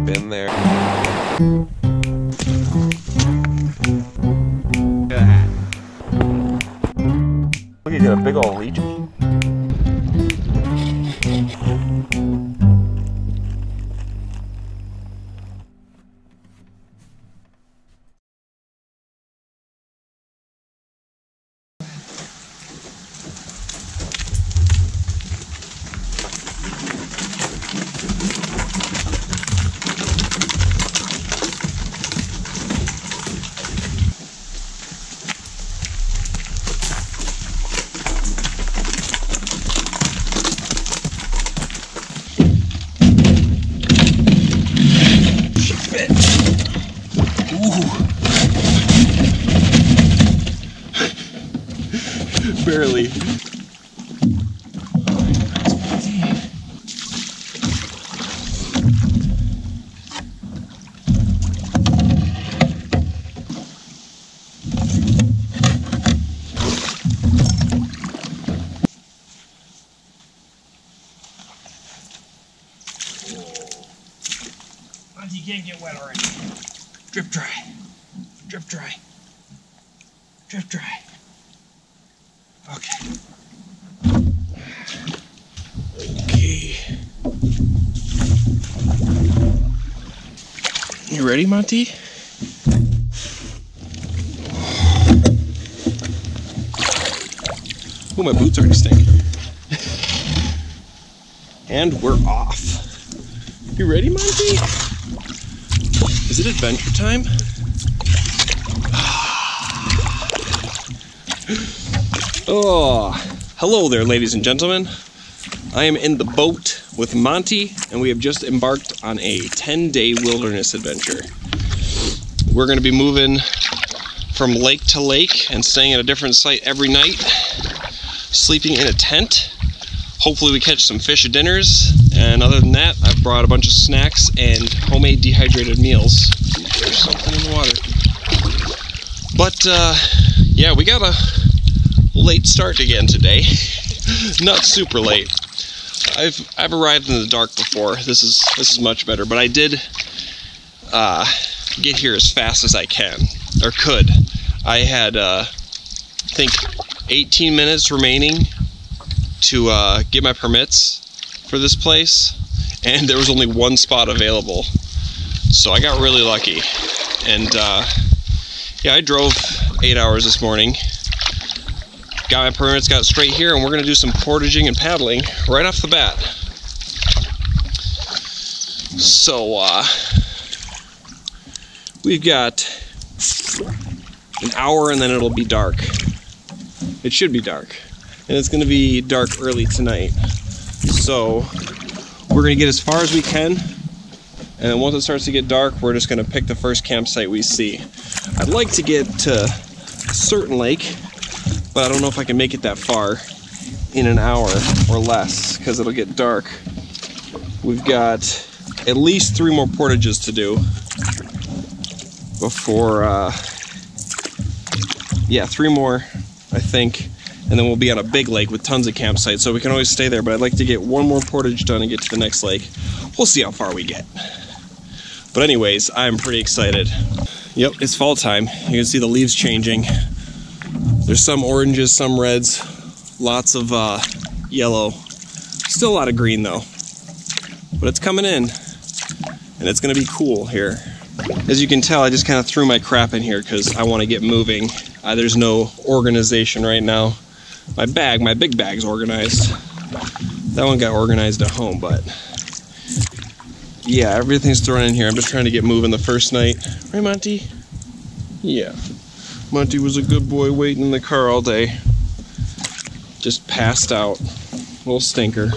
Been there. Look, you got a big old leech. Barely. Monty, you can't get wet already. Drip dry. Drip dry. Drip dry. Okay. Okay. You ready, Monty? Oh, my boots already stink. And we're off. You ready, Monty? Is it adventure time? Oh, hello there, ladies and gentlemen. I am in the boat with Monty, and we have just embarked on a 10-day wilderness adventure. We're going to be moving from lake to lake and staying at a different site every night, sleeping in a tent. Hopefully we catch some fish at dinners, and other than that, I've brought a bunch of snacks and homemade dehydrated meals. Ooh, there's something in the water. But, yeah, we got a late start again today. Not super late. I've arrived in the dark before. This is much better, but I did get here as fast as I can, or could. I had I think 18 minutes remaining to get my permits for this place, and there was only one spot available, so I got really lucky. And yeah, I drove 8 hours this morning, got my permits, got straight here, and we're going to do some portaging and paddling right off the bat. So, we've got an hour and then it'll be dark. It should be dark. And it's going to be dark early tonight. So, we're going to get as far as we can, and then once it starts to get dark, we're just going to pick the first campsite we see. I'd like to get to a certain lake, but I don't know if I can make it that far in an hour or less, because it'll get dark. We've got at least 3 more portages to do before, yeah, 3 more, I think, and then we'll be on a big lake with tons of campsites, so we can always stay there, but I'd like to get 1 more portage done and get to the next lake. We'll see how far we get. But anyways, I'm pretty excited. Yep, it's fall time. You can see the leaves changing. There's some oranges, some reds, lots of yellow. Still a lot of green though. But it's coming in, and it's gonna be cool here. As you can tell, I just kind of threw my crap in here because I want to get moving. There's no organization right now. My big bag's organized. That one got organized at home, but yeah, everything's thrown in here. I'm just trying to get moving the first night. Right, Monty? Yeah. Monty was a good boy waiting in the car all day. Just passed out. Little stinker.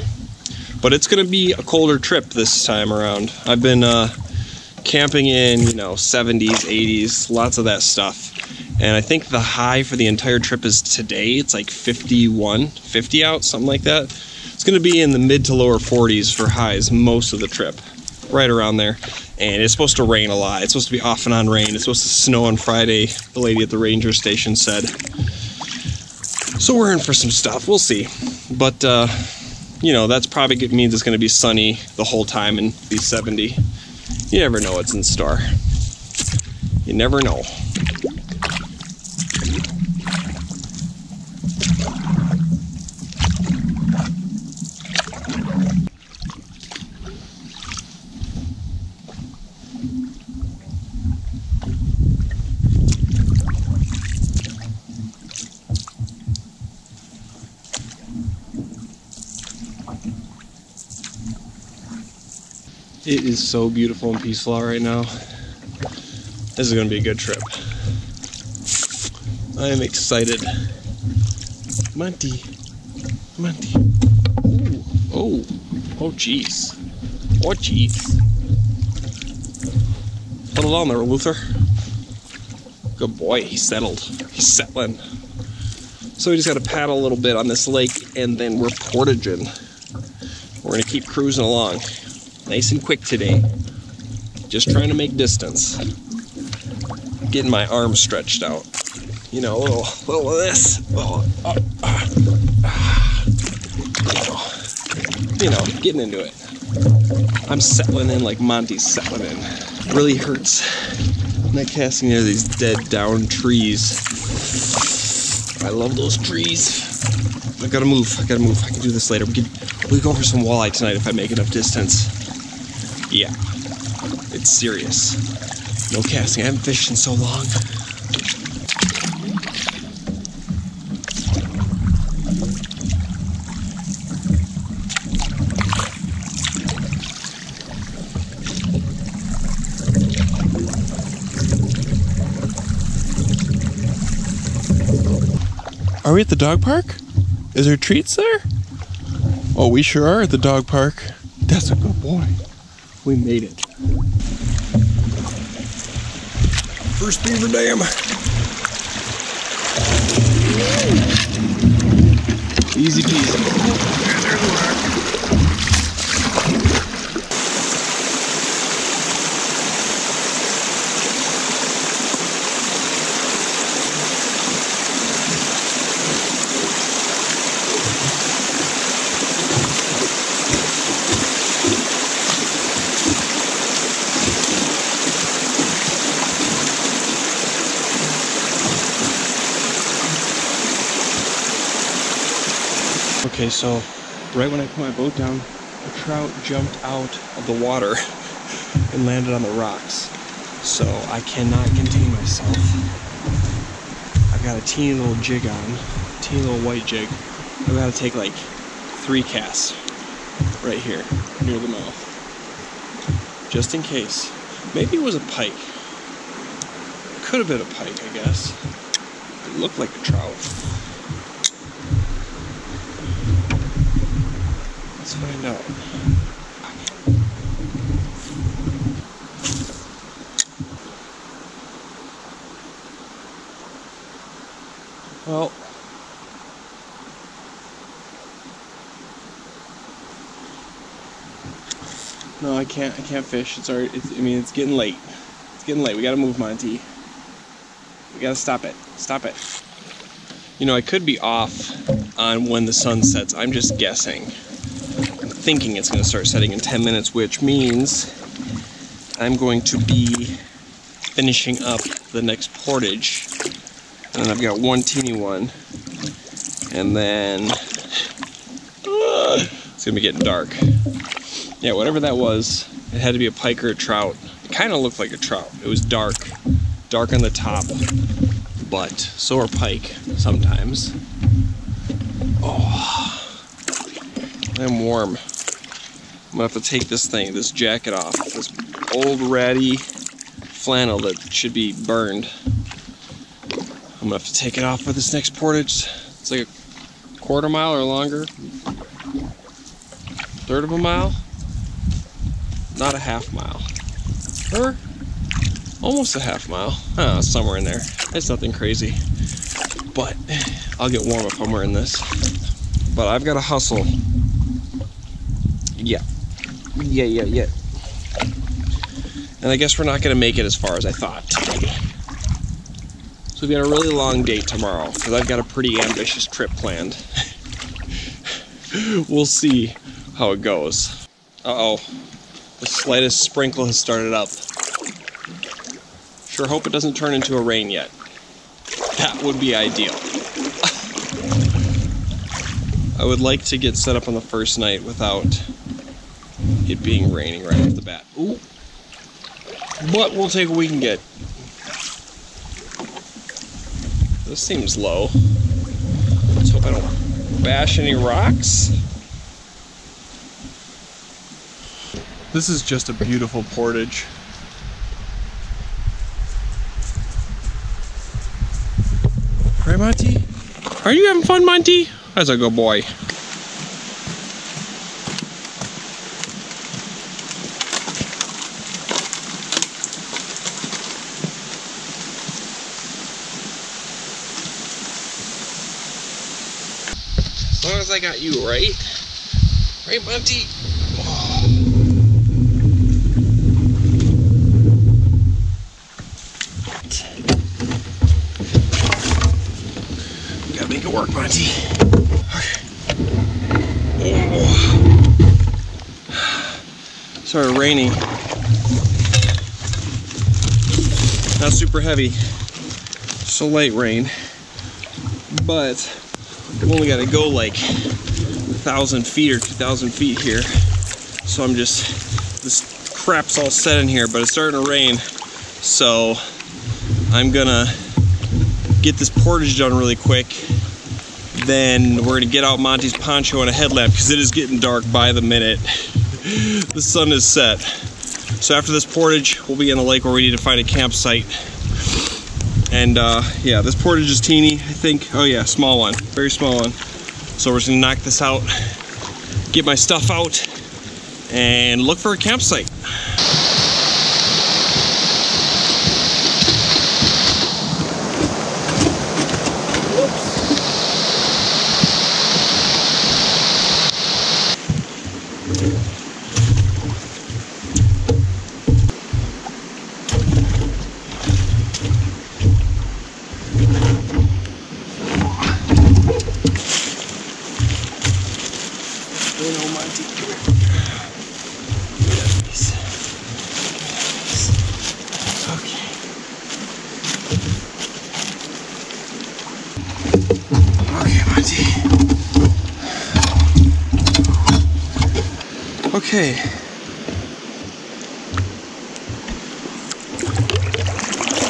But it's gonna be a colder trip this time around. I've been camping in, you know, 70s, 80s, lots of that stuff. And I think the high for the entire trip is today. It's like 51, 50 out, something like that. It's gonna be in the mid to lower 40s for highs most of the trip. Right around there. And it's supposed to rain a lot. It's supposed to be off and on rain. It's supposed to snow on Friday, the lady at the ranger station said. So we're in for some stuff. We'll see. But, you know, that's probably means it's going to be sunny the whole time and be 70. You never know what's in store. You never know. It is so beautiful and peaceful out right now. This is going to be a good trip. I am excited. Monty. Monty. Ooh. Oh. Oh, jeez. Oh, jeez. Put it on there, Luther. Good boy. He's settled. He's settling. So we just got to paddle a little bit on this lake, and then we're portaging. We're going to keep cruising along. Nice and quick today. Just trying to make distance. Getting my arms stretched out. You know, a little of this. You know, getting into it. I'm settling in like Monty's settling in. Really hurts. Not casting near these dead down trees. I love those trees. I gotta move. I can do this later. We go for some walleye tonight if I make enough distance. Yeah, it's serious. No casting. I haven't fished in so long. Are we at the dog park? Is there treats there? Oh, we sure are at the dog park. That's a good boy. We made it. First beaver dam. Easy peasy. There's the rock. Okay, so right when I put my boat down, a trout jumped out of the water and landed on the rocks. So I cannot contain myself. I've got a teeny little jig on, teeny little white jig. I've got to take like 3 casts right here near the mouth, just in case. Maybe it was a pike. Could have been a pike, I guess. It looked like a trout. Let's find out. Well, no, I can't fish. It's already. It's getting late. It's getting late. We gotta move, Monty. We gotta stop it. Stop it. You know, I could be off on when the sun sets. I'm just guessing. I'm thinking it's going to start setting in 10 minutes, which means I'm going to be finishing up the next portage. And I've got one teeny one. And then it's going to be getting dark. Yeah, whatever that was, it had to be a pike or a trout. It kind of looked like a trout. It was dark on the top. But so are pike sometimes. Oh, I'm warm. I'm gonna have to take this jacket off. This old ratty flannel that should be burned. I'm gonna have to take it off for this next portage. It's like a quarter mile or longer. Third of a mile? Not a half mile. Or almost a half mile. Oh, somewhere in there. It's nothing crazy. But I'll get warm if I'm wearing this. But I've got to hustle. Yeah. And I guess we're not going to make it as far as I thought today. So we've got a really long day tomorrow, because I've got a pretty ambitious trip planned. We'll see how it goes. Uh-oh. The slightest sprinkle has started up. Sure hope it doesn't turn into a rain yet. That would be ideal. I would like to get set up on the first night without it being raining right off the bat. Ooh. But we'll take what we can get. This seems low. Let's hope I don't bash any rocks. This is just a beautiful portage. Right, Monty? Are you having fun, Monty? That's a good boy. As long as I got you, right? Right, Monty? Oh. Gotta make it work, Monty. Okay. Oh. Started raining. Not super heavy. So light rain. But I've only got to go like 1,000 feet or 2,000 feet here. So I'm just, this crap's all set in here, but it's starting to rain. So I'm gonna get this portage done really quick. Then we're gonna get out Monty's poncho and a headlamp because it is getting dark by the minute. The sun is set. So after this portage, we'll be in the lake where we need to find a campsite. And yeah, this portage is teeny, I think. Oh yeah, small one, very small one. So we're just gonna knock this out, get my stuff out, and look for a campsite. Okay.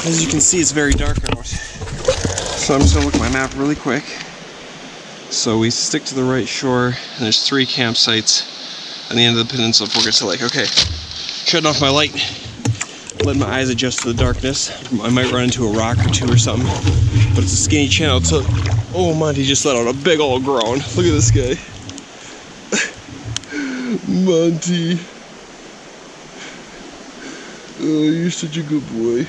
As you can see, it's very dark out. So I'm just gonna look at my map really quick. So we stick to the right shore, and there's 3 campsites on the end of the peninsula of Forget Lake. Okay, shutting off my light, letting my eyes adjust to the darkness. I might run into a rock or 2 or something, but it's a skinny channel. So, oh, Monty just let out a big old groan. Look at this guy. Monty. Oh, you're such a good boy.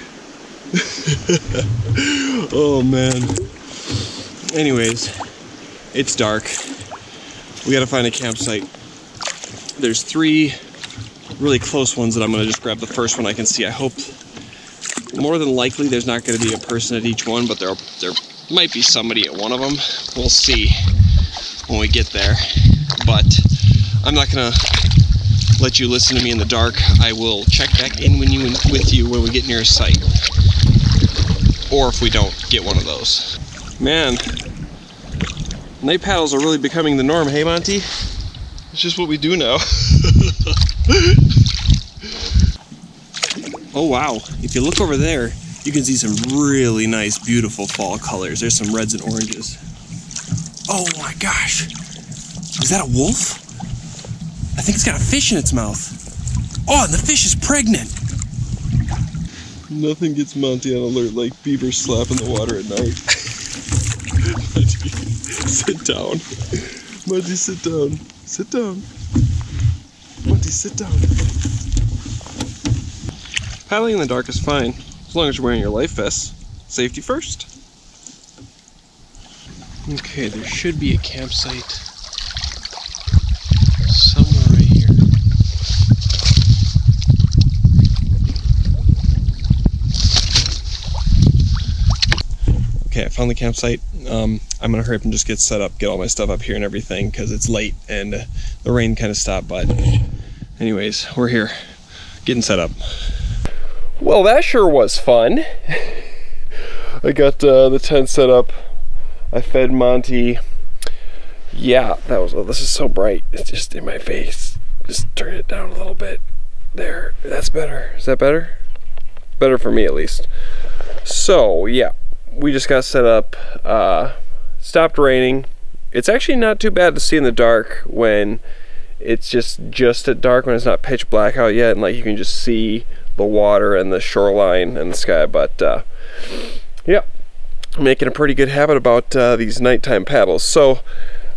Oh man. Anyways, it's dark. We gotta find a campsite. There's 3 really close ones that I'm gonna just grab the first one I can see. I hope, more than likely, there's not gonna be a person at each one, but there might be somebody at one of them. We'll see when we get there. But I'm not gonna let you listen to me in the dark. I will check back in with you when we get near a site. Or if we don't get one of those. Man, night paddles are really becoming the norm, hey Monty? It's just what we do now. Oh wow, if you look over there, you can see some really nice, beautiful fall colors. There's some reds and oranges. Oh my gosh, is that a wolf? I think it's got a fish in its mouth. Oh, and the fish is pregnant. Nothing gets Monty on alert like beavers slapping the water at night. Monty, sit down. Monty, sit down. Sit down. Monty, sit down. Paddling in the dark is fine, as long as you're wearing your life vest. Safety first. Okay, there should be a campsite somewhere right here. Okay, I found the campsite. I'm gonna hurry up and just get set up, get all my stuff up here and everything, because it's late and the rain kind of stopped, but Anyways, we're here, getting set up. Well, that sure was fun. I got the tent set up. I fed Monty. Yeah, that was, oh, this is so bright. It's just in my face. Just turn it down a little bit. There, that's better. Is that better? Better for me at least. So, yeah, we just got set up. Stopped raining. It's actually not too bad to see in the dark when it's just at dark, when it's not pitch black out yet, and like you can just see the water and the shoreline and the sky. But yeah, I'm making a pretty good habit about these nighttime paddles. So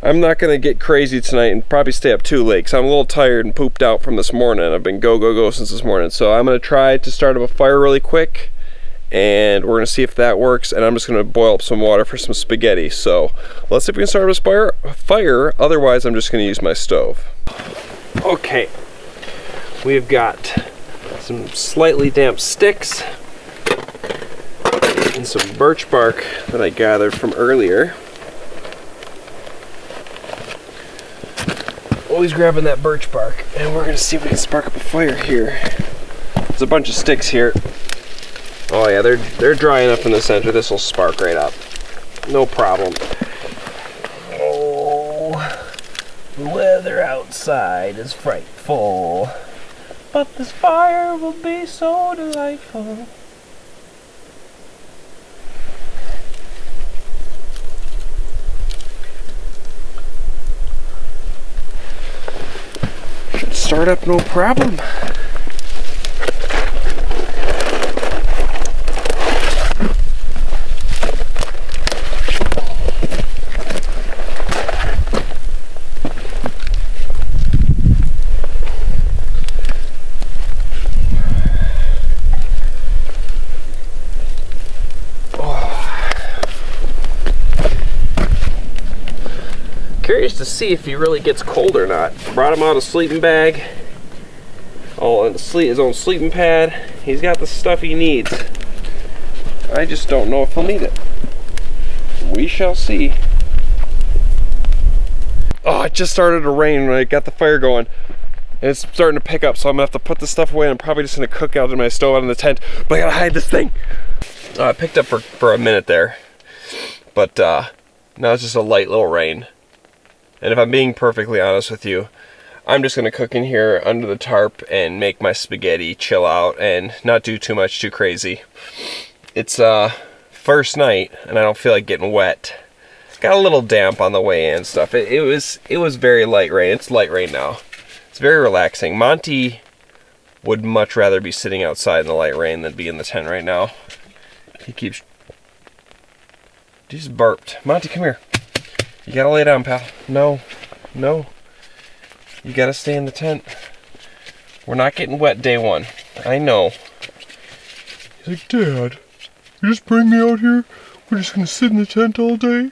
I'm not gonna get crazy tonight and probably stay up too late because I'm a little tired and pooped out from this morning. I've been go since this morning. So I'm gonna try to start up a fire really quick, and we're gonna see if that works, and I'm just gonna boil up some water for some spaghetti. So let's see if we can start up a fire. Otherwise, I'm just gonna use my stove. Okay, we've got some slightly damp sticks and some birch bark that I gathered from earlier. Always grabbing that birch bark, and we're gonna see if we can spark up a fire here. There's a bunch of sticks here. Oh yeah, they're dry enough in the center. This will spark right up, no problem. Oh, the weather outside is frightful, but this fire will be so delightful. Should start up no problem. Curious to see if he really gets cold or not. Brought him out a sleeping bag, and his own sleeping pad. He's got the stuff he needs. I just don't know if he'll need it. We shall see. Oh, it just started to rain when I got the fire going. And it's starting to pick up, so I'm gonna have to put this stuff away, and I'm probably just gonna cook out in my stove out in the tent. But I gotta hide this thing. I picked up for a minute there. But now it's just a light little rain. And if I'm being perfectly honest with you, I'm just going to cook in here under the tarp and make my spaghetti, chill out, and not do too much too crazy. It's first night, and I don't feel like getting wet. Got a little damp on the way in and stuff. It was very light rain. It's light rain now. It's very relaxing. Monty would much rather be sitting outside in the light rain than be in the tent right now. He keeps... He just burped. Monty, come here. You gotta lay down, pal. No. You gotta stay in the tent. We're not getting wet day one. I know. He's like, Dad, you just bring me out here? We're just gonna sit in the tent all day?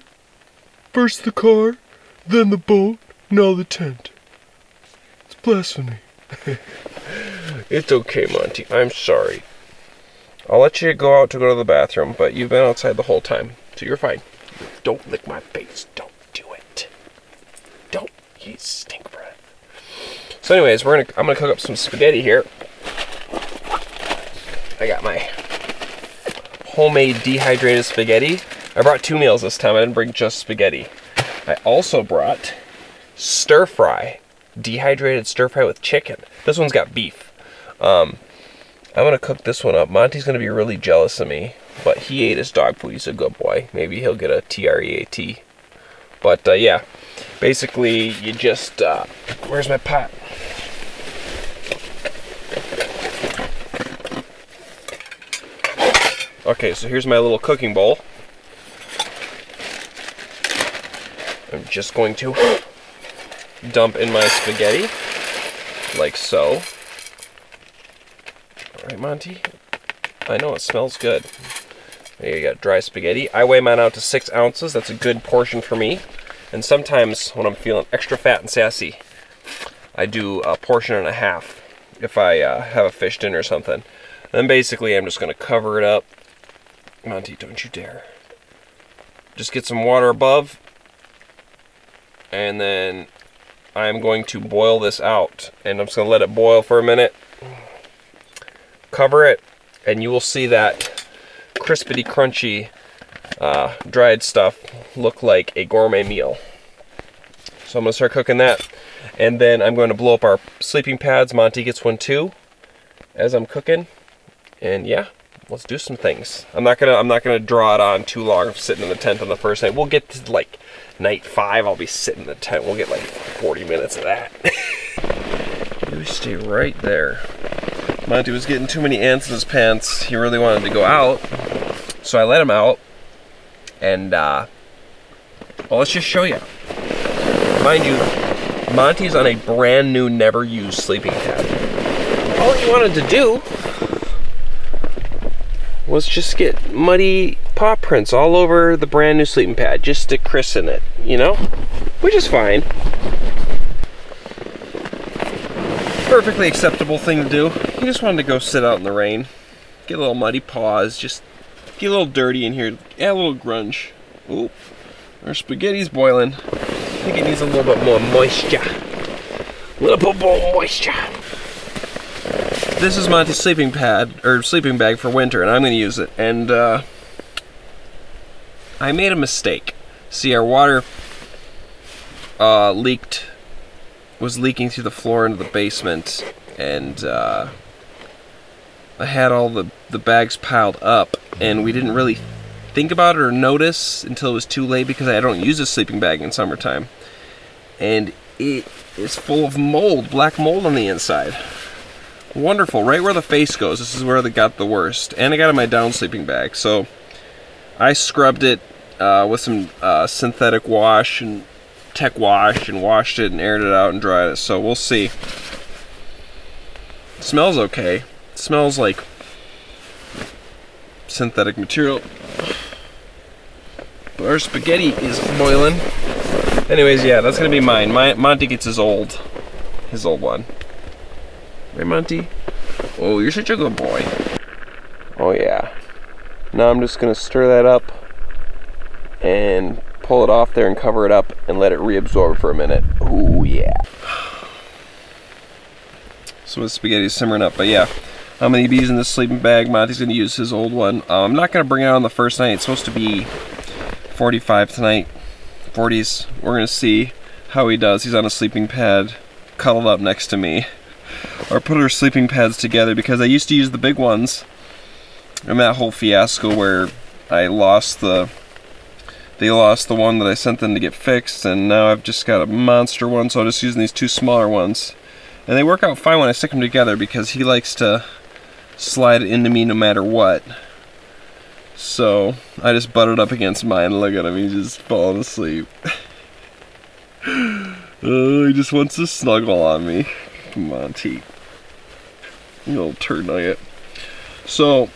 First the car, then the boat, now the tent. It's blasphemy. It's okay, Monty. I'm sorry. I'll let you go out to go to the bathroom, but you've been outside the whole time, so you're fine. Don't lick my face. Don't do it. Don't. You stink breath. So anyways, I'm gonna cook up some spaghetti here. I got my homemade dehydrated spaghetti. I brought 2 meals this time. I didn't bring just spaghetti. I also brought stir fry, dehydrated stir fry with chicken. This one's got beef. I'm gonna cook this one up. Monty's gonna be really jealous of me, but he ate his dog food. He's a good boy. Maybe he'll get a TREAT. But yeah, basically you just where's my pot? Okay, so here's my little cooking bowl. I'm just going to dump in my spaghetti like so. Alright, Monty, I know it smells good. There you go, dry spaghetti. I weigh mine out to 6 ounces. That's a good portion for me. And sometimes when I'm feeling extra fat and sassy, I do a portion and a half if I have a fish dinner or something. Then basically I'm just going to cover it up. Monty, don't you dare. Just get some water above. And then I'm going to boil this out, and I'm just going to let it boil for a minute. Cover it, and you will see that crispity crunchy dried stuff look like a gourmet meal. So I'm going to start cooking that, and then I'm going to blow up our sleeping pads. Monty gets one too as I'm cooking, and yeah, let's do some things. I'm not gonna draw it on too long. I'm sitting in the tent on the first night. We'll get to like night 5. I'll be sitting in the tent. We'll get like 40 minutes of that. You stay right there. Monty was getting too many ants in his pants. He really wanted to go out, so I let him out. And well, let's just show you. Mind you, Monty's on a brand new, never used sleeping pad. All he wanted to do was just get muddy paw prints all over the brand new sleeping pad, just to christen it, you know? Which is fine. Perfectly acceptable thing to do. He just wanted to go sit out in the rain, get a little muddy paws, just get a little dirty in here, add a little grunge. Ooh, our spaghetti's boiling. I think it needs a little bit more moisture. A little bit more moisture. This is Monty's sleeping pad, or sleeping bag for winter, and I'm going to use it. And I made a mistake. See, our water was leaking through the floor into the basement, and I had all the bags piled up, and we didn't really think about it or notice until it was too late, because I don't use a sleeping bag in summertime. And it is full of mold, black mold on the inside. Wonderful, right where the face goes. This is where they got the worst. And I got it in my down sleeping bag. So I scrubbed it with some synthetic wash and tech wash, and washed it and aired it out and dried it. So we'll see. It smells okay. It smells like synthetic material. But our spaghetti is boiling. Anyways, yeah, that's gonna be mine. Monty gets his old one. Right, Monty? Oh, you're such a good boy. Oh yeah. Now I'm just gonna stir that up and pull it off there and cover it up and let it reabsorb for a minute. Oh yeah. So the spaghetti's simmering up, but yeah. I'm gonna be using this sleeping bag. Monty's gonna use his old one. I'm not gonna bring it out on the first night. It's supposed to be 45 tonight. 40s. We're gonna see how he does. He's on a sleeping pad, cuddled up next to me. Or put our sleeping pads together, because I used to use the big ones. And that whole fiasco where I lost they lost the one that I sent them to get fixed, and now I've just got a monster one, so I'm just using these 2 smaller ones. And they work out fine when I stick them together, because he likes to slide it into me no matter what. So I just butted up against mine. Look at him, he's just falling asleep. Oh, he just wants to snuggle on me. Monty, you little turd nugget. So,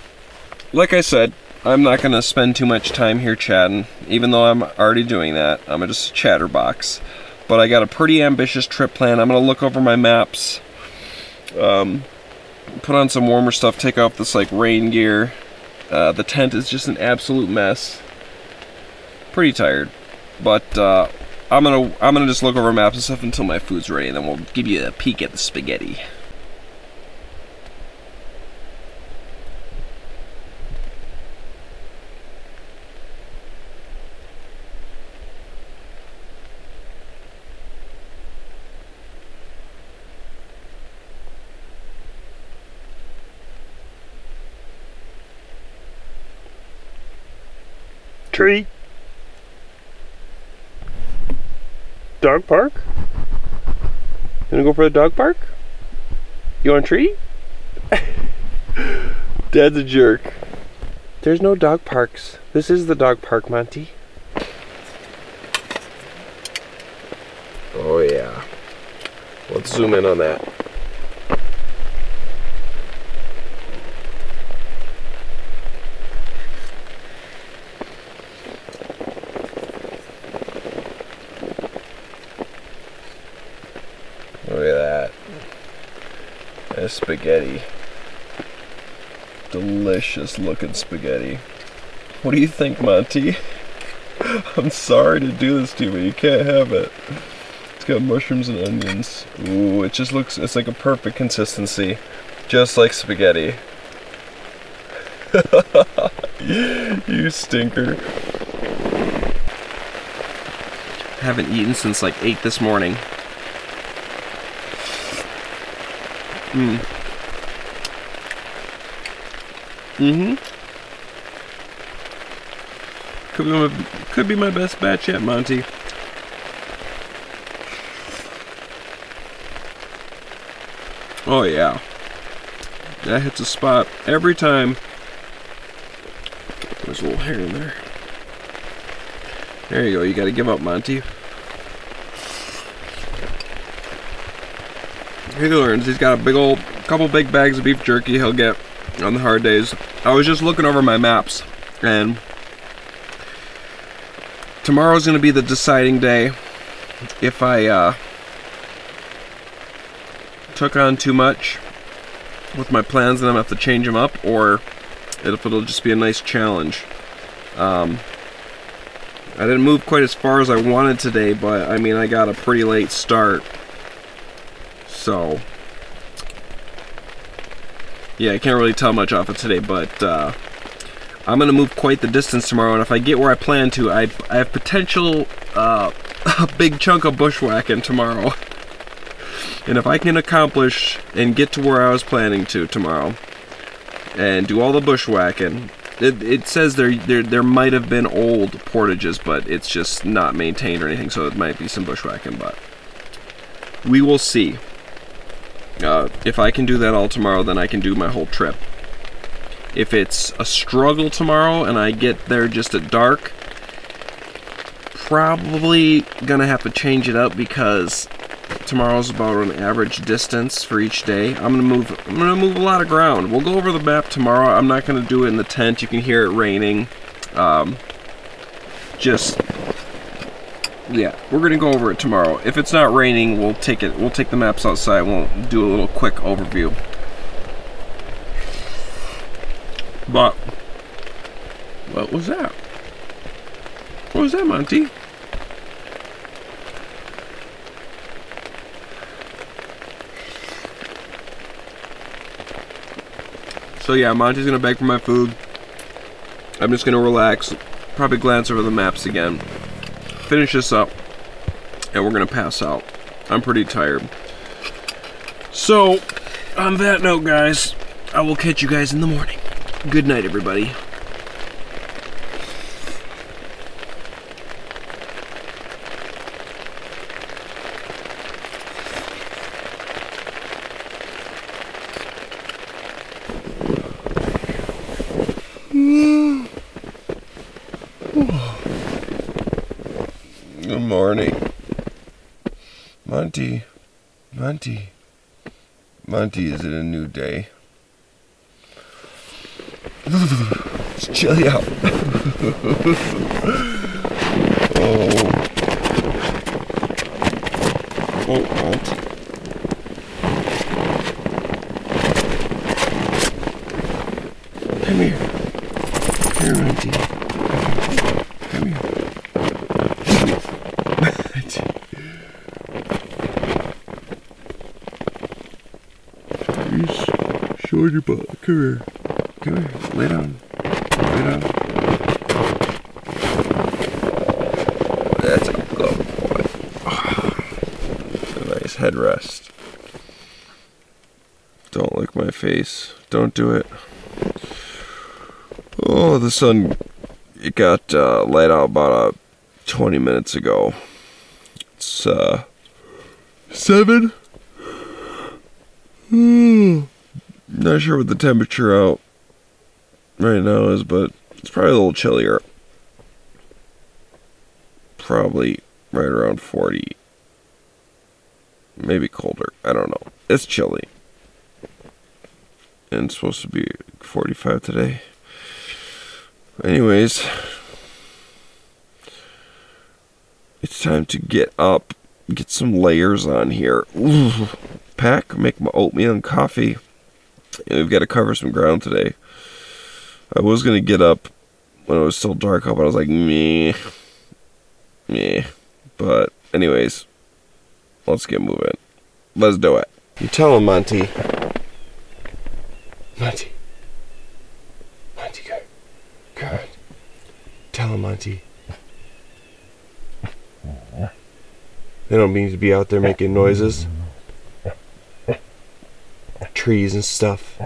like I said, I'm not going to spend too much time here chatting, even though I'm already doing that. I'm just a chatterbox. But I got a pretty ambitious trip plan. I'm going to look over my maps, put on some warmer stuff, take off this like rain gear. The tent is just an absolute mess. Pretty tired, but I'm gonna just look over maps and stuff until my food's ready, and then we'll give you a peek at the spaghetti. Tree. Dog park? You wanna go for the dog park? You want a tree? Dad's a jerk. There's no dog parks. This is the dog park, Monty. Oh yeah. Let's zoom in on that. Look at that. That's spaghetti. Delicious looking spaghetti. What do you think, Monty? I'm sorry to do this to you, but you can't have it. It's got mushrooms and onions. Ooh, it just looks, it's like a perfect consistency. Just like spaghetti. You stinker. Haven't eaten since like 8 this morning. Could be my best batch yet, Monty. Oh yeah. That hits a spot every time. There's a little hair in there. There you go, you gotta give up, Monty. He learns. He's got a couple big bags of beef jerky he'll get on the hard days. I was just looking over my maps, and tomorrow's gonna be the deciding day if I took on too much with my plans and I'm gonna have to change them up, or if it'll just be a nice challenge. I didn't move quite as far as I wanted today, but I mean, I got a pretty late start. So, yeah, I can't really tell much off of today, but I'm going to move quite the distance tomorrow, and if I get where I plan to, I have potential a big chunk of bushwhacking tomorrow. And if I can accomplish and get to where I was planning to tomorrow, and do all the bushwhacking, it says there might have been old portages, but it's just not maintained or anything, so it might be some bushwhacking, but we will see. If I can do that all tomorrow, then I can do my whole trip. If it's a struggle tomorrow and I get there just at dark, probably gonna have to change it up, because tomorrow's about an average distance for each day. I'm gonna move a lot of ground. We'll go over the map tomorrow. I'm not gonna do it in the tent. You can hear it raining. Yeah, we're gonna go over it tomorrow. If it's not raining, we'll take the maps outside. We'll do a little quick overview. But what was that? What was that, Monty? So yeah, Monty's gonna beg for my food. I'm just gonna relax, probably glance over the maps again, finish this up, and we're gonna pass out. I'm pretty tired. So, on that note, guys, I will catch you guys in the morning. Good night, everybody. Good morning. Monty, is it a new day? It's chilly out. Oh, Monty. Come here. Here, Monty. Come here. Show your butt. Come here. Come here. Lay down. Lay down. That's a good boy. A nice headrest. Don't lick my face. Don't do it. Oh, the sun, it got light out about 20 minutes ago. It's 7. Not sure what the temperature out right now is, but it's probably a little chillier. Probably right around 40. Maybe colder. I don't know. It's chilly. And it's supposed to be 45 today. Anyways, it's time to get up, get some layers on here. Ooh, pack, make my oatmeal and coffee. And we've got to cover some ground today. I was going to get up when it was still dark out, but I was like, meh. But anyways, Let's get moving. Let's do it. You tell him, Monty. Monty. Monty, go on. Tell him, Monty. They don't need to be out there making noises. Trees and stuff.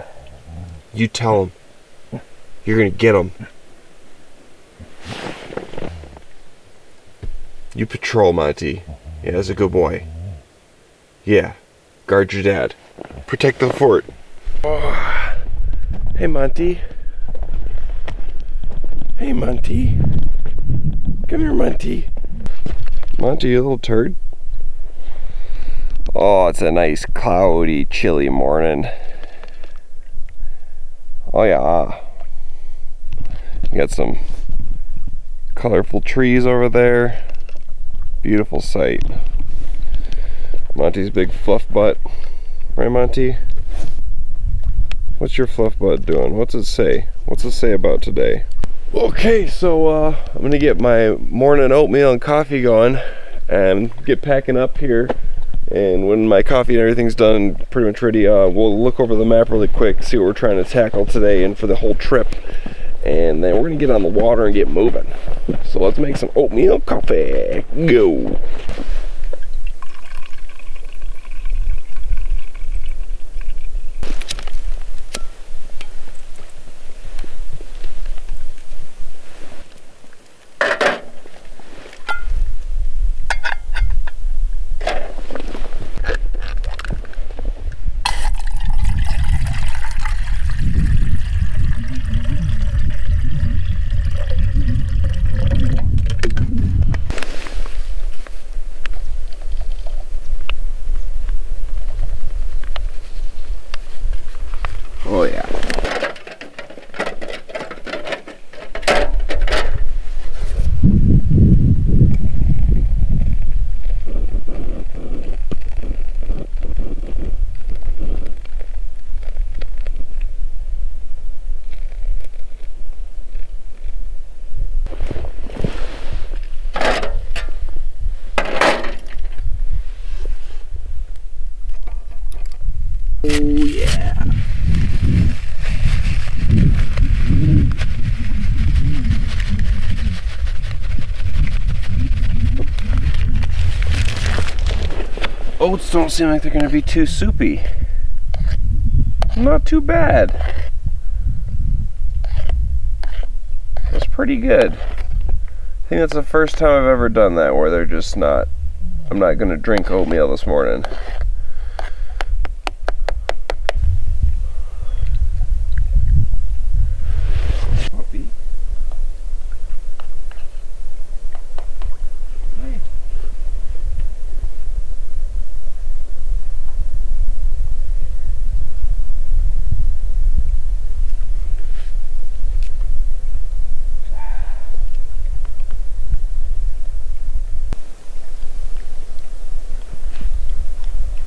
You tell them. You're gonna get them. You patrol, Monty. Yeah, that's a good boy. Yeah. Guard your dad. Protect the fort. Oh. Hey, Monty. Hey, Monty. Come here, Monty. Monty, you little turd. Oh, it's a nice cloudy, chilly morning. Oh yeah. You got some colorful trees over there. Beautiful sight. Monty's big fluff butt. Right, Monty? What's your fluff butt doing? What's it say? What's it say about today? Okay, so I'm gonna get my morning oatmeal and coffee going and get packing up here. And when my coffee and everything's done, pretty much ready, we'll look over the map really quick, see what we're trying to tackle today and for the whole trip. And then we're gonna get on the water and get moving. So let's make some oatmeal coffee. Go! Oh yeah. Oh yeah. Oats don't seem like they're going to be too soupy. Not too bad. That's pretty good. I think that's the first time I've ever done that where they're just not, I'm not going to drink oatmeal this morning.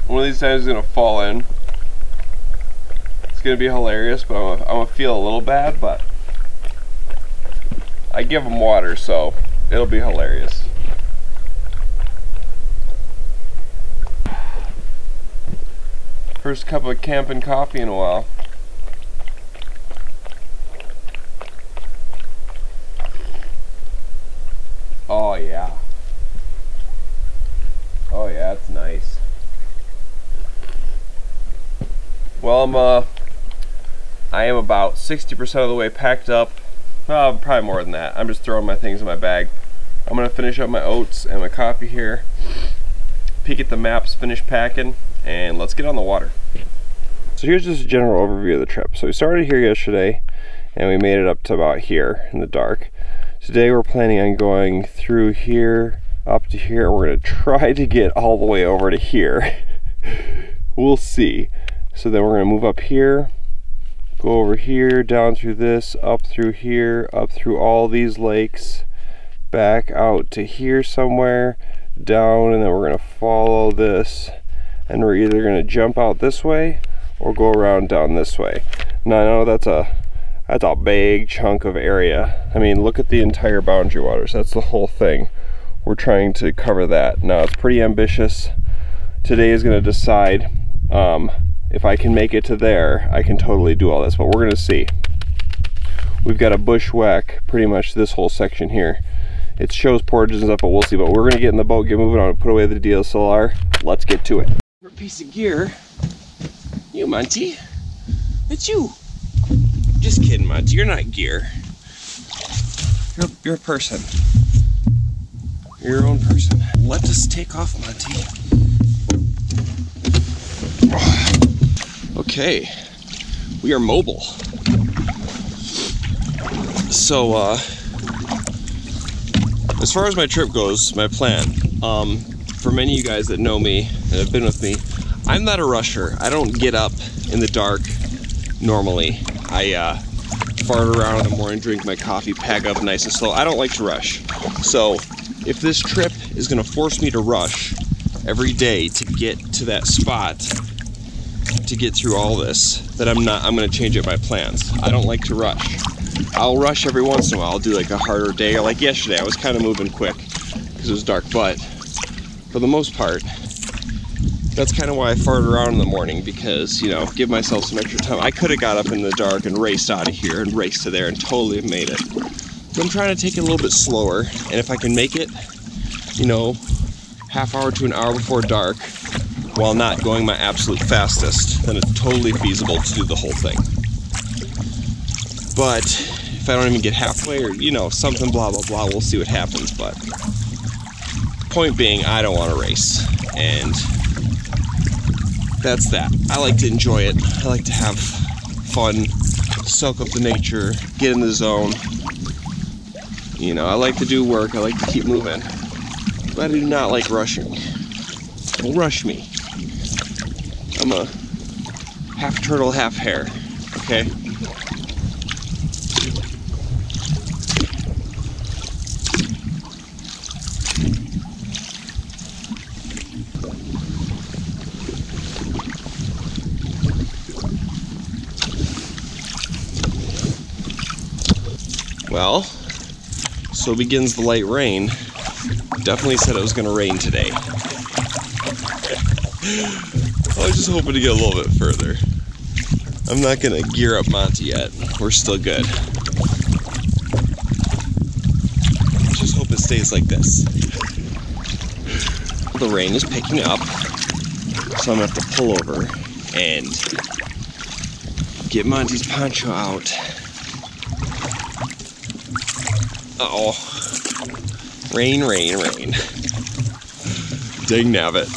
One of these times is gonna fall in. It's gonna be hilarious, but I'm gonna feel a little bad, but I give them water, so it'll be hilarious. First cup of camping coffee in a while. Oh yeah. Oh yeah, it's nice. Well, I am about 60% of the way packed up. Well, probably more than that. I'm just throwing my things in my bag. I'm gonna finish up my oats and my coffee here. Peek at the maps, finish packing, and let's get on the water. So here's just a general overview of the trip. So we started here yesterday, and we made it up to about here in the dark. Today we're planning on going through here, up to here. We're gonna try to get all the way over to here. We'll see. So then we're gonna move up here, go over here, down through this, up through here, up through all these lakes, back out to here somewhere, down, and then we're gonna follow this, and we're either gonna jump out this way or go around down this way. Now I know that's a big chunk of area. I mean, look at the entire boundary waters. That's the whole thing. We're trying to cover that. Now it's pretty ambitious. today is going to decide if I can make it to there. I can totally do all this, but we're going to see. We've got a bushwhack pretty much this whole section here. It shows portages and stuff, but we'll see. But we're going to get in the boat, get moving on, and put away the DSLR. Let's get to it. Piece of gear. You, Monty. It's you. Just kidding, Monty. You're not gear. You're a person. You're your own person. Let us take off, Monty. Okay. We are mobile. So, as far as my trip goes, my plan, for many of you guys that know me and have been with me, I'm not a rusher. I don't get up in the dark normally. I fart around in the morning, drink my coffee, pack up nice and slow. I don't like to rush. So if this trip is gonna force me to rush every day to get to that spot, to get through all this, then I'm gonna change up my plans. I don't like to rush. I'll rush every once in a while. I'll do like a harder day, or like yesterday, I was kind of moving quick because it was dark, but for the most part, that's kind of why I fart around in the morning, because, you know, give myself some extra time. I could have got up in the dark and raced out of here and raced to there and totally have made it. But I'm trying to take it a little bit slower, and if I can make it, you know, half hour to an hour before dark while not going my absolute fastest, then it's totally feasible to do the whole thing. But if I don't even get halfway, or, you know, something blah blah blah, we'll see what happens. But point being, I don't want to race, and that's that. I like to enjoy it. I like to have fun, soak up the nature, get in the zone. You know, I like to do work, I like to keep moving, but I do not like rushing. Don't rush me. I'm a half turtle, half hare, okay? Well, so begins the light rain. Definitely said it was going to rain today. I was just hoping to get a little bit further. I'm not going to gear up Monty yet. We're still good. Just hope it stays like this. The rain is picking up, so I'm going to have to pull over and get Monty's poncho out. Uh-oh. Rain, rain, rain. Dang nabbit.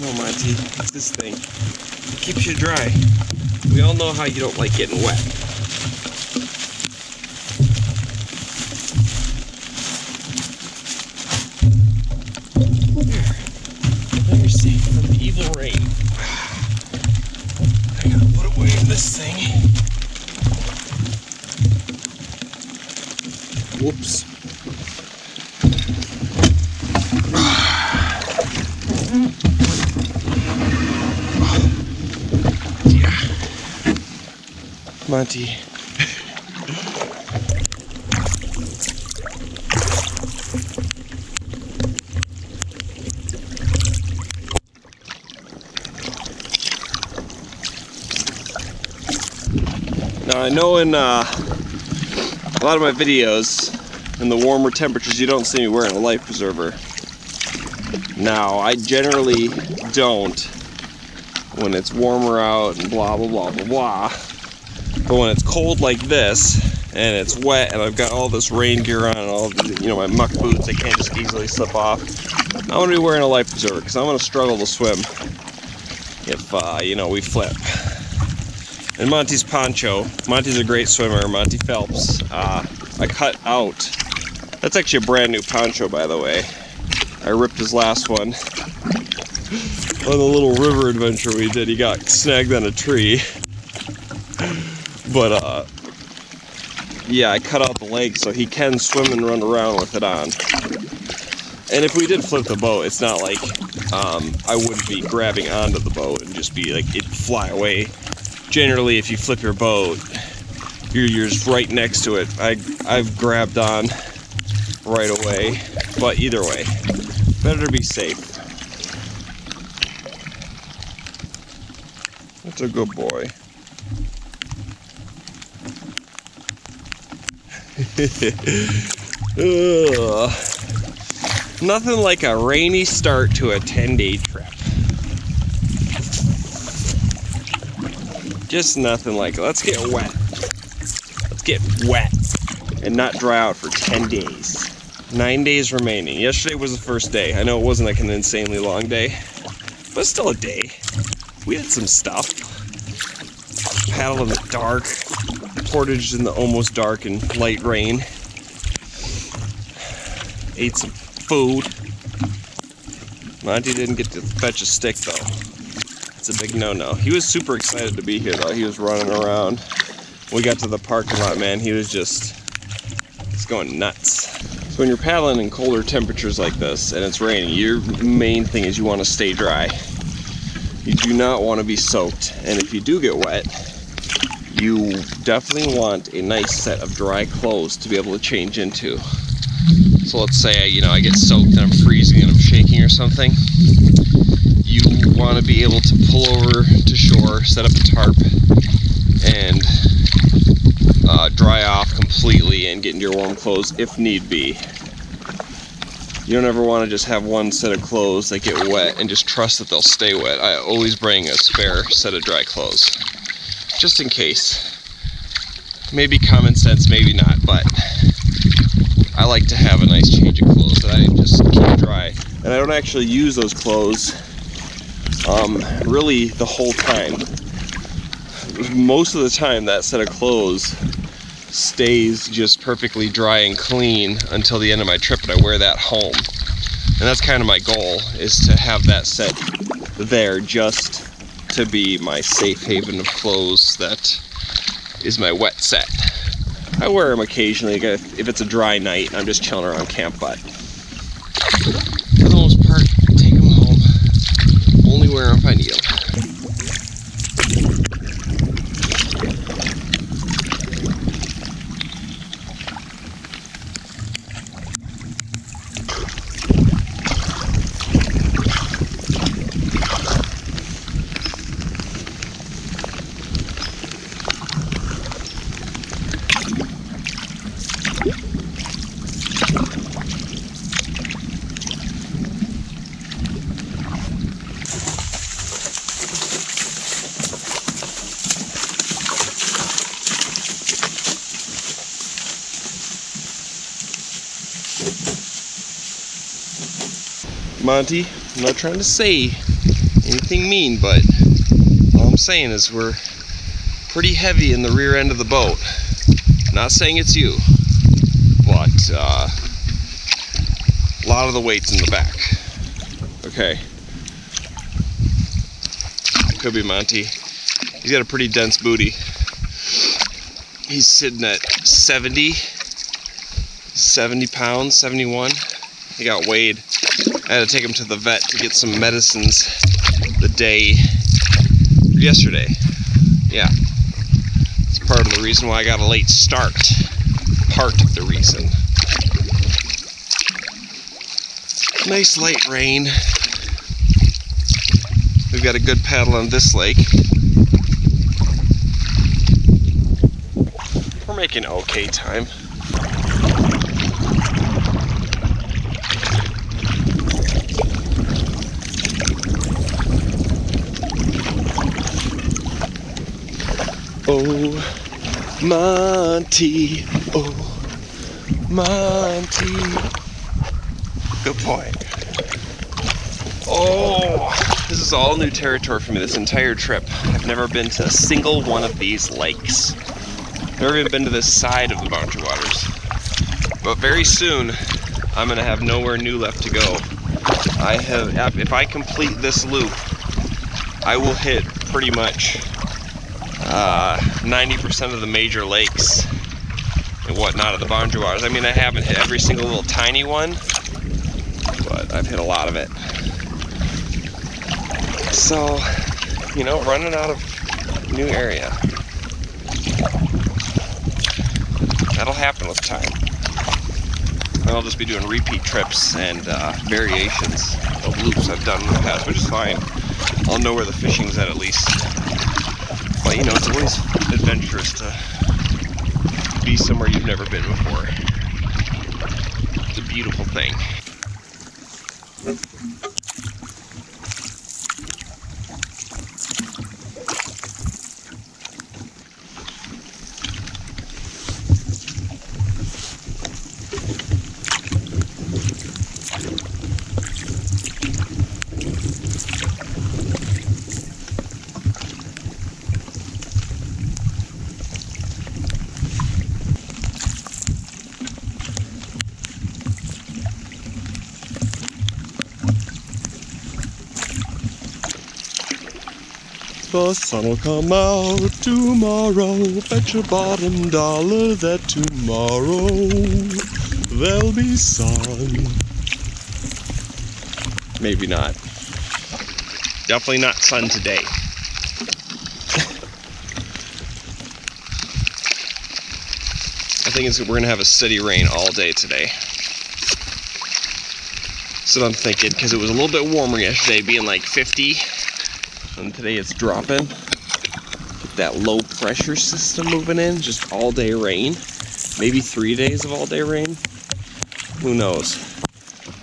No, Monty, it's this thing. It keeps you dry. We all know how you don't like getting wet. Safe from the evil rain. I gotta put away this thing. Whoops. Yeah. Monty. Now I know in a lot of my videos, in the warmer temperatures, you don't see me wearing a life preserver. Now, I generally don't when it's warmer out and blah blah blah blah blah. But when it's cold like this, and it's wet, and I've got all this rain gear on, and all of the, you know, my muck boots, I can't just easily slip off. I'm gonna be wearing a life preserver because I'm gonna struggle to swim if you know, we flip. And Monty's poncho. Monty's a great swimmer. Monty Phelps. I cut out. That's actually a brand new poncho, by the way. I ripped his last one on the little river adventure we did. He got snagged on a tree. But yeah, I cut out the leg so he can swim and run around with it on. And if we did flip the boat, it's not like I wouldn't be grabbing onto the boat and just be like, it'd fly away. Generally, if you flip your boat, you're just right next to it. I've grabbed on right away, but either way, better to be safe. That's a good boy. Ugh. Nothing like a rainy start to a 10-day trip. Just nothing like it. Let's get wet. Let's get wet and not dry out for 10 days. 9 days remaining. Yesterday was the first day. I know it wasn't like an insanely long day, but still a day. We did some stuff. Paddled in the dark, portaged in the almost dark and light rain. Ate some food. Monty didn't get to fetch a stick though. It's a big no-no. He was super excited to be here though. He was running around. We got to the parking lot, man. He was just going nuts. So when you're paddling in colder temperatures like this and it's raining, your main thing is you want to stay dry. You do not want to be soaked. And if you do get wet, you definitely want a nice set of dry clothes to be able to change into. So let's say, I get soaked and I'm freezing and I'm shaking or something. You want to be able to pull over to shore, set up a tarp, and dry off completely and get into your warm clothes if need be. You don't ever want to just have one set of clothes that get wet and just trust that they'll stay wet. I always bring a spare set of dry clothes, just in case. Maybe common sense, maybe not, but I like to have a nice change of clothes that I just keep dry. And I don't actually use those clothes really the whole time. Most of the time that set of clothes stays just perfectly dry and clean until the end of my trip, and I wear that home. And that's kind of my goal, is to have that set there just to be my safe haven of clothes that is my wet set. I wear them occasionally if it's a dry night and I'm just chilling around camp, but for the most part, take them home. Only wear them if I need them. Monty, I'm not trying to say anything mean, but all I'm saying is we're pretty heavy in the rear end of the boat. Not saying it's you, but a lot of the weight's in the back. Okay. Could be Monty. He's got a pretty dense booty. He's sitting at 70 pounds, 71. He got weighed. I had to take him to the vet to get some medicines the day yesterday. Yeah. It's part of the reason why I got a late start. Part of the reason. Nice light rain. We've got a good paddle on this lake. We're making okay time. Oh, Monty, oh, Monty. Good boy. Oh, this is all new territory for me this entire trip. I've never been to a single one of these lakes. Never even been to this side of the Boundary Waters. But very soon, I'm gonna have nowhere new left to go. If I complete this loop, I will hit pretty much 90% of the major lakes and whatnot of the Boundary Waters. I mean, I haven't hit every single little tiny one, but I've hit a lot of it. So, running out of new area. that'll happen with time. And I'll just be doing repeat trips and variations of loops I've done in the past, which is fine. I'll know where the fishing's at least. But you know, it's always adventurous to be somewhere you've never been before. It's a beautiful thing. The sun will come out tomorrow. Bet your bottom dollar that tomorrow there'll be sun. Maybe not. Definitely not sun today. I think we're gonna have a steady rain all day today. So I'm thinking, because it was a little bit warmer yesterday, being like 50. And today it's dropping. Get that low pressure system moving in, just all day rain. Maybe 3 days of all day rain. Who knows?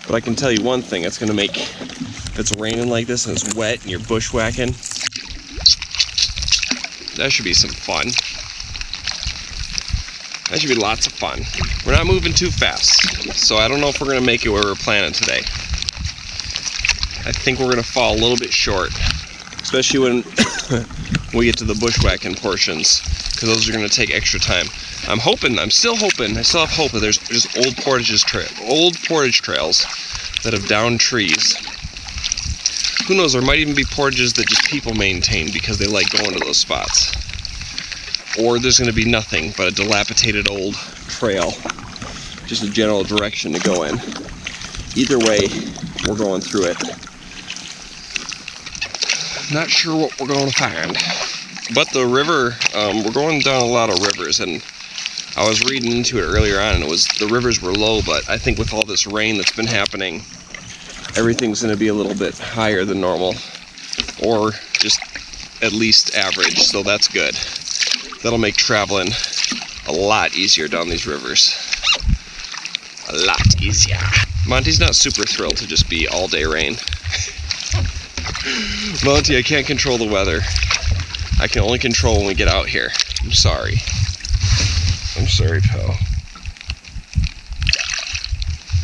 But I can tell you one thing, it's gonna make, if it's raining like this and it's wet and you're bushwhacking, that should be some fun. That should be lots of fun. We're not moving too fast, so I don't know if we're gonna make it where we're planning today. I think we're gonna fall a little bit short. Especially when we get to the bushwhacking portions, because those are going to take extra time. I'm still hoping, I still have hope that there's just old portage trails that have downed trees. Who knows, there might even be portages that just people maintain because they like going to those spots. Or there's going to be nothing but a dilapidated old trail, just a general direction to go in. Either way, we're going through it. Not sure what we're going to find. But the river, we're going down a lot of rivers, and I was reading into it earlier on, and the rivers were low, but I think with all this rain that's been happening, everything's going to be a little bit higher than normal, or just at least average, so that's good. That'll make traveling a lot easier down these rivers. A lot easier. Monty's not super thrilled to just be all day rain. Monty, I can't control the weather. I can only control when we get out here. I'm sorry. I'm sorry, pal.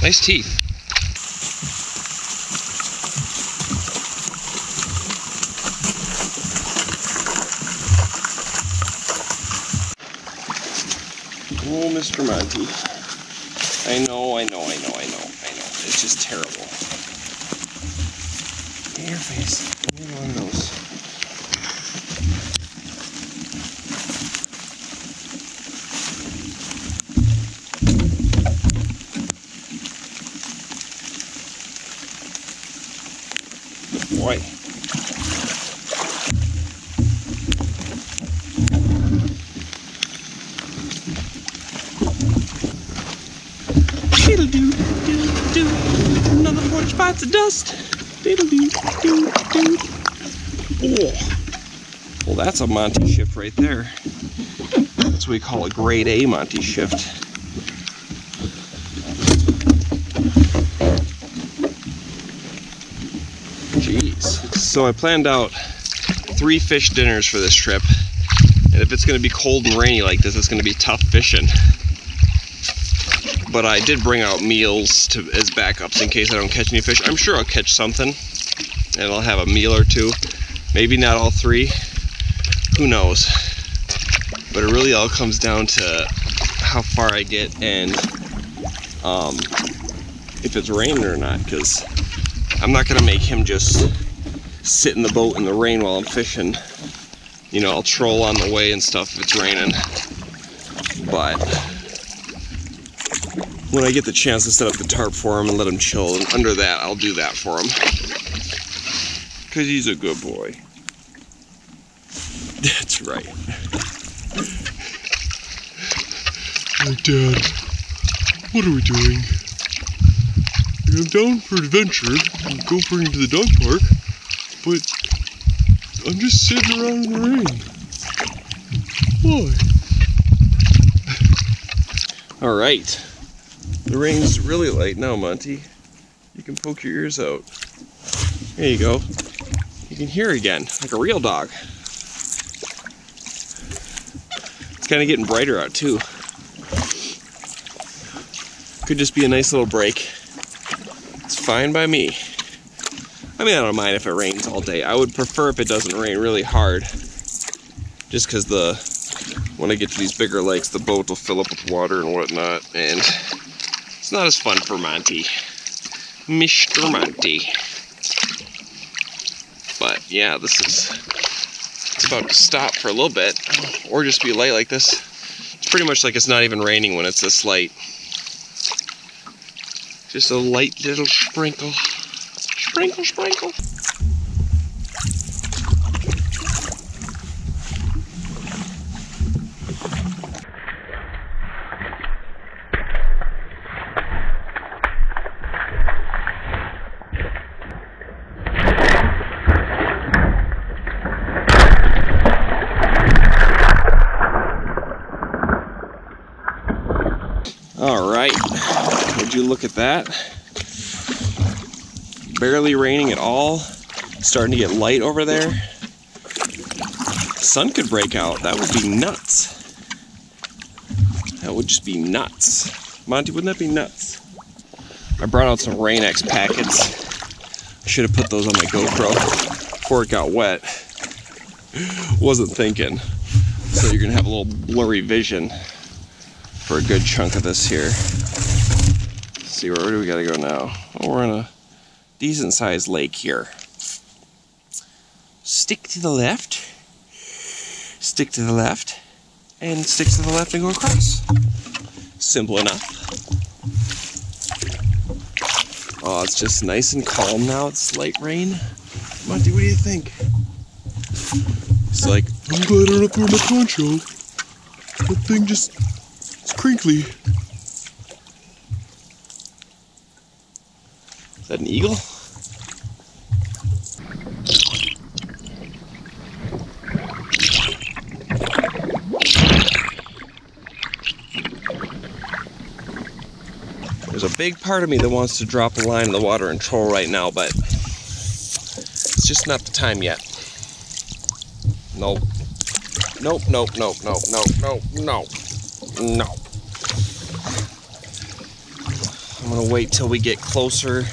Nice teeth. Oh, Mr. Monty. I know. It's just terrible. Your face. Your long nose. Good boy. Diddle doo doo doo. Another porch bites the dust. Diddle doo doo doo. Oh. Well, that's a Monty shift right there. That's what we call a grade A Monty shift. Jeez. So I planned out 3 fish dinners for this trip. And if it's going to be cold and rainy like this, it's going to be tough fishing. But I did bring out meals as backups in case I don't catch any fish. I'm sure I'll catch something, and I'll have a meal or two. Maybe not all 3. Who knows? But it really all comes down to how far I get and if it's raining or not, because I'm not going to make him just sit in the boat in the rain while I'm fishing. You know, I'll troll on the way and stuff if it's raining. But when I get the chance to set up the tarp for him and let him chill, and under that, I'll do that for him. Because he's a good boy. That's right. Like, Dad, what are we doing? I'm down for adventure and go bring to the dog park, but I'm just sitting around in the rain. Why? All right. The rain's really light now, Monty. You can poke your ears out. There you go. You can hear again, like a real dog. It's kind of getting brighter out too. Could just be a nice little break. It's fine by me. I mean, I don't mind if it rains all day. I would prefer if it doesn't rain really hard. Just because when I get to these bigger lakes, the boat will fill up with water and whatnot. And it's not as fun for Monty. Mr. Monty. But yeah, it's about to stop for a little bit. Or just be light like this. It's pretty much like it's not even raining when it's this light. Just a light little sprinkle. Sprinkle, sprinkle. All right, would you look at that? Barely raining at all. Starting to get light over there. The sun could break out. That would be nuts. That would just be nuts. Monty, wouldn't that be nuts? I brought out some Rain X packets. I should have put those on my GoPro before it got wet. Wasn't thinking. So you're gonna have a little blurry vision for a good chunk of this here. Let's see, where do we gotta go now? Oh, we're in a decent sized lake here. Stick to the left, stick to the left, and stick to the left and go across. Simple enough. Oh, it's just nice and calm now. It's light rain. Monty, what do you think? It's like, I'm glad I don't have to wear my poncho. That thing just, it's crinkly. is that an eagle? There's a big part of me that wants to drop a line in the water and troll right now, but it's just not the time yet. Nope. Nope, nope, nope, nope, nope, nope, nope, nope. I'm gonna wait till we get closer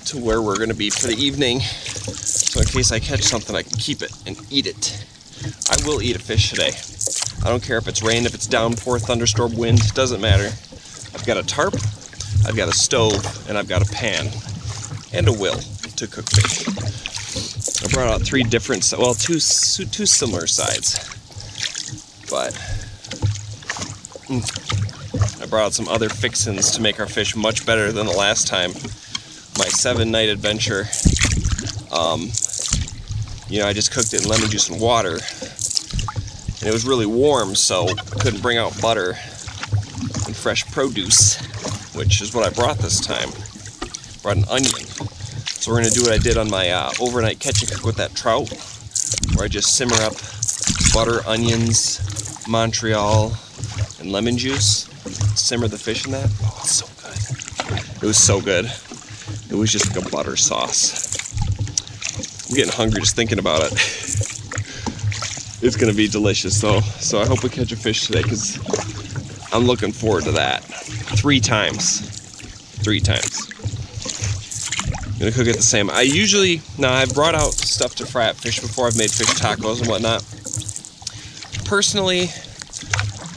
to where we're gonna be for the evening, so in case I catch something, I can keep it and eat it. I will eat a fish today. I don't care if it's rain, if it's downpour, thunderstorm, wind, doesn't matter. I've got a tarp, I've got a stove, and I've got a pan, and a will to cook fish. I brought out three different, well, two similar sides, but I brought out some other fixins to make our fish much better than the last time. My 7-night adventure, you know, I just cooked it in lemon juice and water, and it was really warm, so I couldn't bring out butter and fresh produce, which is what I brought this time. Brought an onion. So we're gonna do what I did on my overnight catch and cook with that trout, where I just simmer up butter, onions, Montreal, and lemon juice. Simmer the fish in that. Oh, it's so good. It was so good. It was just like a butter sauce. I'm getting hungry just thinking about it. It's gonna be delicious though. So I hope we catch a fish today, because I'm looking forward to that. 3 times. 3 times. I'm gonna cook it the same. I've brought out stuff to fry up fish before. I've made fish tacos and whatnot. Personally,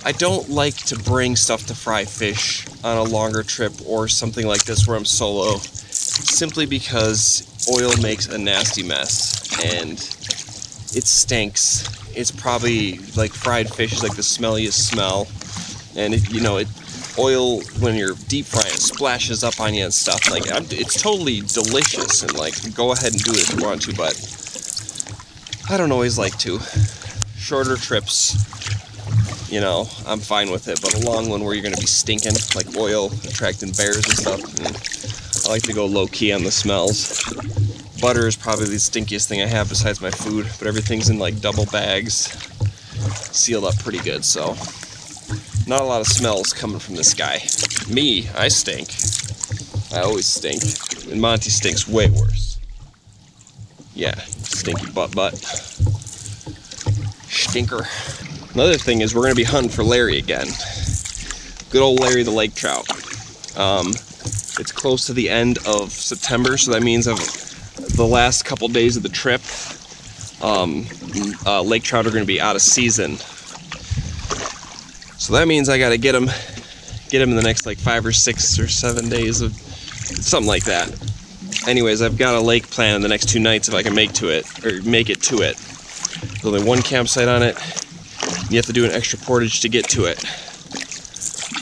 I don't like to bring stuff to fry fish on a longer trip or something like this where I'm solo, simply because oil makes a nasty mess and it stinks. It's probably like fried fish is like the smelliest smell, and oil when you're deep frying it splashes up on you and stuff. Like it's totally delicious, and like go ahead and do it if you want to, but I don't always like to. Shorter trips, you know, I'm fine with it. But a long one where you're gonna be stinking, like oil, attracting bears and stuff, I like to go low-key on the smells. Butter is probably the stinkiest thing I have besides my food, but everything's in like double bags, sealed up pretty good, so not a lot of smells coming from this guy. Me, I stink. I always stink. And Monty stinks way worse. Yeah, stinky butt. Stinker. Another thing is we're gonna be hunting for Larry again. Good old Larry the lake trout. It's close to the end of September, so that means the last couple days of the trip, lake trout are gonna be out of season. So that means I gotta get them in the next like 5 or 6 or 7 days of something like that. Anyways, I've got a lake plan in the next 2 nights if I can make it to it. There's only one campsite on it. You have to do an extra portage to get to it.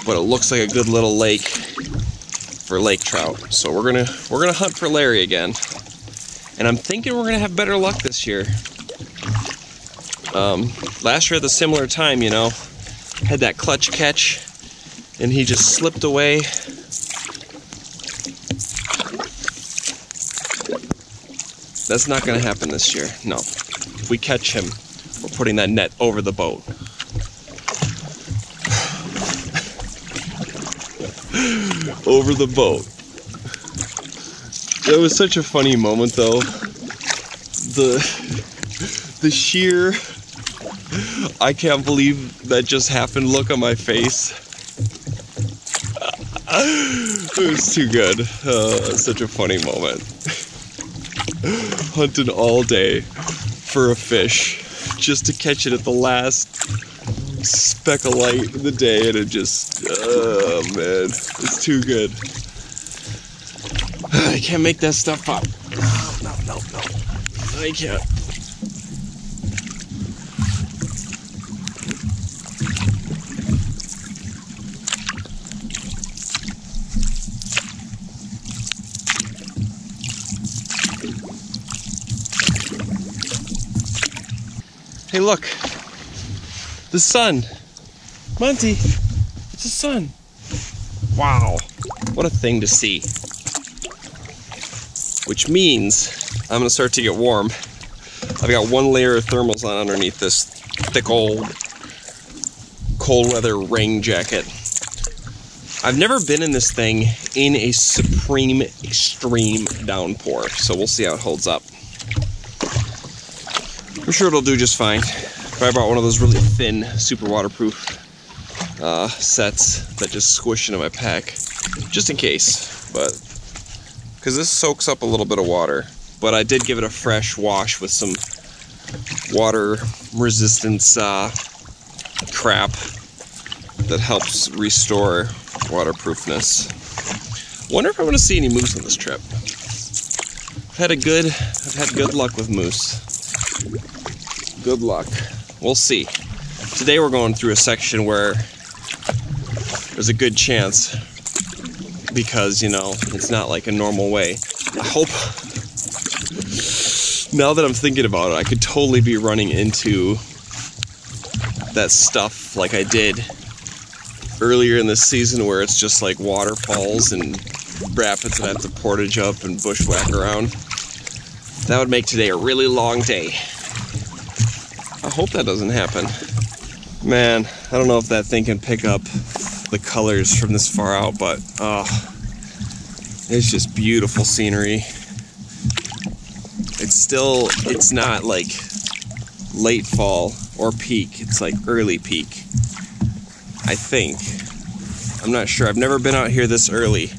But it looks like a good little lake for lake trout. So we're gonna hunt for Larry again. And I'm thinking we're gonna have better luck this year. Last year at the similar time, you know, had that clutch catch and he just slipped away. That's not gonna happen this year, no. If we catch him, we're putting that net over the boat. Over the boat. That was such a funny moment though. The sheer, I can't believe that just happened look on my face. It was too good. Such a funny moment. Hunted all day for a fish just to catch it at the last speck of light of the day, and it just, oh man, it's too good. I can't make that stuff up. No. I can't. Hey, look, the sun. Monty, it's the sun. Wow, what a thing to see. Which means I'm gonna start to get warm. I've got one layer of thermals on underneath this thick old cold weather rain jacket. I've never been in this thing in a supreme, extreme downpour, so we'll see how it holds up. I'm sure it'll do just fine. But I brought one of those really thin, super waterproof sets that just squish into my pack, just in case. But because this soaks up a little bit of water, but I did give it a fresh wash with some water resistance crap that helps restore waterproofness. Wonder if I'm going to see any moose on this trip. I've had good luck with moose. Good luck. We'll see. Today we're going through a section where there's a good chance, because, you know, it's not like a normal way. I hope, now that I'm thinking about it, I could totally be running into that stuff like I did earlier in this season, where it's just like waterfalls and rapids that I have to portage up and bushwhack around. That would make today a really long day. I hope that doesn't happen. Man, I don't know if that thing can pick up the colors from this far out, but it's just beautiful scenery. It's not like late fall or peak, it's like early peak, I think. I'm not sure, I've never been out here this early.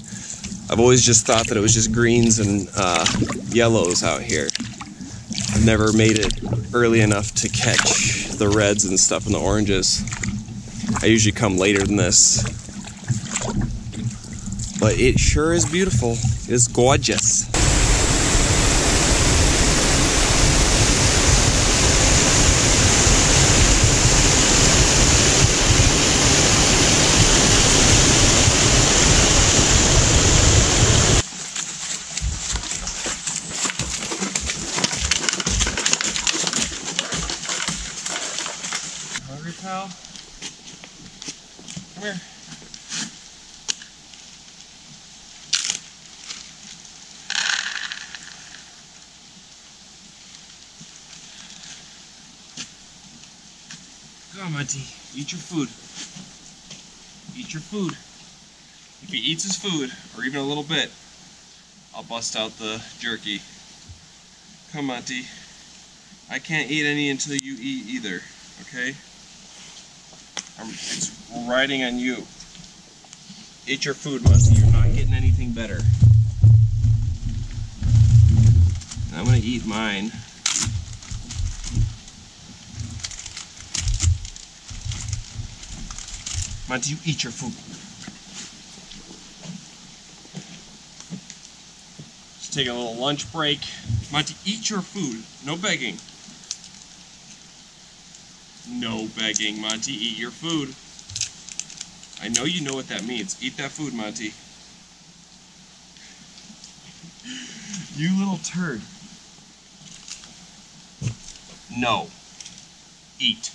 I've always just thought that it was just greens and yellows out here. I've never made it early enough to catch the reds and stuff and the oranges. I usually come later than this. But it sure is beautiful. It is gorgeous. on, Monty. Eat your food. Eat your food. If he eats his food, or even a little bit, I'll bust out the jerky. Come, Monty. I can't eat any until you eat either, okay? It's riding on you. Eat your food, Monty. You're not getting anything better. I'm gonna eat mine. Monty, you eat your food. Just taking a little lunch break. Monty, eat your food. No begging. No begging, Monty. Eat your food. I know you know what that means. Eat that food, Monty. You little turd. No. Eat.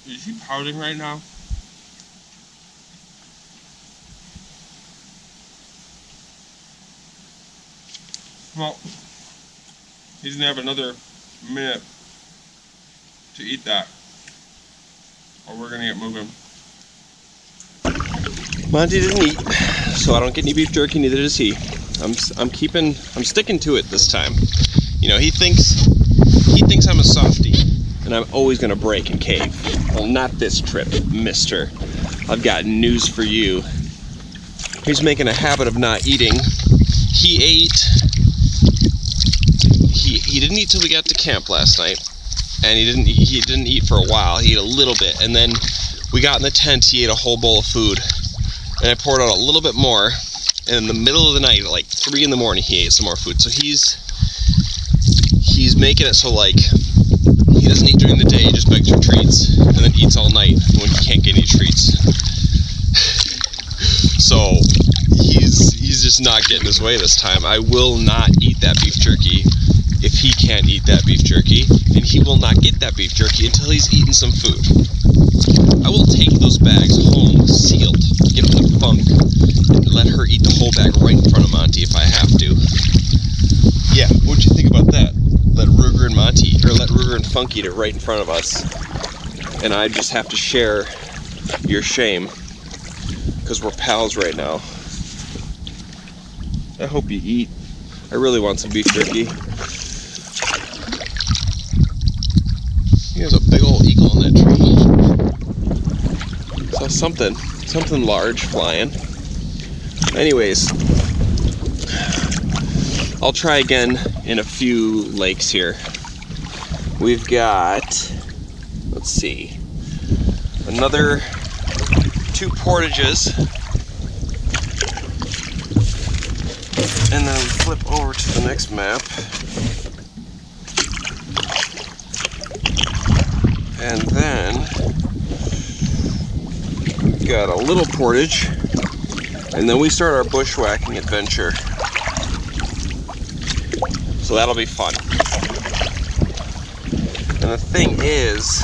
Is he pouting right now? Well, he's gonna have another minute to eat that, or we're gonna get moving. Monty didn't eat, so I don't get any beef jerky. Neither does he. I'm sticking to it this time. You know, he thinks I'm a softie, and I'm always gonna break and cave. Well, not this trip, mister. I've got news for you. He's making a habit of not eating. He didn't eat till we got to camp last night, and he didn't eat for a while. He ate a little bit, and then we got in the tent. He ate a whole bowl of food, and I poured out a little bit more. And in the middle of the night, at like 3 in the morning, he ate some more food. So he's making it so like he doesn't eat during the day, just begs for treats, and then eats all night when he can't get any treats. So he's just not getting his way this time. I will not eat that beef jerky if he can't eat that beef jerky, and he will not get that beef jerky until he's eaten some food. I will take those bags home sealed, give them to Funk, and let her eat the whole bag right in front of Monty if I have to. Yeah, what'd you think about that? Let Ruger and Funk eat it right in front of us, and I just have to share your shame because we're pals right now. I hope you eat. I really want some beef jerky. There's a big old eagle in that tree. So something large flying. Anyways, I'll try again in a few lakes here. We've got, let's see, another 2 portages. And then we flip over to the next map. And then we've got a little portage. And then we start our bushwhacking adventure. So that'll be fun. And the thing is,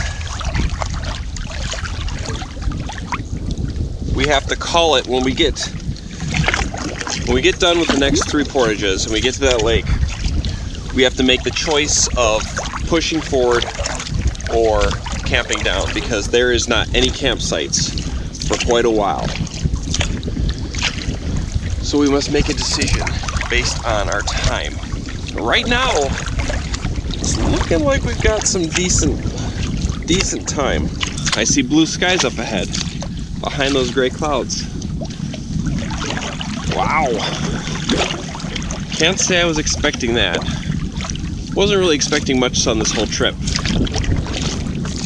we have to call it when we get done with the next 3 portages and we get to that lake. We have to make the choice of pushing forward or camping down, because there is not any campsites for quite a while. So we must make a decision based on our time. Right now, it's looking like we've got some decent time. I see blue skies up ahead, behind those gray clouds. Wow. Can't say I was expecting that. Wasn't really expecting much sun this whole trip.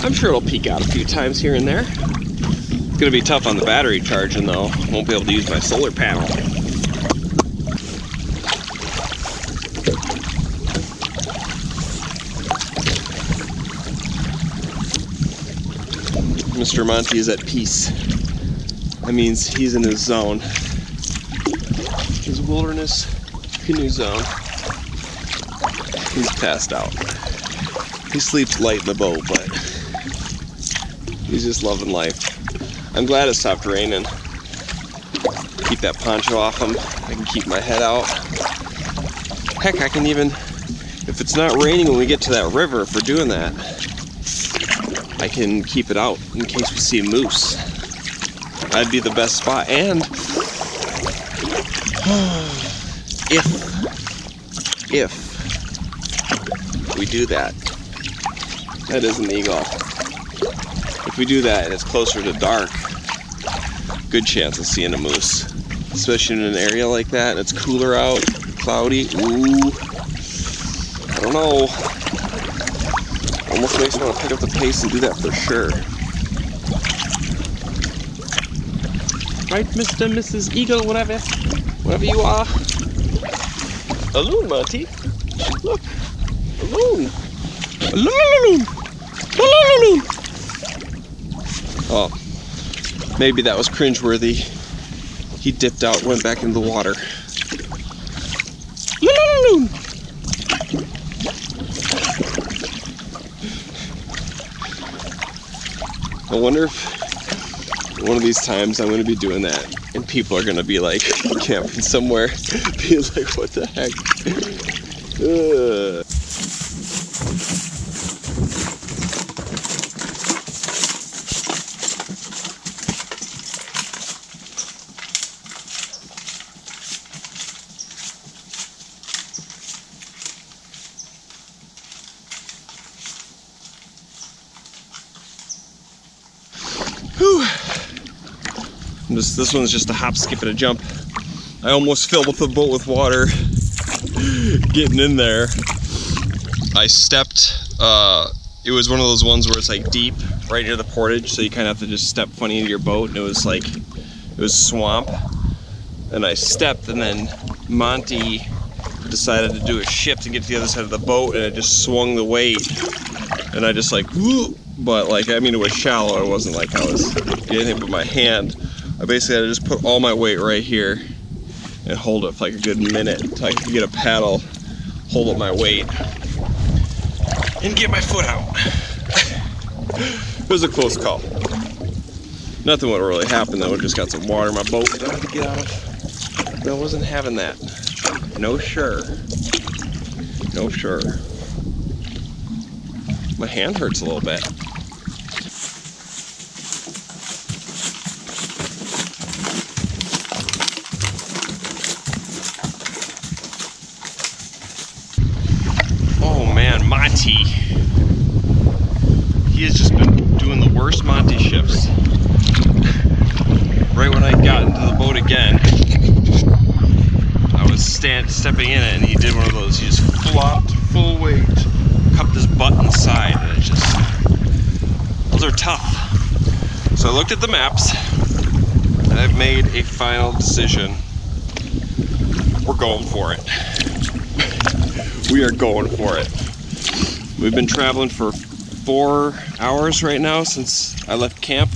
I'm sure it'll peak out a few times here and there. It's gonna be tough on the battery charging though. Won't be able to use my solar panel. Mr. Monty is at peace. That means he's in his zone. His wilderness canoe zone. He's passed out. He sleeps light in the boat, but he's just loving life. I'm glad it stopped raining. Keep that poncho off him. I can keep my head out. Heck, I can even, if it's not raining when we get to that river, if we're doing that, I can keep it out in case we see a moose. That'd be the best spot. And if we do that, that is an eagle. If we do that and it's closer to dark, good chance of seeing a moose. Especially in an area like that and it's cooler out, cloudy. Ooh, I don't know. Almost makes me want to pick up the pace and do that for sure. Right, Mr. and Mrs. Eagle, whatever you are. A loon, Monty. Look, a loon. A loon. A loon. Oh, maybe that was cringeworthy. He dipped out, went back into the water. Loon. I wonder if one of these times I'm going to be doing that and people are going to be like camping somewhere, being like, what the heck? Ugh. This one's just a hop, skip, and a jump. I almost filled up the boat with water getting in there. I stepped, it was one of those ones where it's like deep, right near the portage, so you kind of have to just step funny into your boat, and it was like, it was swamp. And I stepped, and then Monty decided to do a shift to get to the other side of the boat, and it just swung the weight. And I just like, whoo! But like, I mean, it was shallow, it wasn't like I was getting anything but my hand. I basically had to just put all my weight right here and hold it for like a good minute until I could get a paddle, hold up my weight, and get my foot out. It was a close call. Nothing would really happen though, I just got some water in my boat that I had to get out of. But I wasn't having that. No sure. No sure. My hand hurts a little bit. Monty. He has just been doing the worst Monty shifts. Right when I got into the boat again, I was stepping in it and he did one of those. He just flopped full weight, cupped his butt inside, and it just, those are tough. So I looked at the maps and I've made a final decision. We're going for it. We are going for it. We've been traveling for 4 hours right now since I left camp,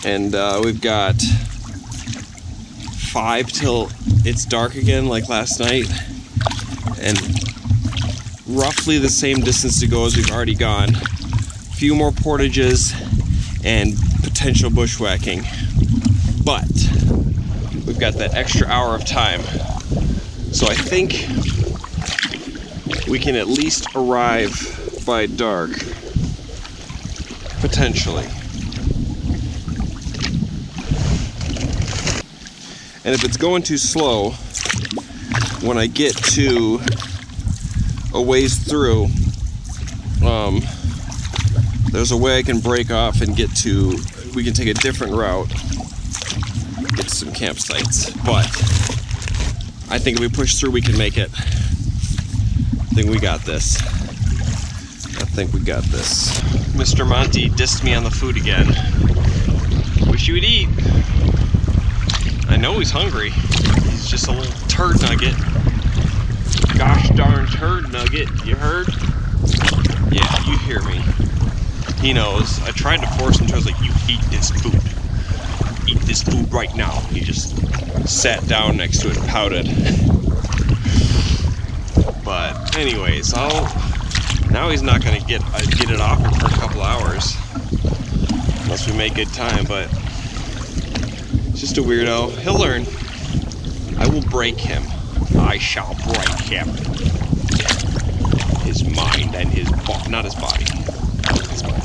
and we've got 5 till it's dark again like last night, and roughly the same distance to go as we've already gone. A few more portages and potential bushwhacking, but we've got that extra hour of time, so I think we can at least arrive by dark, potentially. And if it's going too slow, when I get to a ways through, there's a way I can break off and get to, we can take a different route, get to some campsites. But I think if we push through, we can make it. I think we got this. I think we got this. Mr. Monty dissed me on the food again. Wish he would eat. I know he's hungry. He's just a little turd nugget. Gosh darn turd nugget, you heard? Yeah, you hear me. He knows. I tried to force him to. I was like, you eat this food. Eat this food right now. He just sat down next to it and pouted. But anyways, now he's not gonna get it off him for a couple hours unless we make good time. But it's just a weirdo. He'll learn. I will break him. I shall break him. His mind and his body, not his body. His mind.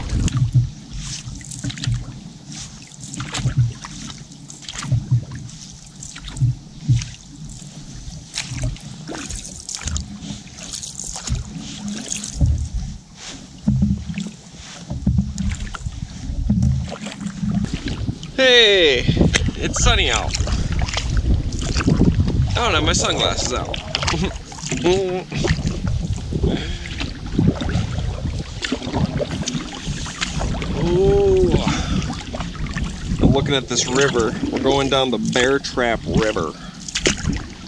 Hey, it's sunny out. I don't have my sunglasses out. Ooh. I'm looking at this river. We're going down the Bear Trap River.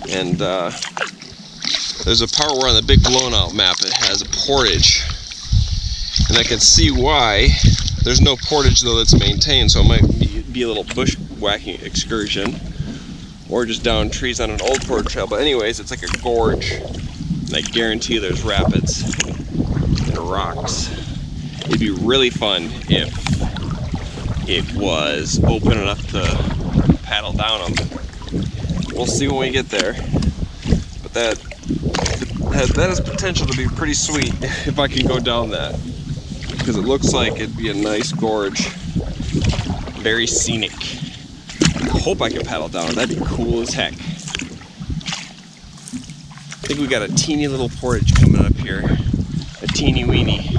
And there's a part where on the big blown out map it has a portage. And I can see why. There's no portage though that's maintained, so it might be a little bushwhacking excursion. Or just down trees on an old portage trail. But anyways, it's like a gorge. And I guarantee there's rapids and rocks. It'd be really fun if it was open enough to paddle down them. We'll see when we get there. But that has potential to be pretty sweet if I can go down that. Because it looks like it'd be a nice gorge. Very scenic. I hope I can paddle down. That'd be cool as heck. I think we got a teeny little portage coming up here. A teeny weeny.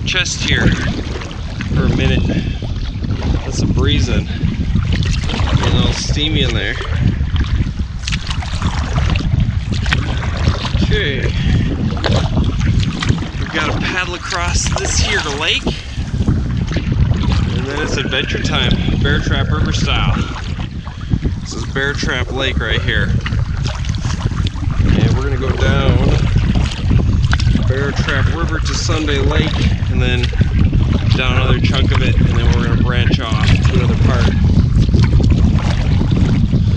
Chest here for a minute. That's a breezing. Getting a little steamy in there. Okay. We've got to paddle across this here lake. And then it's adventure time. Bear Trap River style. This is Bear Trap Lake right here. And we're gonna go down Bear Trap River to Sunday Lake, and then down another chunk of it, and then we're going to branch off to another part.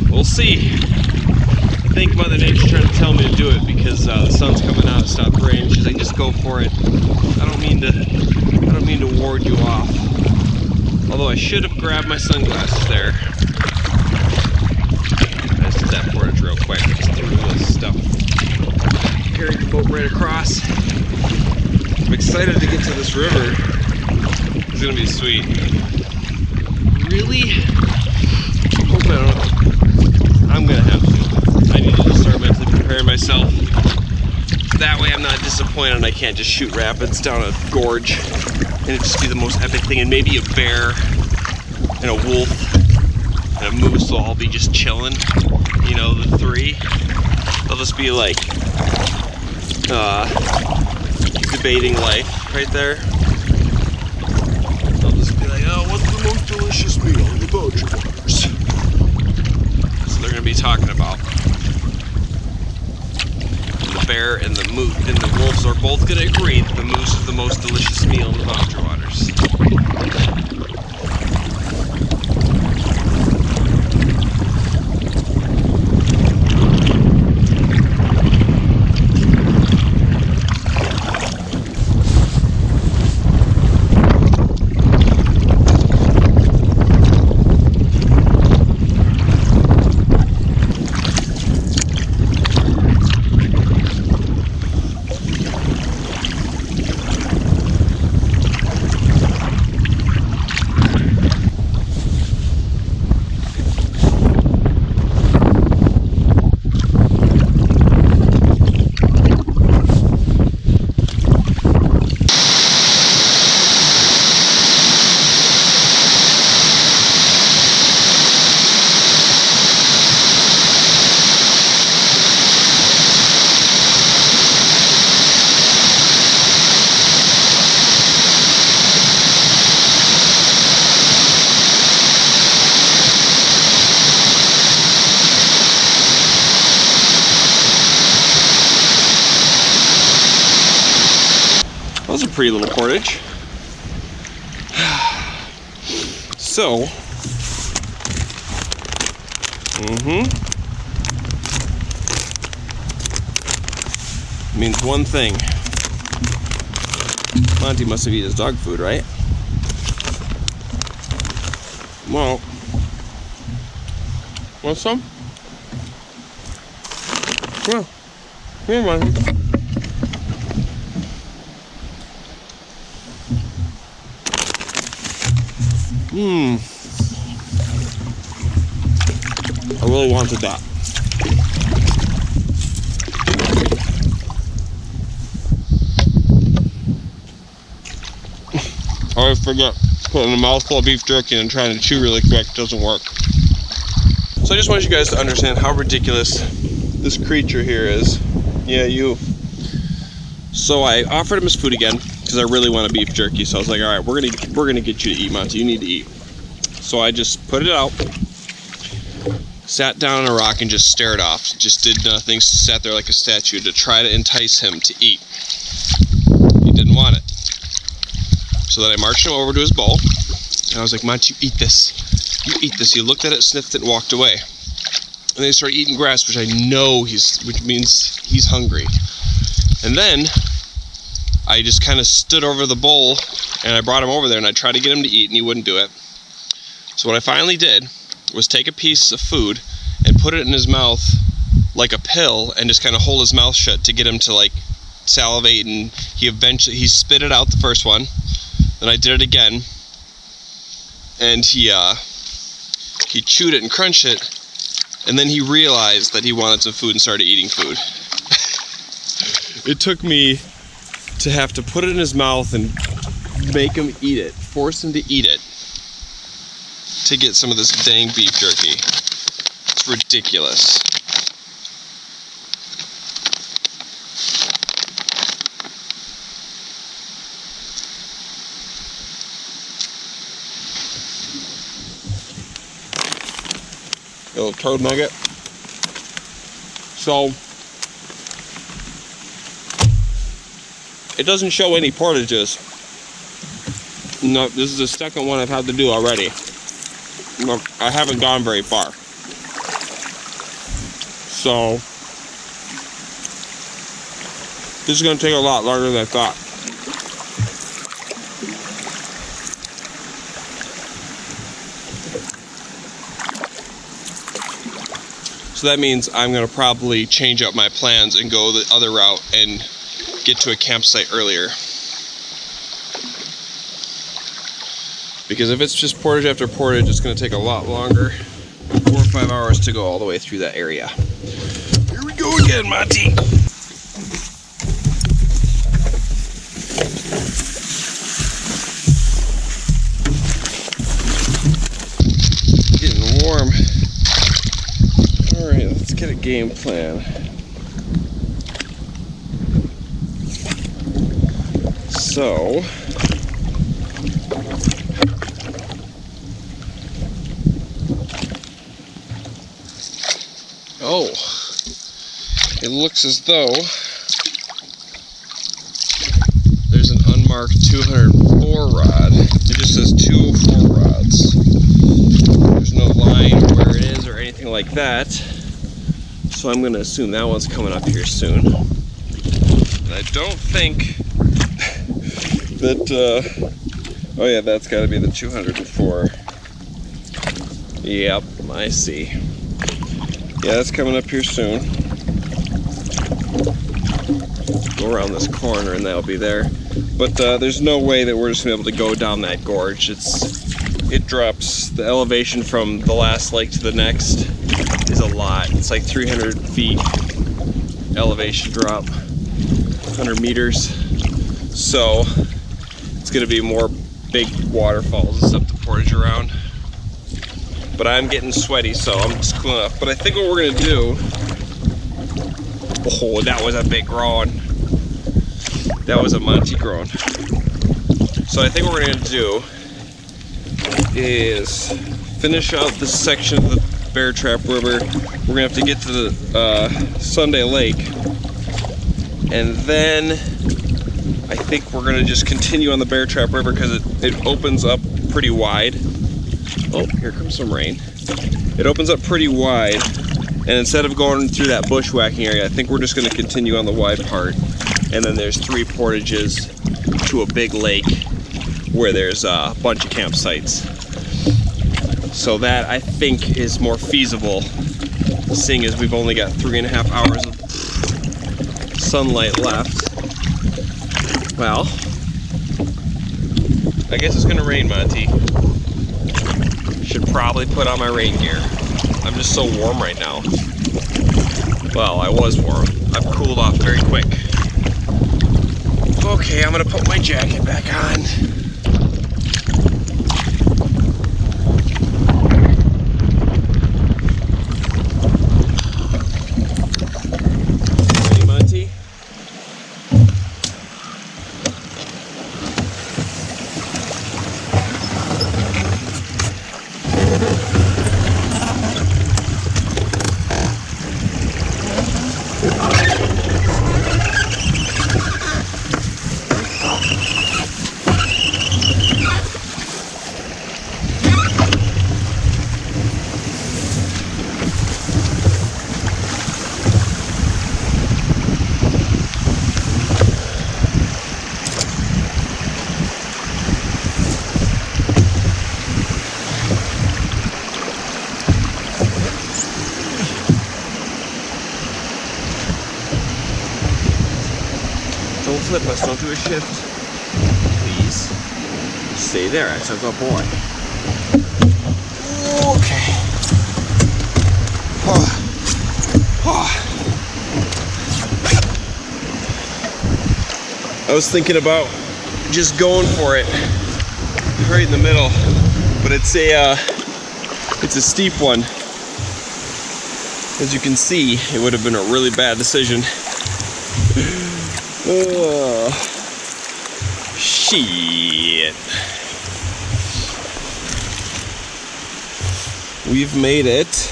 We'll see. I think Mother Nature's trying to tell me to do it because the sun's coming out. It stopped raining. She's like, just go for it. I don't mean to ward you off. Although I should have grabbed my sunglasses there. I just did that portage real quick. Just threw this stuff. Carried the boat right across. I'm excited to get to this river. It's gonna be sweet. Really? Hope I don't. I'm gonna have to. I need to just start mentally preparing myself. That way I'm not disappointed and I can't just shoot rapids down a gorge. And it'd just be the most epic thing. And maybe a bear and a wolf and a moose will all be just chilling. You know, the three. They'll just be like debating life right there. They'll just be like, oh, what's the most delicious meal in the Belgian waters? So they're gonna be talking about. The bear and the moose and the wolves are both gonna agree that the moose is the most delicious meal in the Belgian waters. pretty little portage. So, means one thing. Monty must have eaten his dog food, right? Well, want some? Well, come on. I really wanted that. I always forget putting a mouthful of beef jerky and trying to chew really quick doesn't work. So I just wanted you guys to understand how ridiculous this creature here is. Yeah, you. So I offered him his food again because I really want a beef jerky. So I was like, all right, we're gonna get you to eat, Monty. You need to eat. So I just put it out, sat down on a rock and just stared off. Just did nothing, sat there like a statue to try to entice him to eat. He didn't want it. So then I marched him over to his bowl, and I was like, Monty, you eat this. You eat this. He looked at it, sniffed it, and walked away. And then he started eating grass, which I know which means he's hungry. And then I just kind of stood over the bowl, and I brought him over there, and I tried to get him to eat, and he wouldn't do it. So what I finally did was take a piece of food and put it in his mouth like a pill, and just kind of hold his mouth shut to get him to like salivate, and he spit it out the first one. Then I did it again, and he chewed it and crunched it, and then he realized that he wanted some food and started eating food. It took me to have to put it in his mouth and make him eat it, force him to eat it, to get some of this dang beef jerky. It's ridiculous. Little toad nugget. So it doesn't show any portages. No, this is the second one I've had to do already. No, I haven't gone very far. So this is going to take a lot longer than I thought. So that means I'm going to probably change up my plans and go the other route and get to a campsite earlier. Because if it's just portage after portage, it's going to take a lot longer. 4 or 5 hours to go all the way through that area. Here we go again, Monty! Getting warm. Alright, let's get a game plan. So oh, it looks as though there's an unmarked 204 rod. It just says 204 rods. There's no line where it is or anything like that. So I'm going to assume that one's coming up here soon. And I don't think that, oh yeah, that's got to be the 204. Yep, I see. Yeah, that's coming up here soon. Go around this corner and that'll be there. But there's no way that we're just gonna be able to go down that gorge. It drops, the elevation from the last lake to the next is a lot. It's like 300 feet elevation drop, 100 meters. So it's gonna be more big waterfalls and stuff to portage around. But I'm getting sweaty, so I'm just cooling off. But I think what we're gonna do, oh, that was a big groan. That was a Monty groan. So I think what we're gonna do is finish out this section of the Bear Trap River. We're gonna have to get to the Sunday Lake, and then I think we're gonna just continue on the Bear Trap River because it opens up pretty wide. Oh, here comes some rain. It opens up pretty wide, and instead of going through that bushwhacking area, I think we're just gonna continue on the wide part. And then there's 3 portages to a big lake where there's a bunch of campsites. So that I think is more feasible, seeing as we've only got 3.5 hours of sunlight left. Well, I guess it's gonna rain, Monty. Should probably put on my rain gear. I'm just so warm right now. Well, I was warm. I've cooled off very quick. Okay, I'm gonna put my jacket back on. Ready, Monty? Don't flip us, don't do a shift. Please. Stay there, that's a good boy. Okay. I was thinking about just going for it right in the middle, but it's a steep one. As you can see, it would have been a really bad decision. Oh, shit. We've made it.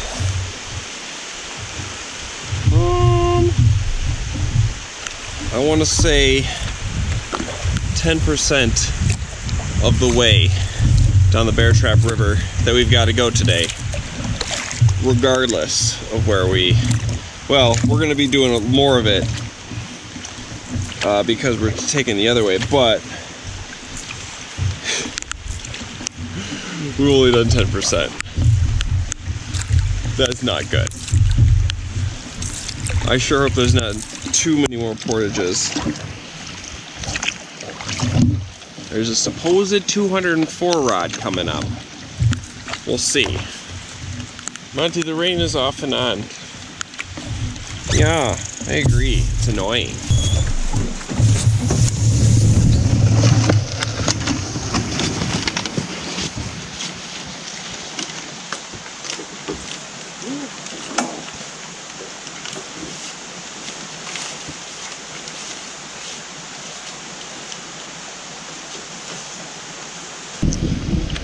I want to say 10% of the way down the Bear Trap River that we've got to go today, regardless of where well, we're going to be doing more of it because we're taking the other way, but we've only done 10%. That's not good. I sure hope there's not too many more portages. There's a supposed 204 rod coming up. We'll see. Monty, the rain is off and on. Yeah, I agree. It's annoying.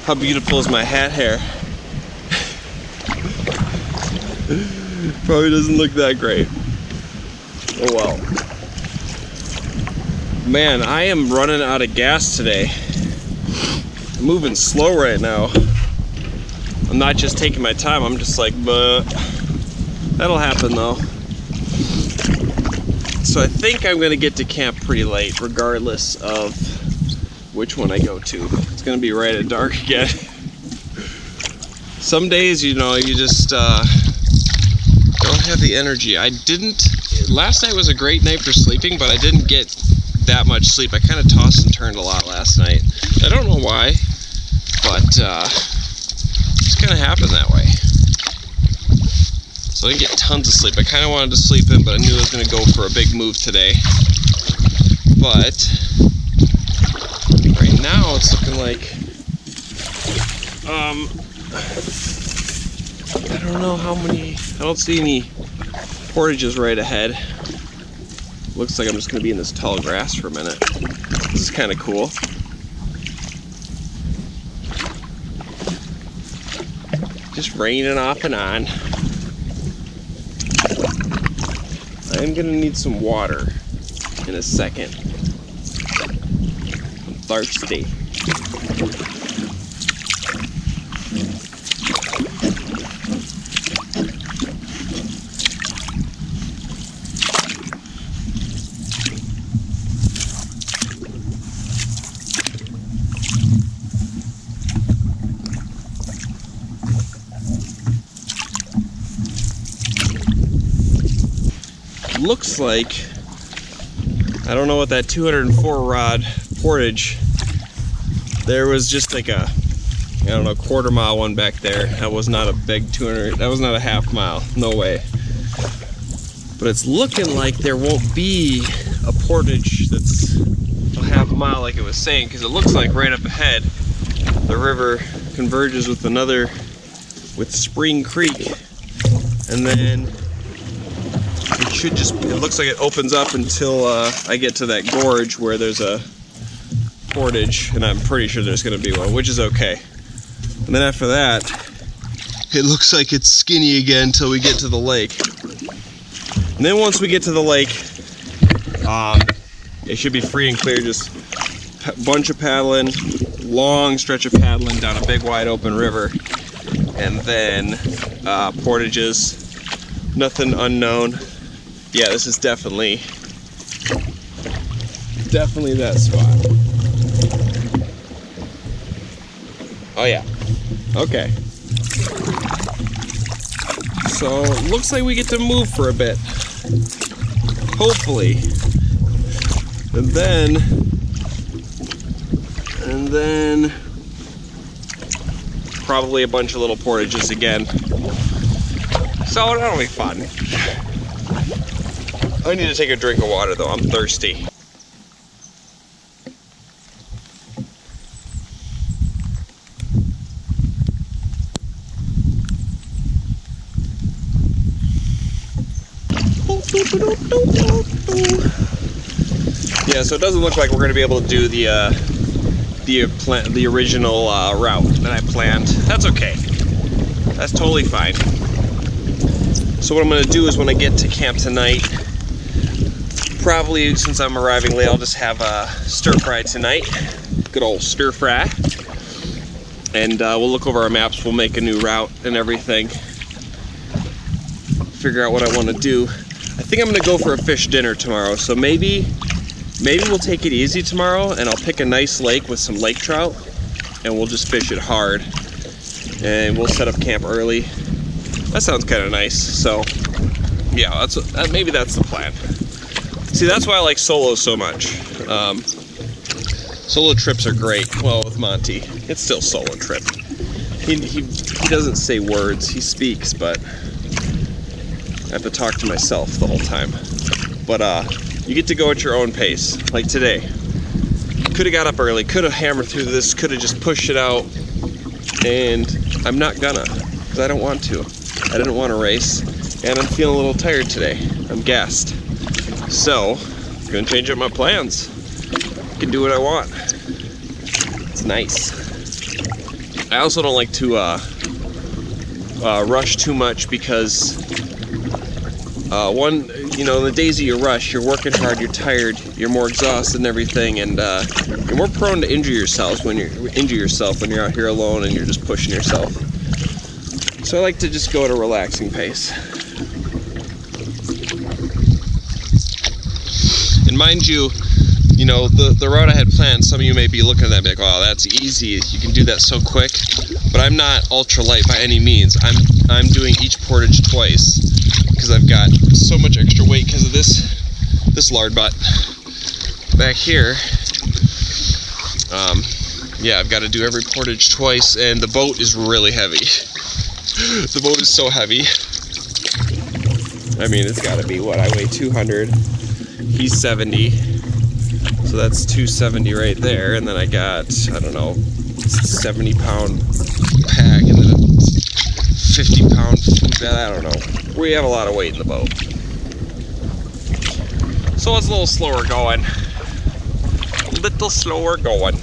How beautiful is my hat hair? Probably doesn't look that great. Oh well. Man, I am running out of gas today. I'm moving slow right now. I'm not just taking my time, I'm just like, but that'll happen though. So I think I'm gonna get to camp pretty late, regardless of which one I go to. It's gonna be right at dark again. Some days, you know, you just don't have the energy. Last night was a great night for sleeping, but I didn't get that much sleep. I kind of tossed and turned a lot last night. I don't know why, but just kind of happened that way. So I didn't get tons of sleep. I kind of wanted to sleep in, but I knew I was gonna go for a big move today. But right now it's looking like I don't know how many. I don't see any portages right ahead. Looks like I'm just gonna be in this tall grass for a minute. This is kind of cool. Just raining off and on. I am gonna need some water in a second. thirsty. Looks like, I don't know what that 204 rod portage, there was just like a, I don't know, quarter-mile one back there. That was not a big 200, that was not a half mile, no way. But it's looking like there won't be a portage that's a half mile like it was saying, because it looks like right up ahead the river converges with another, with Spring Creek, and then it should just, it looks like it opens up until I get to that gorge where there's a portage, and I'm pretty sure there's going to be one, which is okay. And then after that, it looks like it's skinny again until we get to the lake. And then once we get to the lake, it should be free and clear, just a bunch of paddling, long stretch of paddling down a big wide open river, and then portages, nothing unknown. Yeah, this is definitely that spot. Oh yeah, okay. So, looks like we get to move for a bit. Hopefully. And then probably a bunch of little portages again. So that'll be fun. I need to take a drink of water though, I'm thirsty. Yeah, so it doesn't look like we're going to be able to do the original route that I planned. That's okay. That's totally fine. So what I'm going to do is when I get to camp tonight, probably since I'm arriving late, I'll just have a stir fry tonight. Good old stir fry. And we'll look over our maps, we'll make a new route and everything. Figure out what I want to do. I think I'm going to go for a fish dinner tomorrow, so maybe we'll take it easy tomorrow and I'll pick a nice lake with some lake trout and we'll just fish it hard. And we'll set up camp early. That sounds kind of nice, so yeah, maybe that's the plan. See, that's why I like solos so much. Solo trips are great. Well, with Monty, it's still solo trip. He doesn't say words, he speaks, but I have to talk to myself the whole time. But you get to go at your own pace, like today. Could have got up early, could have hammered through this, could have just pushed it out, and I'm not gonna, because I don't want to. I didn't want to race, and I'm feeling a little tired today. I'm gassed. So, I'm gonna change up my plans. I can do what I want. It's nice. I also don't like to rush too much because one, you know, the days that you rush, you're working hard, you're tired, you're more exhausted and everything, and you're more prone to injure yourself when you're out here alone and you're just pushing yourself. So I like to just go at a relaxing pace. And mind you, you know, the route I had planned, some of you may be looking at that and be like, wow, that's easy, you can do that so quick. But I'm not ultra light by any means. I'm doing each portage twice because I've got so much extra weight because of this lard butt back here. Yeah, I've got to do every portage twice, and the boat is really heavy. The boat is so heavy. I mean, it's got to be, what, I weigh 200. He's 70. So that's 270 right there, and then I got, I don't know, 70-pound pack, and then a 50-pound food bag, I don't know. We have a lot of weight in the boat. So it's a little slower going. A little slower going.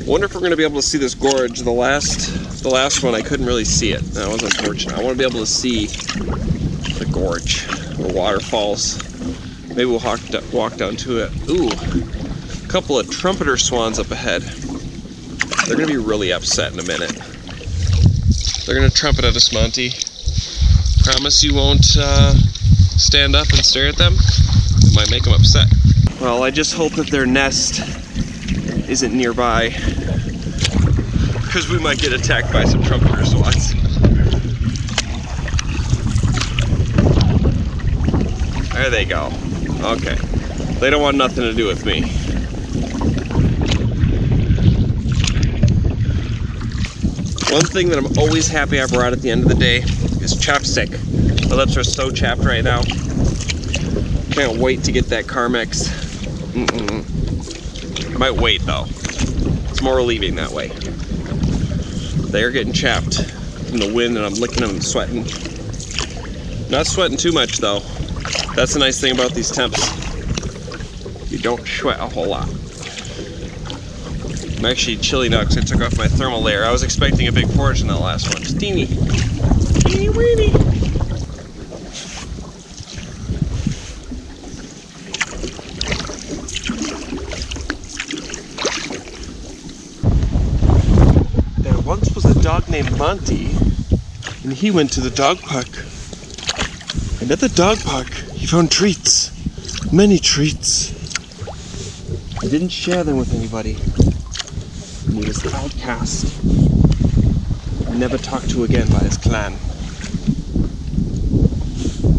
Wonder if we're going to be able to see this gorge. The last one I couldn't really see it. That was unfortunate. I want to be able to see the gorge, the waterfalls. Maybe we'll walk down to it. Ooh, couple of trumpeter swans up ahead. They're gonna be really upset in a minute. They're gonna trumpet at us, Monty. Promise you won't stand up and stare at them? It might make them upset. Well, I just hope that their nest isn't nearby, because we might get attacked by some trumpeter swans. There they go. Okay. They don't want nothing to do with me. One thing that I'm always happy I brought at the end of the day is chapstick. My lips are so chapped right now. Can't wait to get that Carmex. I might wait though. It's more relieving that way. They're getting chapped from the wind and I'm licking them and sweating. Not sweating too much though. That's the nice thing about these temps. You don't sweat a whole lot. I'm actually chilly now because I took off my thermal layer. I was expecting a big porridge in that last one. Just teeny. Teeny weeny. There once was a dog named Monty, and he went to the dog park. And at the dog park, he found treats. Many treats. He didn't share them with anybody. And he was the outcast. Never talked to again by his clan.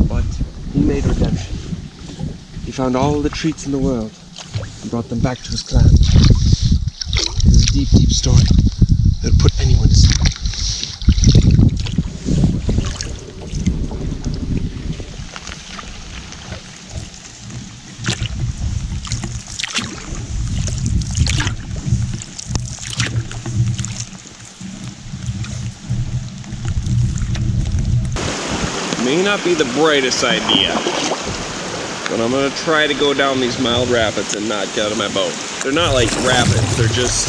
But he made redemption. He found all the treats in the world and brought them back to his clan. It was a deep, deep story that would put anyone to sleep. May not be the brightest idea, but I'm gonna try to go down these mild rapids and not get out of my boat. They're not like rapids, they're just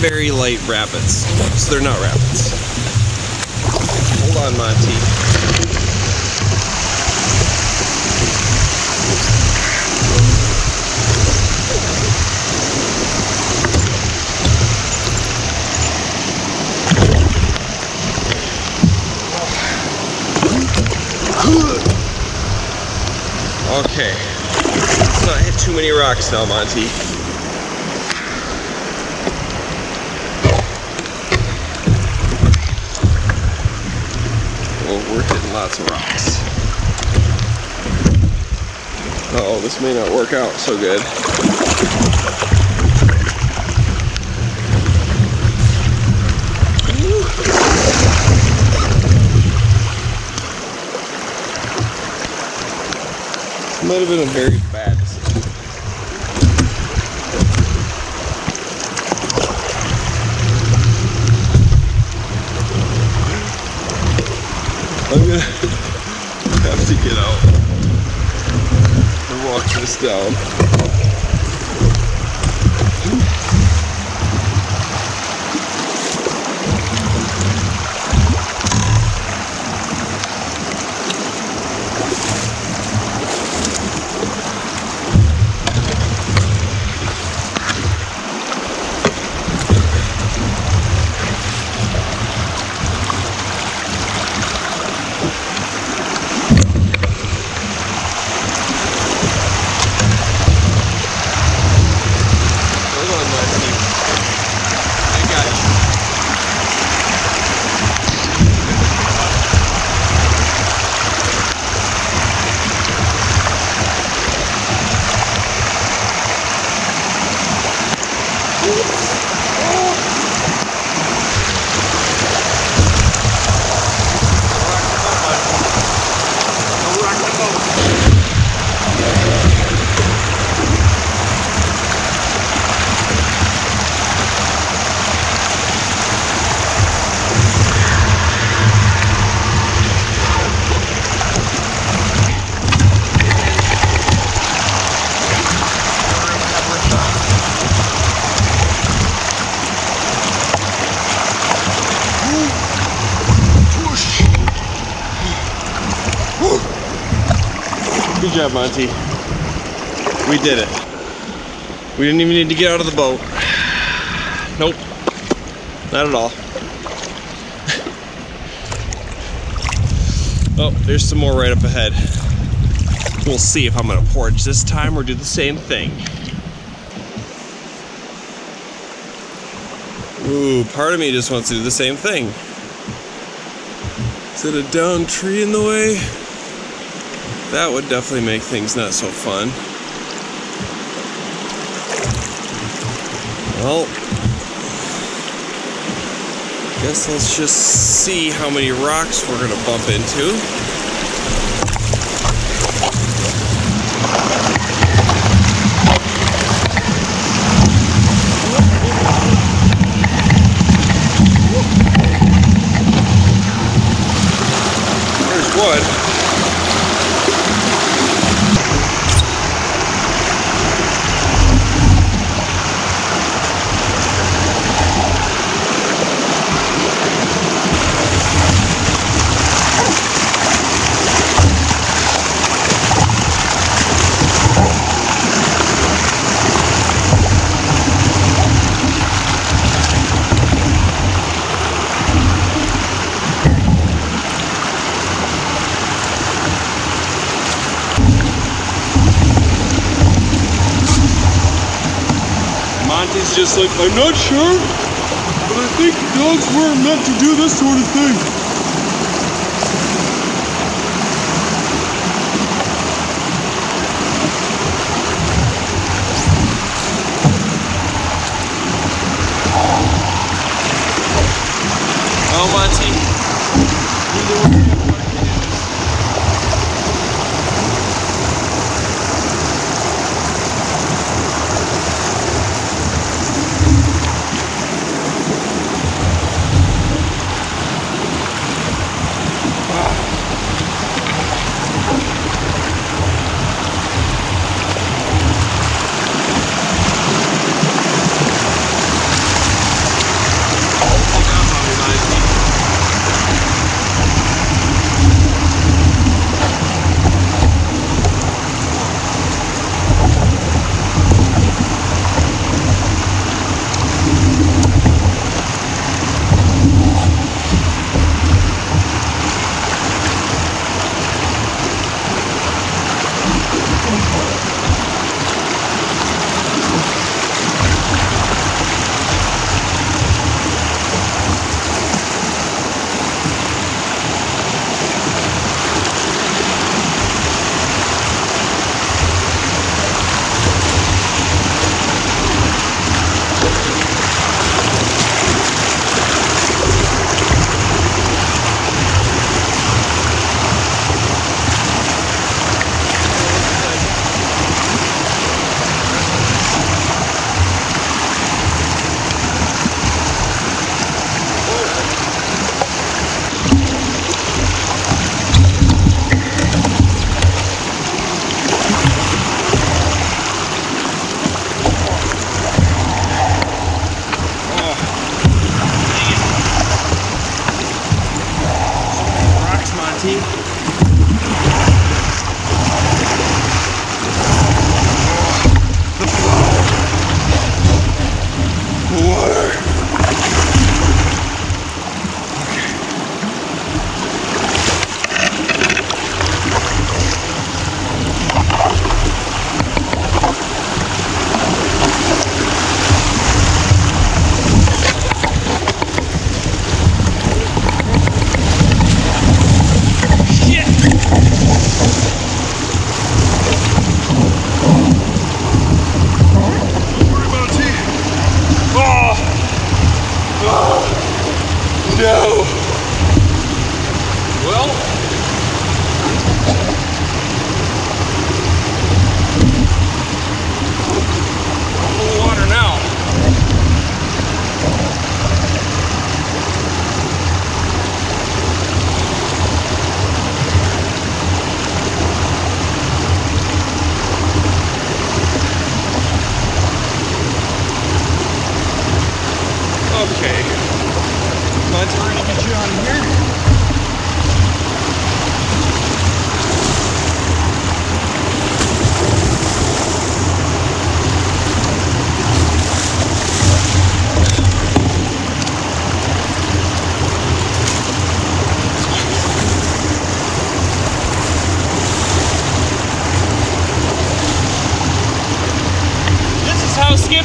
very light rapids, so they're not rapids. Hold on, Monty. Okay, let's not hit too many rocks now, Monty. Well, we're hitting lots of rocks. Uh-oh, this may not work out so good. Might have been a very bad decision. I'm gonna have to get out and walk this down. Good job, Monty. We did it. We didn't even need to get out of the boat. Nope. Not at all. Oh, there's some more right up ahead. We'll see if I'm gonna portage this time or do the same thing. Ooh, part of me just wants to do the same thing. Is it a downed tree in the way? That would definitely make things not so fun. Well, guess let's just see how many rocks we're gonna bump into. There's one. Monty's just like, I'm not sure, but I think dogs weren't meant to do this sort of thing. Oh, Monty. Neither one of you want to get in this.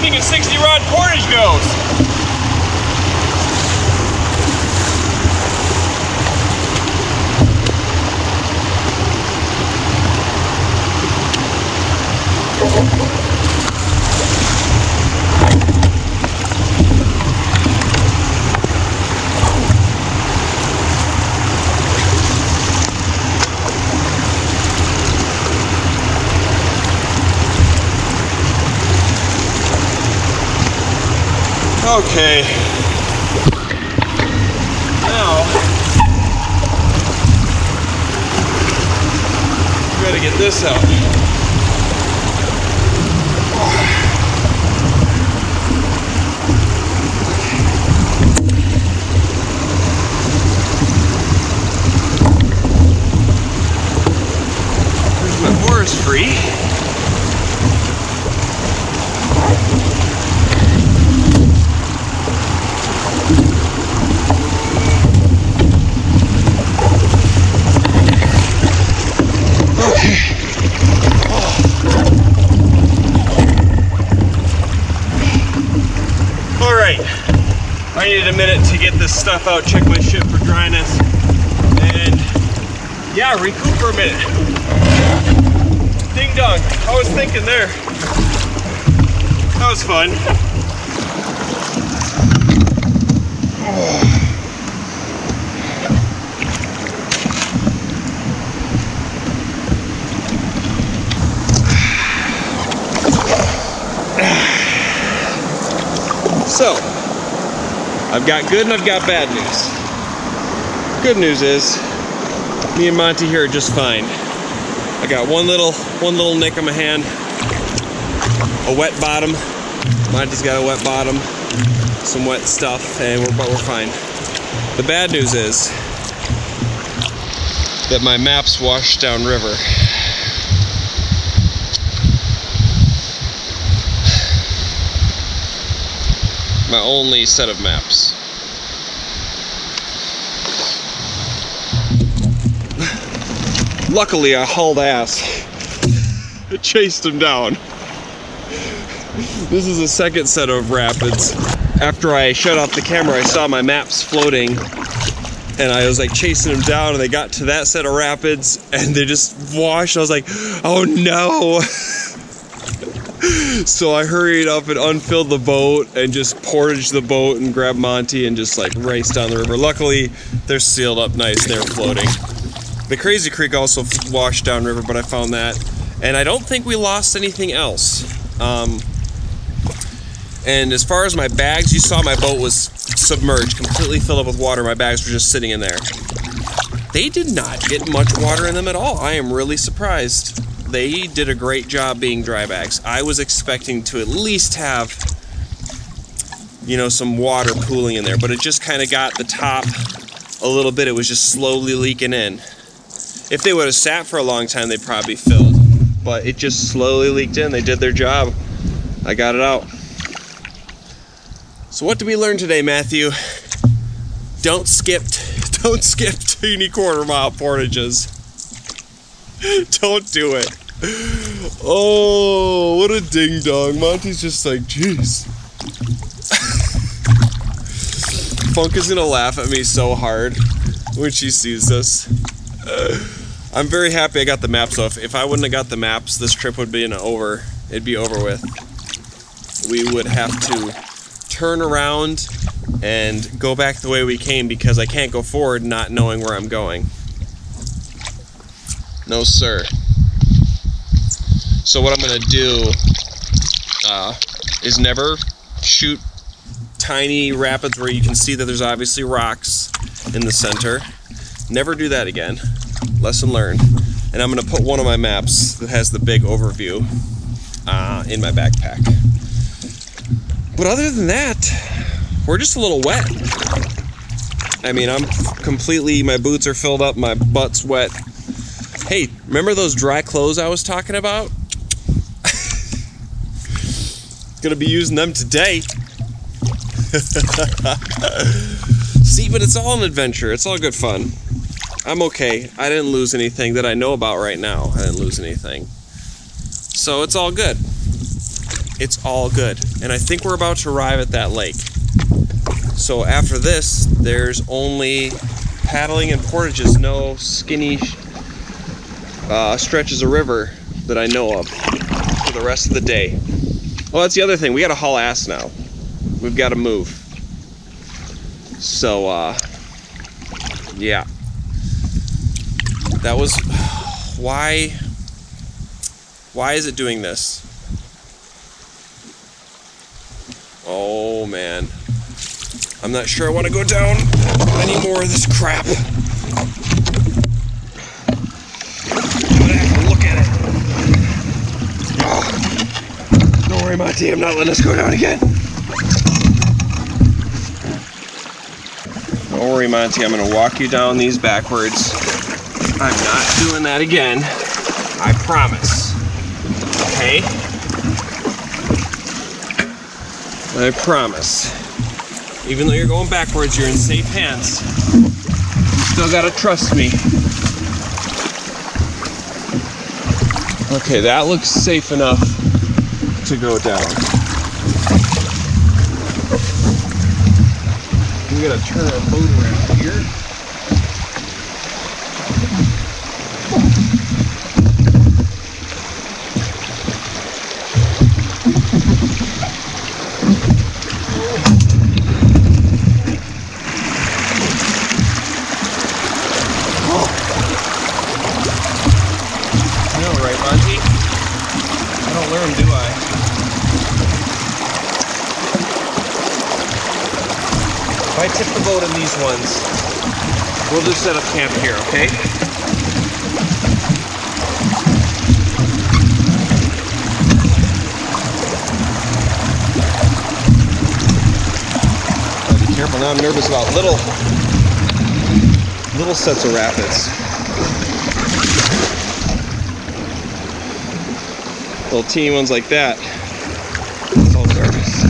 think a 60 rod portage goes. Okay, now we gotta get this out. There's my forest free. I needed a minute to get this stuff out, check my shit for dryness, and yeah, recoup for a minute. Ding dong, I was thinking there. That was fun. So, I've got good and I've got bad news. Good news is, me and Monty here are just fine. I got one little nick on my hand, a wet bottom. Monty's got a wet bottom, some wet stuff, but we're fine. The bad news is that my maps washed downriver. My only set of maps. Luckily, I hauled ass. I chased him down. This is the second set of rapids. After I shut off the camera, I saw my maps floating, and I was like chasing them down, and they got to that set of rapids, and they just washed. I was like, oh no! So I hurried up and unfilled the boat and just portaged the boat and grabbed Monty and just like raced down the river. Luckily, they're sealed up nice and they're floating. The Crazy Creek also washed downriver, but I found that. And I don't think we lost anything else. And as far as my bags, you saw my boat was submerged, completely filled up with water. My bags were just sitting in there. They did not get much water in them at all. I am really surprised. They did a great job being dry bags. I was expecting to at least have, you know, some water pooling in there, but it just kind of got the top a little bit. It was just slowly leaking in. If they would have sat for a long time, they'd probably filled, but it just slowly leaked in. They did their job. I got it out. So what did we learn today, Matthew? Don't skip teeny quarter-mile portages. Don't do it. Oh, what a ding dong. Monty's just like, jeez. Funk is gonna laugh at me so hard when she sees this. I'm very happy I got the maps off. If I wouldn't have got the maps, this trip would be over. It'd be over with. We would have to turn around and go back the way we came because I can't go forward not knowing where I'm going. No, sir. So what I'm gonna do is never shoot tiny rapids where you can see that there's obviously rocks in the center. Never do that again. Lesson learned. And I'm gonna put one of my maps that has the big overview in my backpack. But other than that, we're just a little wet. I mean, I'm completely, my boots are filled up, my butt's wet. Hey, remember those dry clothes I was talking about? Gonna be using them today. See, but it's all an adventure. It's all good fun. I'm okay. I didn't lose anything that I know about right now. I didn't lose anything. So it's all good. it's all good. And I think we're about to arrive at that lake. So after this, there's only paddling and portages, no skinny stretches of river that I know of for the rest of the day. Well, that's the other thing. We gotta haul ass now. We've got to move. So, yeah. That was... Why is it doing this? Oh, man. I'm not sure I want to go down any more of this crap. I'm gonna have to look at it. Oh. Don't worry, Monty. I'm not letting us go down again. Don't worry, Monty. I'm gonna walk you down these backwards. I'm not doing that again. I promise. Okay? I promise. Even though you're going backwards, you're in safe hands. Still gotta trust me. Okay, that looks safe enough to go down. We gotta turn our boat around here. If I tip the boat in these ones, we'll just set up camp here, okay? Gotta be careful now. I'm nervous about little sets of rapids. Little teeny ones like that. It's all nervous.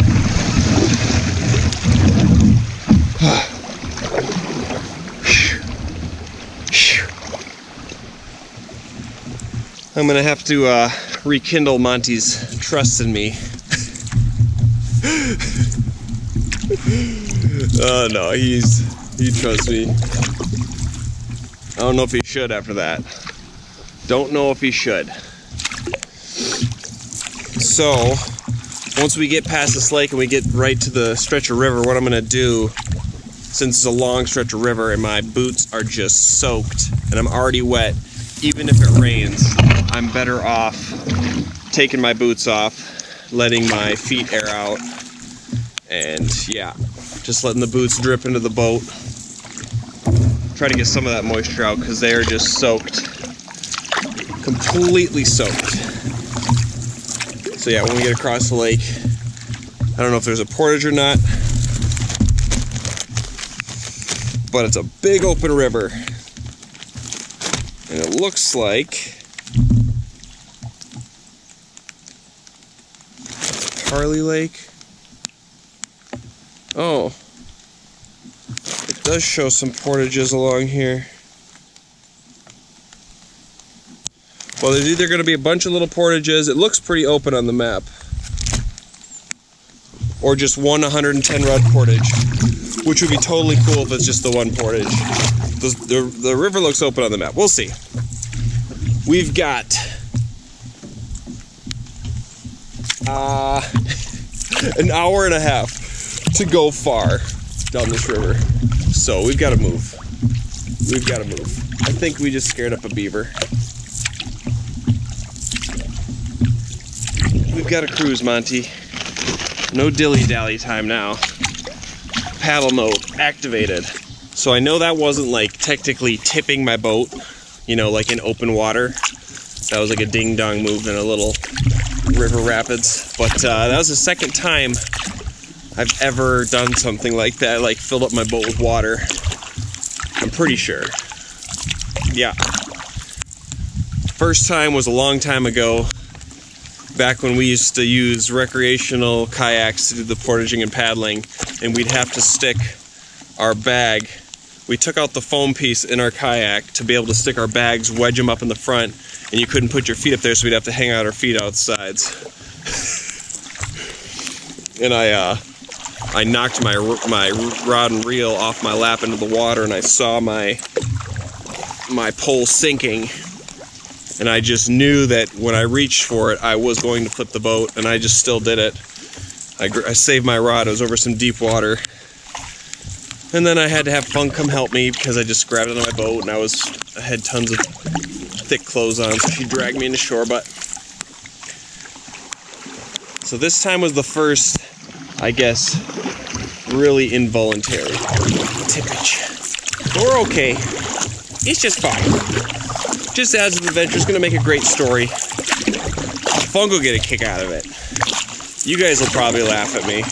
I'm gonna have to rekindle Monty's trust in me. Oh no, he trusts me. I don't know if he should after that. Don't know if he should. So, once we get past this lake and we get right to the stretch of river, what I'm gonna do, since it's a long stretch of river and my boots are just soaked and I'm already wet, even if it rains, I'm better off taking my boots off, letting my feet air out, and yeah, just letting the boots drip into the boat. Try to get some of that moisture out because they are just soaked, completely soaked. So yeah, when we get across the lake, I don't know if there's a portage or not, but it's a big open river. And it looks like Harley Lake. Oh, it does show some portages along here. Well, there's either going to be a bunch of little portages, it looks pretty open on the map, or just one 110 rod portage, which would be totally cool if it's just the one portage. The river looks open on the map. We'll see. We've got an hour and a half to go far down this river. So we've got to move. We've got to move. I think we just scared up a beaver. We've got to cruise, Monty. No dilly-dally time now. Paddle mode activated. So I know that wasn't like technically tipping my boat, you know, like in open water. That was like a ding-dong move in a little river rapids. But that was the second time I've ever done something like that, like filled up my boat with water. I'm pretty sure. Yeah. First time was a long time ago, back when we used to use recreational kayaks to do the portaging and paddling, and we'd have to stick our bag. We took out the foam piece in our kayak to be able to stick our bags, wedge them up in the front, and you couldn't put your feet up there, so we'd have to hang out our feet out the sides. and I knocked my rod and reel off my lap into the water, and I saw my pole sinking, and I just knew that when I reached for it, I was going to flip the boat, and I just still did it. I saved my rod. It was over some deep water, and then I had to have Funk come help me because I just grabbed it on my boat, and I had tons of thick clothes on, so she dragged me into shore. But so this time was the first, I guess, really involuntary tippage. But we're okay. It's just fine. Just adds to the adventure. It's gonna make a great story. Funk will get a kick out of it. You guys will probably laugh at me.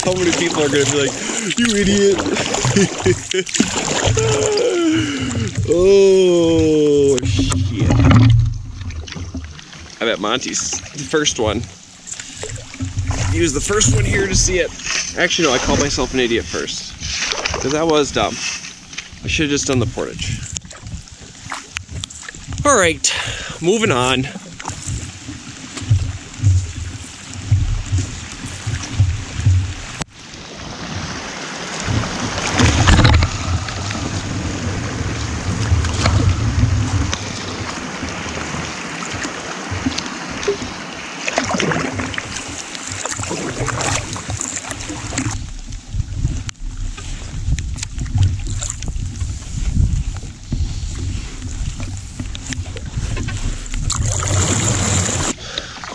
How many people are gonna be like, "You idiot"? Oh shit. I bet Monty's the first one. He was the first one here to see it. Actually, no, I called myself an idiot first. Because that was dumb. I should have just done the portage. Alright, moving on.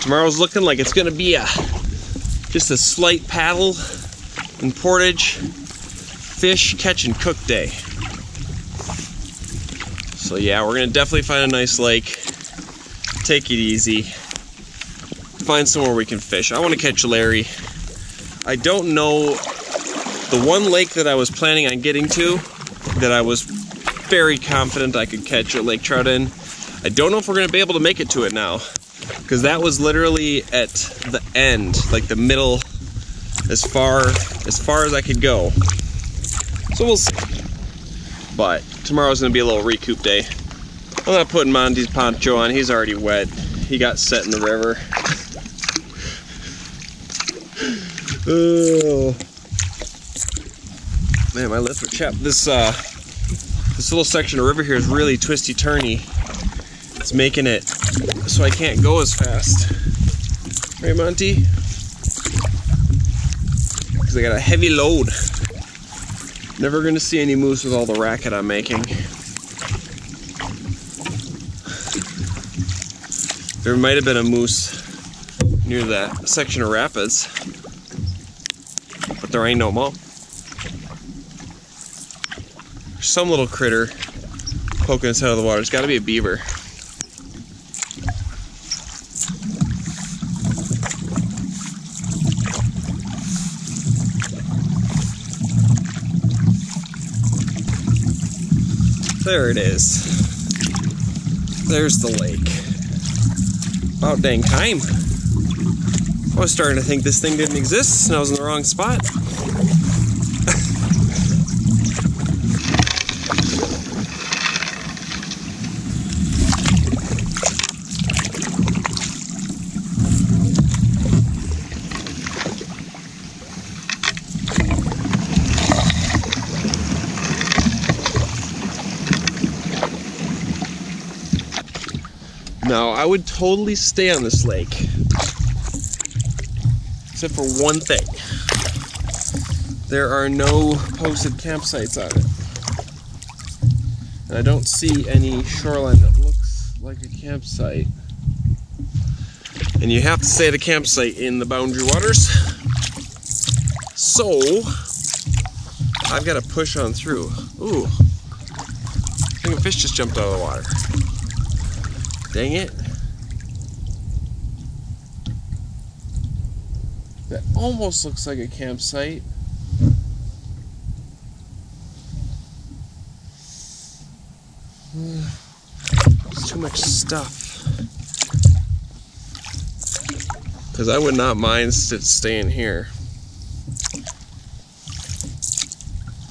Tomorrow's looking like it's gonna be just a slight paddle and portage, fish, catch, and cook day. So yeah, we're gonna definitely find a nice lake, take it easy, find somewhere we can fish. I want to catch Larry. I don't know, the one lake that I was planning on getting to, that I was very confident I could catch a lake trout in, I don't know if we're gonna be able to make it to it now. Because that was literally at the end, like the middle, as far as I could go. So we'll see. But tomorrow's gonna be a little recoup day. I'm not putting Monty's poncho on, he's already wet. He got set in the river. Oh. Man, my lips are chapped. This little section of river here is really twisty-turny. It's making it so I can't go as fast. Right, Monty? Because I got a heavy load. Never gonna see any moose with all the racket I'm making. There might have been a moose near that section of rapids, but there ain't no more. There's some little critter poking its head out of the water. It's gotta be a beaver. There it is. There's the lake. About dang time. I was starting to think this thing didn't exist and I was in the wrong spot. Now, I would totally stay on this lake, except for one thing. There are no posted campsites on it. And I don't see any shoreline that looks like a campsite. And you have to stay at a campsite in the boundary waters. So, I've got to push on through. Ooh, I think a fish just jumped out of the water. Dang it. That almost looks like a campsite. There's too much stuff. Because I would not mind staying here.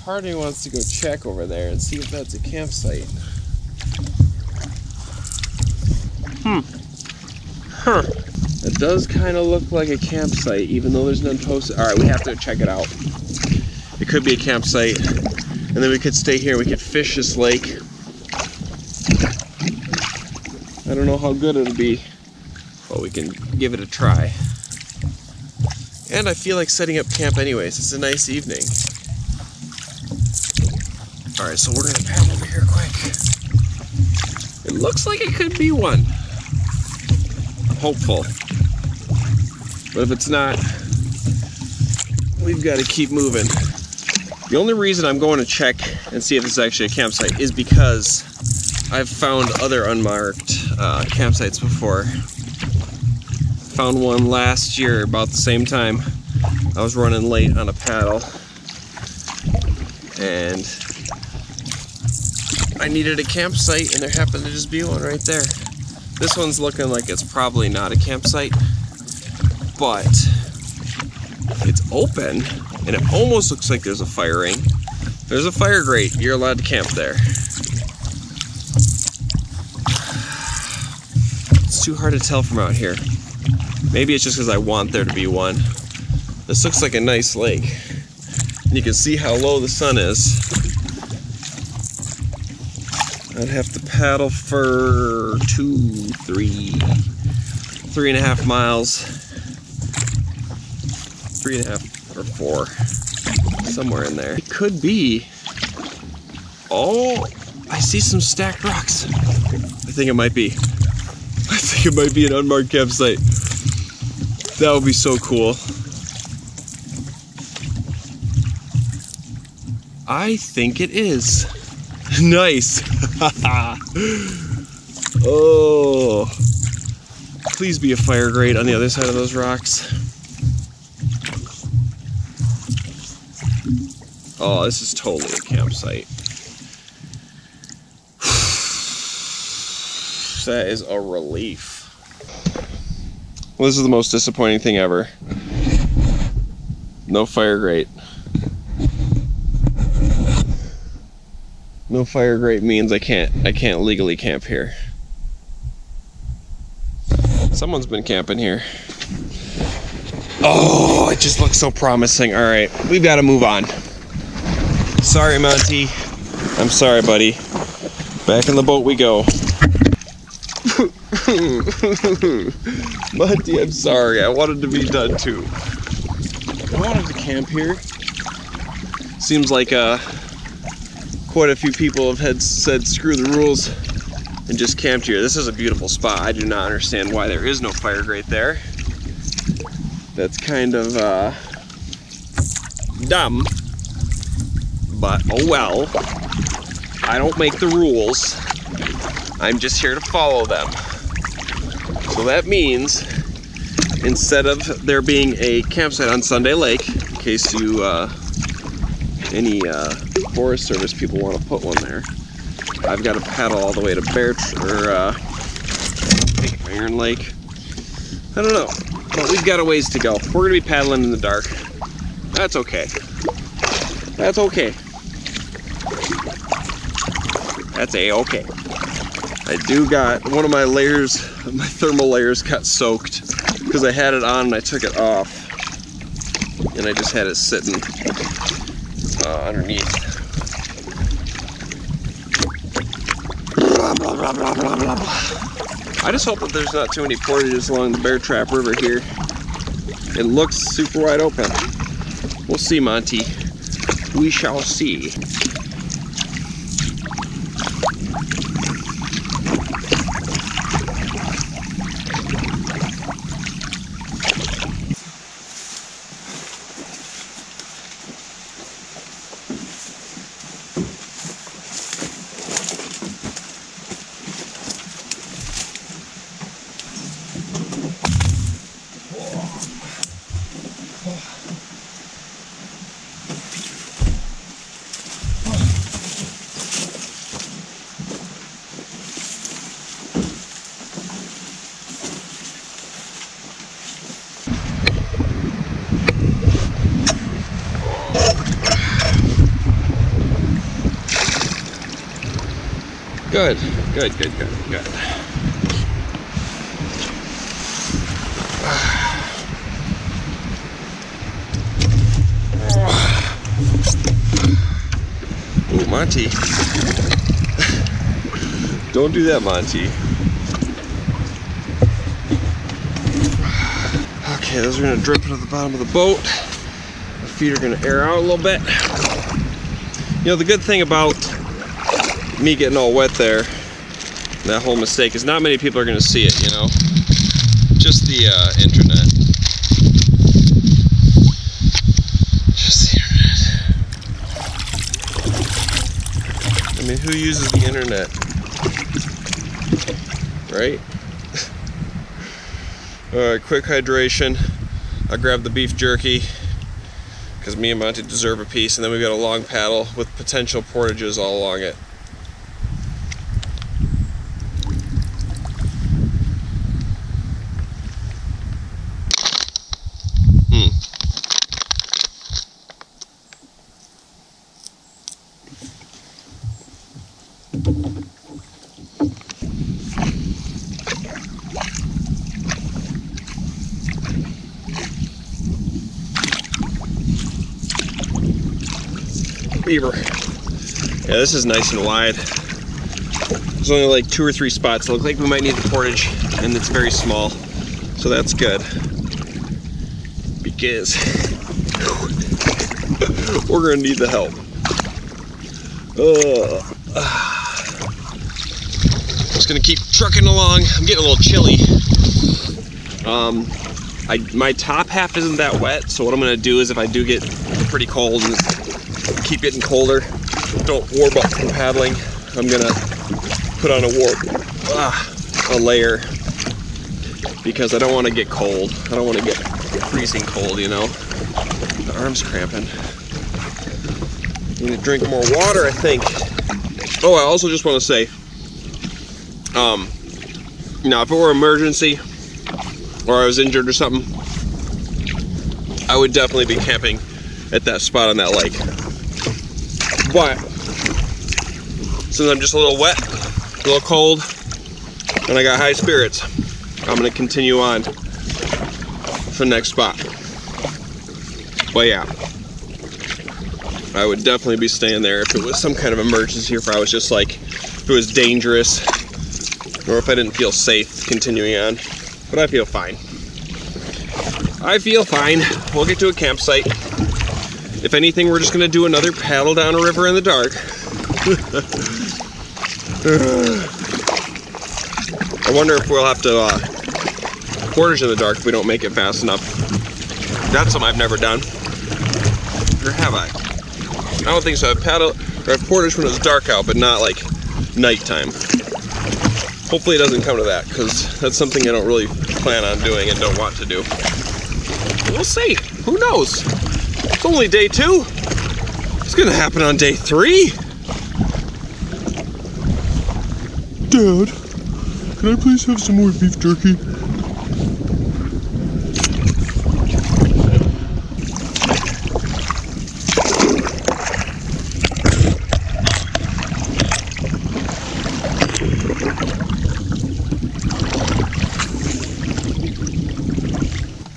Part of me wants to go check over there and see if that's a campsite. Huh. It does kind of look like a campsite, even though there's none posted. All right, we have to check it out. It could be a campsite, and then we could stay here. We could fish this lake. I don't know how good it'll be, but we can give it a try. And I feel like setting up camp anyways. It's a nice evening. All right, so we're gonna paddle over here quick. It looks like it could be one. Hopeful. But if it's not, we've got to keep moving. The only reason I'm going to check and see if this is actually a campsite is because I've found other unmarked campsites before. Found one last year about the same time. I was running late on a paddle and I needed a campsite, and there happened to just be one right there. This one's looking like it's probably not a campsite, but it's open and it almost looks like there's a fire ring. There's a fire grate. You're allowed to camp there. It's too hard to tell from out here. Maybe it's just because I want there to be one. This looks like a nice lake. And you can see how low the sun is. I'd have to paddle for 3.5 miles. 3.5 or 4. Somewhere in there. It could be. Oh, I see some stacked rocks. I think it might be. I think it might be an unmarked campsite. That would be so cool. I think it is. Nice. Oh. Please be a fire grate on the other side of those rocks. Oh, this is totally a campsite. That is a relief. Well, this is the most disappointing thing ever. No fire grate. No fire grate means I can't legally camp here. Someone's been camping here. Oh, it just looks so promising. All right, we've got to move on. Sorry, Monty. I'm sorry, buddy. Back in the boat we go. Monty, I'm sorry. I wanted to be done too. I wanted to camp here. Seems like quite a few people have said screw the rules and just camped here. This is a beautiful spot. I do not understand why there is no fire grate there. That's kind of dumb. But oh well. I don't make the rules. I'm just here to follow them. So that means instead of there being a campsite on Sunday Lake, in case you any Forest Service people want to put one there, I've got to paddle all the way to Iron Lake. I don't know, but we've got a ways to go. We're gonna be paddling in the dark. That's okay. That's okay. That's a-okay. I do got one of my layers, my thermal layers got soaked because I had it on and I took it off and I just had it sitting underneath. I just hope that there's not too many portages along the Bear Trap River here. It looks super wide open. We'll see, Monty. We shall see. Good, good, good, good, good. Ooh, Monty. Don't do that, Monty. Okay, those are gonna drip into the bottom of the boat. The feet are gonna air out a little bit. You know, the good thing about me getting all wet there, that whole mistake, is not many people are gonna see it, you know? Just the internet. Just the internet. I mean, who uses the internet? Right? Alright, quick hydration. I grabbed the beef jerky because me and Monty deserve a piece, and then we've got a long paddle with potential portages all along it. Beaver. Yeah, this is nice and wide. There's only like 2 or 3 spots. It looks like we might need the portage, and it's very small, so that's good. Because we're gonna need the help. Just gonna keep trucking along. I'm getting a little chilly. My top half isn't that wet, so what I'm gonna do is, if I do get pretty cold and keep getting colder, don't warm up from paddling, I'm gonna put on a layer, because I don't want to get cold. I don't want to get freezing cold, you know. The arm's cramping. I'm gonna drink more water, I think. Oh, I also just want to say, now if it were an emergency or I was injured or something, I would definitely be camping at that spot on that lake. But since I'm just a little wet, a little cold, and I got high spirits, I'm gonna continue on to the next spot. But yeah, I would definitely be staying there if it was some kind of emergency, or if I was just like, if it was dangerous, or if I didn't feel safe continuing on. But I feel fine. I feel fine. We'll get to a campsite. If anything, we're just gonna do another paddle down a river in the dark. I wonder if we'll have to portage in the dark if we don't make it fast enough. That's something I've never done. Or have I? I don't think so. I've portaged when it's dark out, but not like nighttime. Hopefully it doesn't come to that, because that's something I don't really plan on doing and don't want to do. We'll see. Who knows? It's only day 2. It's gonna happen on day 3. Dad, can I please have some more beef jerky?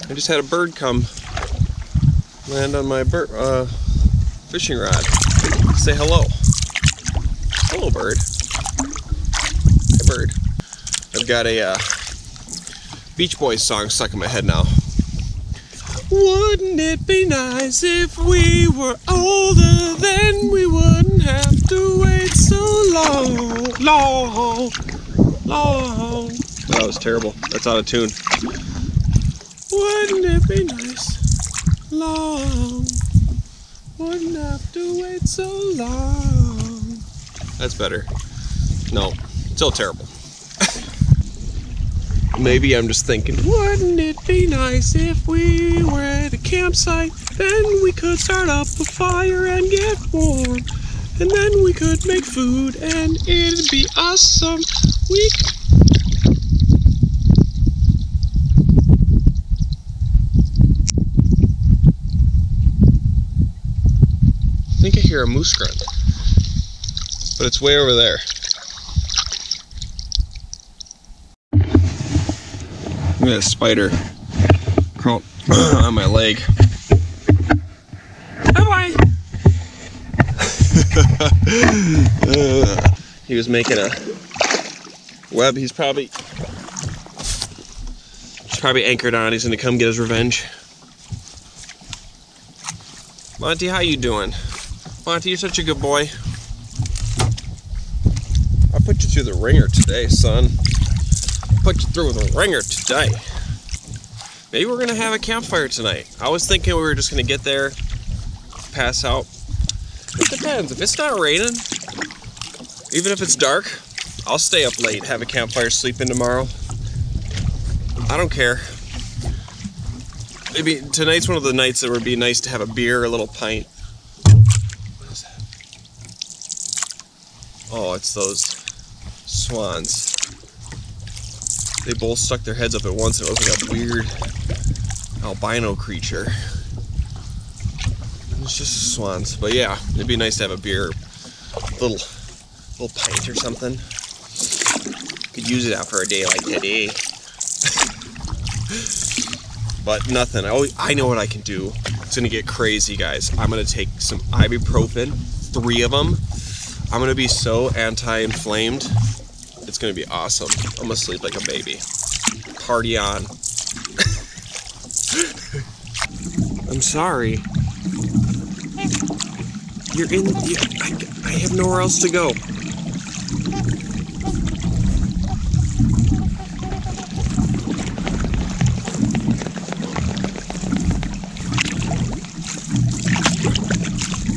I just had a bird come land on my fishing rod. Say hello. Hello, bird. Hey, bird. I've got a Beach Boys song stuck in my head now. Wouldn't it be nice if we were older, then we wouldn't have to wait so long. That was terrible. That's out of tune. Wouldn't it be nice? Long. Wouldn't have to wait so long. That's better. No, still terrible. Maybe I'm just thinking, wouldn't it be nice if we were at a campsite? Then we could start up a fire and get warm. And then we could make food and it'd be awesome. I think I hear a moose grunt, but it's way over there. Look at that spider. on my leg. Bye-bye. He was making a web. He's probably anchored on. He's gonna come get his revenge. Monty, how you doing? Monty, you're such a good boy. I put you through the ringer today, son. Put you through the ringer today. Maybe we're gonna have a campfire tonight. I was thinking we were just gonna get there, pass out. It depends. If it's not raining, even if it's dark, I'll stay up late, have a campfire, sleep in tomorrow. I don't care. Maybe tonight's one of the nights that would be nice to have a beer, a little pint. What is that? Oh, it's those swans. They both stuck their heads up at once and it looked like a weird albino creature. It's just swans. But yeah, it'd be nice to have a beer, a little pint or something. Could use it out for a day like today. But nothing. I know what I can do. It's gonna get crazy, guys. I'm gonna take some ibuprofen, 3 of them. I'm gonna be so anti-inflamed. It's gonna be awesome. I'm gonna sleep like a baby. Party on. I'm sorry. You're in. I have nowhere else to go.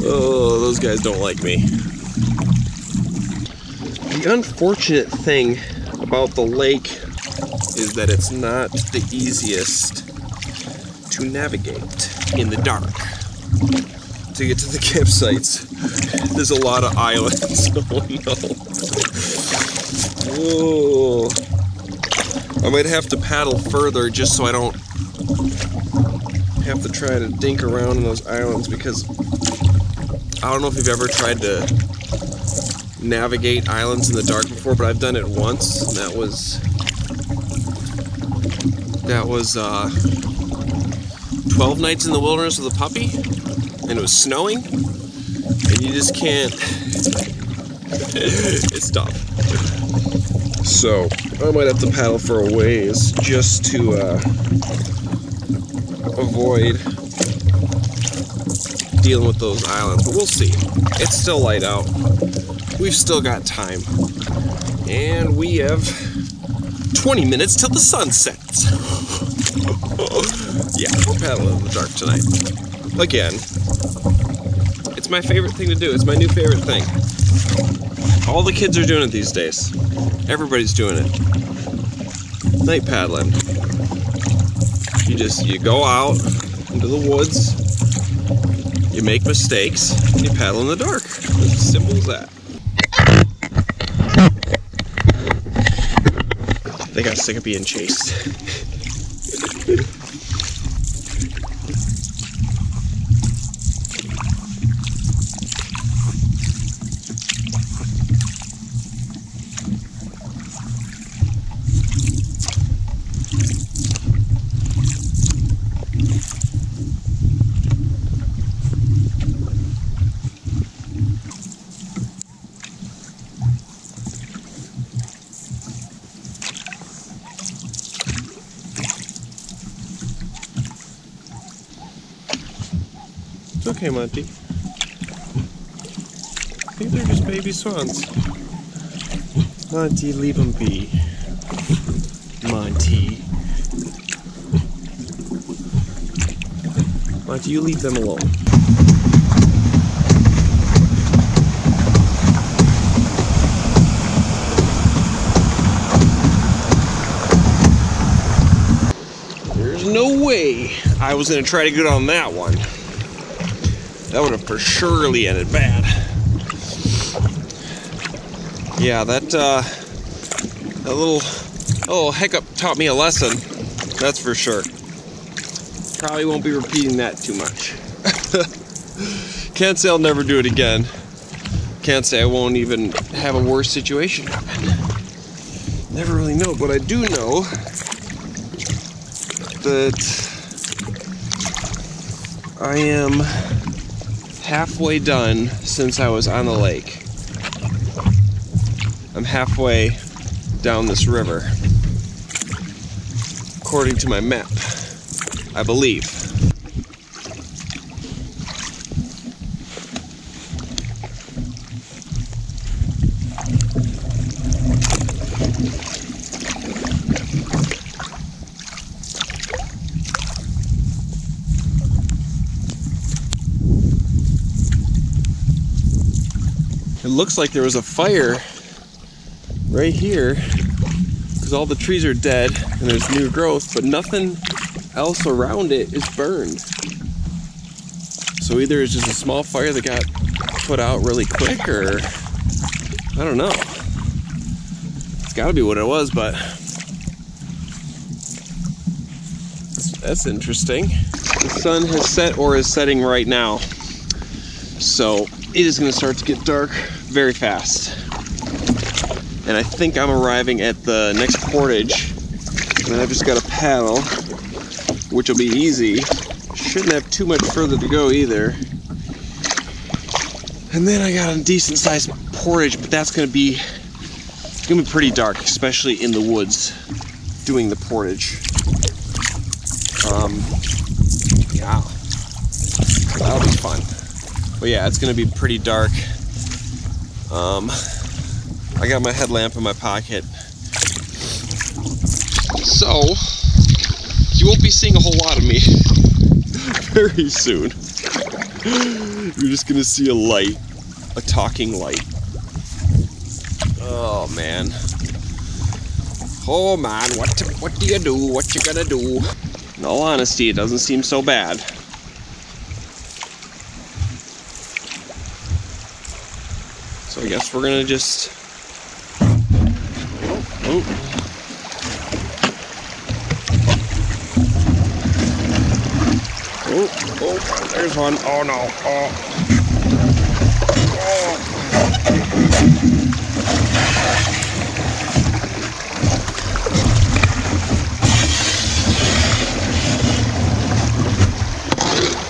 Oh, those guys don't like me. The unfortunate thing about the lake is that it's not the easiest to navigate in the dark. To get to the campsites, there's a lot of islands. Oh no. Oh. I might have to paddle further just so I don't have to try to dink around in those islands, because I don't know if you've ever tried to navigate islands in the dark before, but I've done it once, and that was 12 nights in the wilderness with a puppy, and it was snowing, and you just can't. It's tough. So I might have to paddle for a ways just to avoid dealing with those islands, but we'll see. It's still light out. We've still got time. And we have 20 minutes till the sun sets. Yeah, we're paddling in the dark tonight. Again, it's my favorite thing to do. It's my new favorite thing. All the kids are doing it these days. Everybody's doing it. Night paddling. You go out into the woods, you make mistakes, and you paddle in the dark. It's as simple as that. They got sick of being chased. It's okay, Monty. I think they're just baby swans. Monty, leave them be. Monty. Monty, you leave them alone. There's no way I was going to try to get on that one. That would have for surely ended bad. Yeah, that little hiccup taught me a lesson. That's for sure. Probably won't be repeating that too much. Can't say I'll never do it again. Can't say I won't even have a worse situation happen. Never really know, but I do know that I am halfway done since I was on the lake. I'm halfway down this river, according to my map, I believe. It looks like there was a fire right here because all the trees are dead and there's new growth, but nothing else around it is burned. So either it's just a small fire that got put out really quick, or I don't know. It's got to be what it was, but that's interesting. The sun has set or is setting right now, so it is going to start to get dark very fast. And I think I'm arriving at the next portage, and I've just got to paddle, which will be easy. Shouldn't have too much further to go either. And then I got a decent sized portage, but that's going to be pretty dark, especially in the woods doing the portage. Yeah, that'll be fun. But yeah, it's gonna be pretty dark. I got my headlamp in my pocket, so you won't be seeing a whole lot of me very soon. You're just gonna see a light, a talking light. Oh man. Oh man, what do you do? What you gonna do? In all honesty, it doesn't seem so bad. So I guess we're gonna just... Oh. Oh, there's one. Oh no. Oh.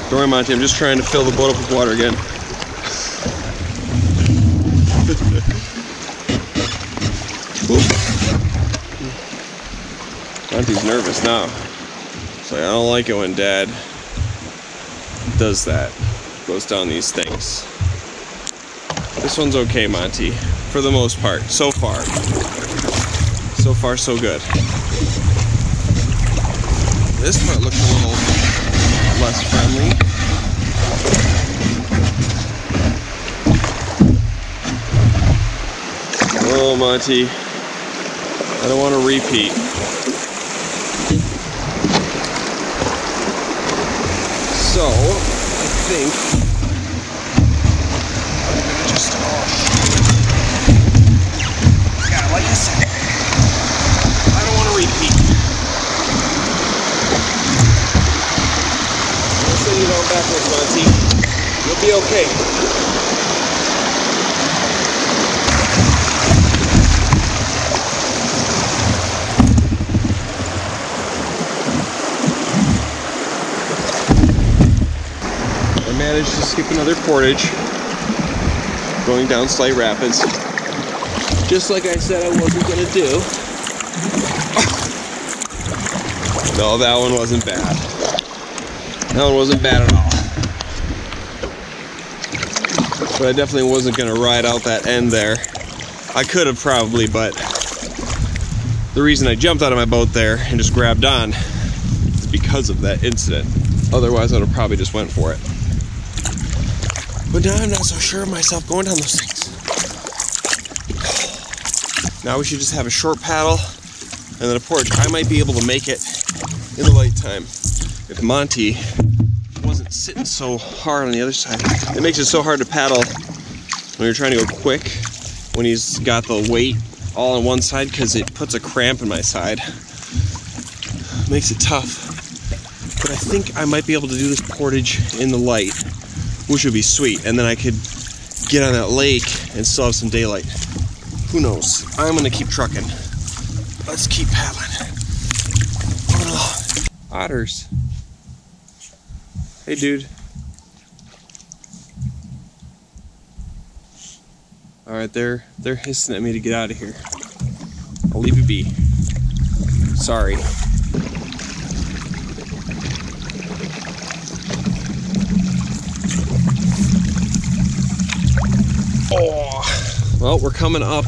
Don't worry, Monty, I'm just trying to fill the boat up with water again. Monty's nervous now. It's like, I don't like it when Dad does that. Goes down these things. This one's okay, Monty. For the most part. So far. So far, so good. This part looks a little less friendly. Oh, Monty. I don't want to repeat. So, I think I'm gonna just, yeah, like I said, I don't want to repeat. I'll send you down backwards, Monty. You'll be okay. Managed to skip another portage, going down slight rapids, just like I said I wasn't gonna do. No, that one wasn't bad. That one wasn't bad at all. But I definitely wasn't gonna ride out that end there. I could have probably, but the reason I jumped out of my boat there and just grabbed on is because of that incident. Otherwise I would have probably just went for it. But now I'm not so sure of myself going down those things. Now we should just have a short paddle and then a portage. I might be able to make it in the light time if Monty wasn't sitting so hard on the other side. It makes it so hard to paddle when you're trying to go quick, when he's got the weight all on one side, because it puts a cramp in my side. It makes it tough. But I think I might be able to do this portage in the light, which would be sweet, and then I could get on that lake and still have some daylight. Who knows? I'm gonna keep trucking. Let's keep paddling. Moving along. Otters. Hey, dude. Alright, they're hissing at me to get out of here. I'll leave you be. Sorry. Oh, well, we're coming up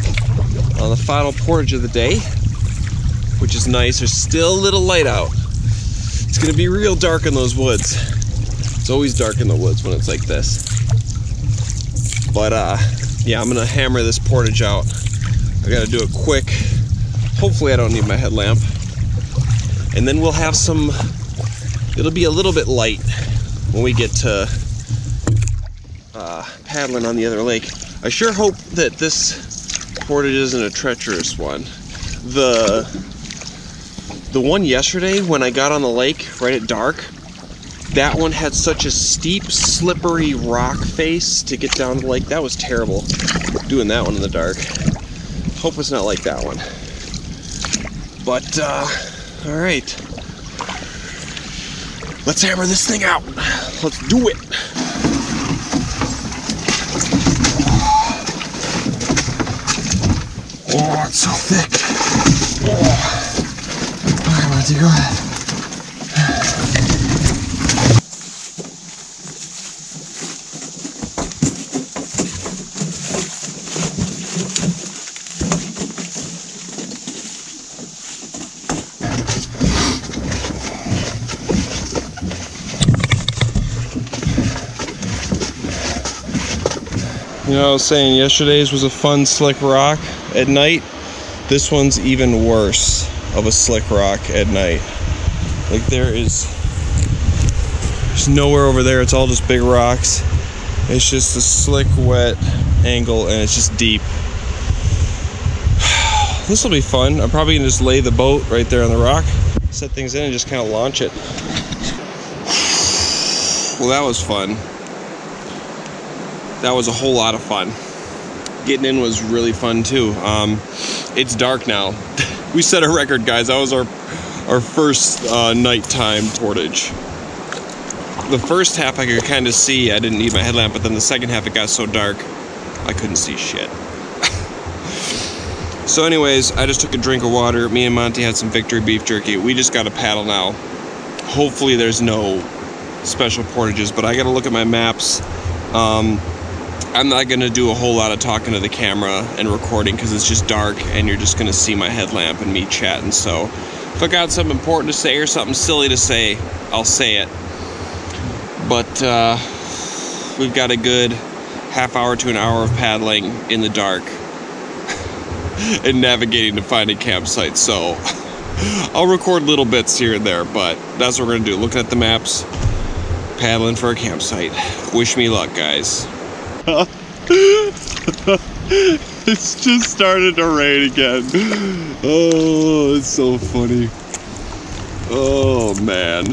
on the final portage of the day, which is nice. There's still a little light out. It's gonna be real dark in those woods. It's always dark in the woods when it's like this. But yeah, I'm gonna hammer this portage out. I gotta do it quick. Hopefully I don't need my headlamp. And then we'll have some, it'll be a little bit light when we get to paddling on the other lake. I sure hope that this portage isn't a treacherous one. The one yesterday when I got on the lake right at dark, that one had such a steep, slippery rock face to get down the lake. That was terrible, doing that one in the dark. Hope it's not like that one. But, all right. Let's hammer this thing out. Let's do it. Oh, it's so thick. Oh. All right, Monty, go ahead. You know, I was saying yesterday's was a fun slick rock at night. This one's even worse of a slick rock at night. Like there's nowhere over there. It's all just big rocks. It's just a slick, wet angle, and it's just deep. This will be fun. I'm probably gonna just lay the boat right there on the rock, set things in, and just kind of launch it. Well, that was fun. That was a whole lot of fun. Getting in was really fun too. It's dark now. We set a record, guys. That was our first nighttime portage. The first half I could kind of see. I didn't need my headlamp, but then the second half it got so dark I couldn't see shit. So anyways, I just took a drink of water. Me and Monty had some victory beef jerky. We just got to paddle now. Hopefully there's no special portages, but I got to look at my maps. I'm not going to do a whole lot of talking to the camera and recording because it's just dark and you're just going to see my headlamp and me chatting. So if I got something important to say or something silly to say, I'll say it. But we've got a good half hour to an hour of paddling in the dark and navigating to find a campsite. So I'll record little bits here and there, but that's what we're going to do. Looking at the maps, paddling for a campsite. Wish me luck, guys. It's just started to rain again. Oh, it's so funny. Oh man.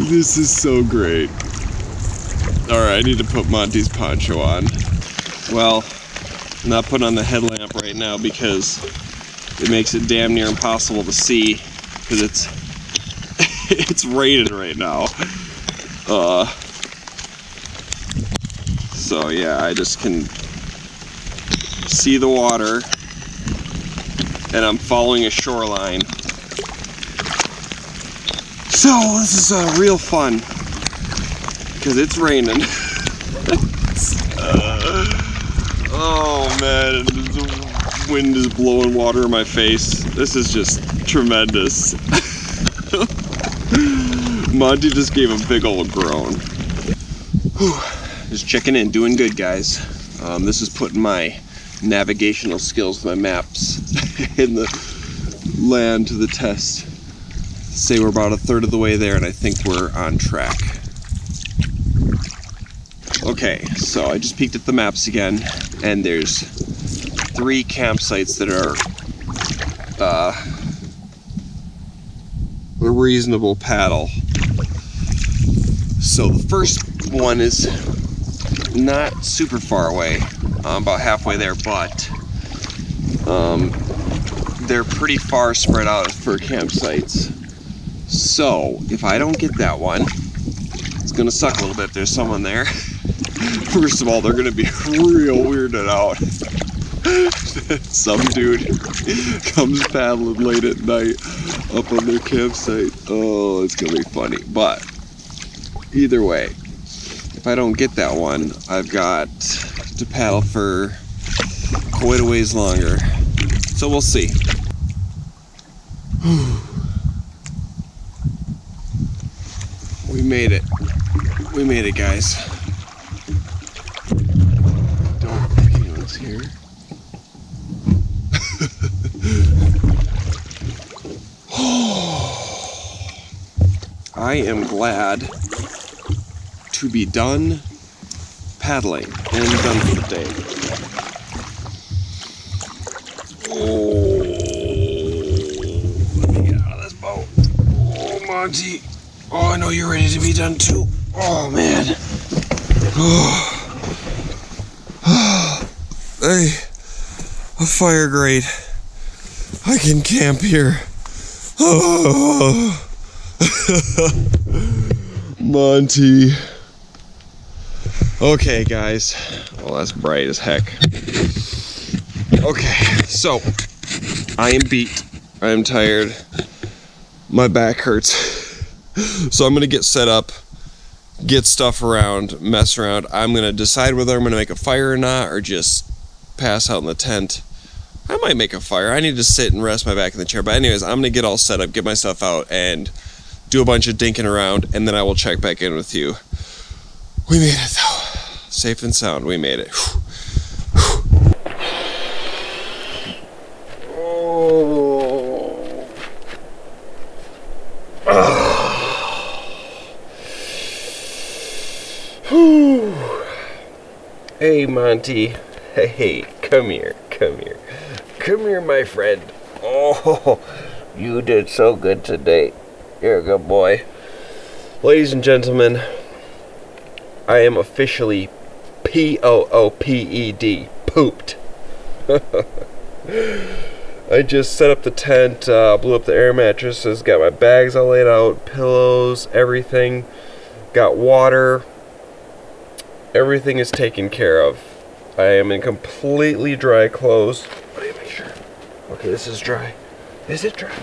This is so great. Alright, I need to put Monty's poncho on. Well, I'm not putting on the headlamp right now because it makes it damn near impossible to see because it's raining right now. So yeah, I just can see the water and I'm following a shoreline. So this is real fun because it's raining. Oh man, the wind is blowing water in my face. This is just tremendous. Monty just gave a big old groan. Whew. Just checking in, doing good, guys. This is putting my navigational skills, my maps, in the land to the test. Say we're about a third of the way there, and I think we're on track. Okay, so I just peeked at the maps again, and there's 3 campsites that are a reasonable paddle. So the first one is not super far away, about halfway there, but they're pretty far spread out for campsites. So if I don't get that one, it's gonna suck a little bit. There's someone there. First of all, they're gonna be real weirded out. Some dude comes paddling late at night up on their campsite. Oh, it's gonna be funny. But either way, if I don't get that one, I've got to paddle for quite a ways longer. So we'll see. We made it. We made it, guys. Don't think anyone's here. I am glad to be done paddling and done for the day. Oh, let me get out of this boat. Oh, Monty. Oh, I know you're ready to be done too. Oh, man. Hey, a fire grate. I can camp here. Oh. Monty. Okay, guys. Well, that's bright as heck. Okay, so I am beat. I am tired. My back hurts. So I'm gonna get set up, get stuff around, mess around. I'm gonna decide whether I'm gonna make a fire or not, or just pass out in the tent. I might make a fire. I need to sit and rest my back in the chair. But anyways, I'm gonna get all set up, get my stuff out, and do a bunch of dinking around, and then I will check back in with you. We made it though. Safe and sound, we made it. Hey, Monty. Hey, come here, come here. Come here, my friend. Oh, you did so good today. You're a good boy. Ladies and gentlemen, I am officially P-O-O-P-E-D, pooped. I just set up the tent, blew up the air mattresses, got my bags all laid out, pillows, everything. Got water. Everything is taken care of. I am in completely dry clothes. Let me make sure. Okay, this is dry. Is it dry?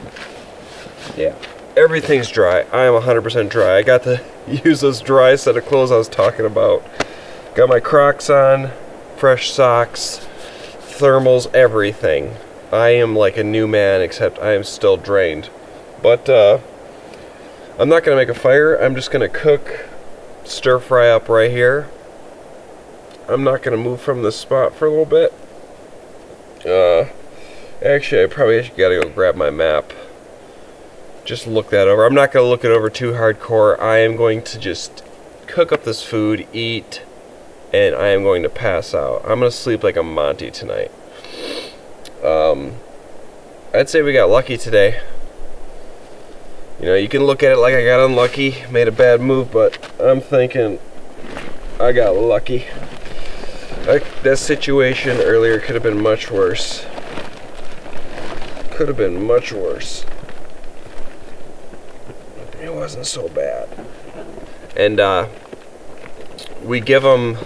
Yeah. Everything's dry. I am 100% dry. I got to use this dry set of clothes I was talking about. Got my Crocs on, fresh socks, thermals, everything. I am like a new man, except I am still drained. But I'm not going to make a fire. I'm just going to cook, stir fry up right here. I'm not going to move from this spot for a little bit. Actually, I probably got to go grab my map. Just look that over. I'm not going to look it over too hardcore. I am going to just cook up this food, eat, and I am going to pass out. I'm going to sleep like a Monty tonight. I'd say we got lucky today. You know, you can look at it like I got unlucky, made a bad move, but I'm thinking I got lucky. That situation earlier could have been much worse. Could have been much worse. It wasn't so bad. And we give them,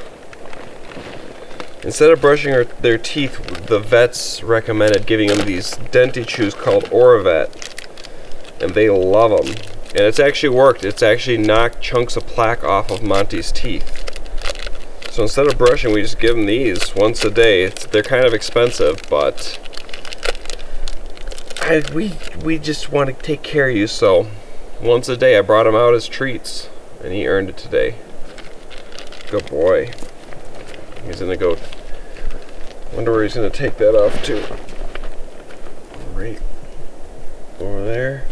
instead of brushing their teeth, the vets recommended giving them these denty chews called Oravet, and they love them. And it's actually worked. It's actually knocked chunks of plaque off of Monty's teeth. So instead of brushing, we just give them these once a day. They're kind of expensive, but we just want to take care of you, so once a day I brought him out as treats, and he earned it today. Good boy. He's gonna go, wonder where he's gonna take that off to. Right over there.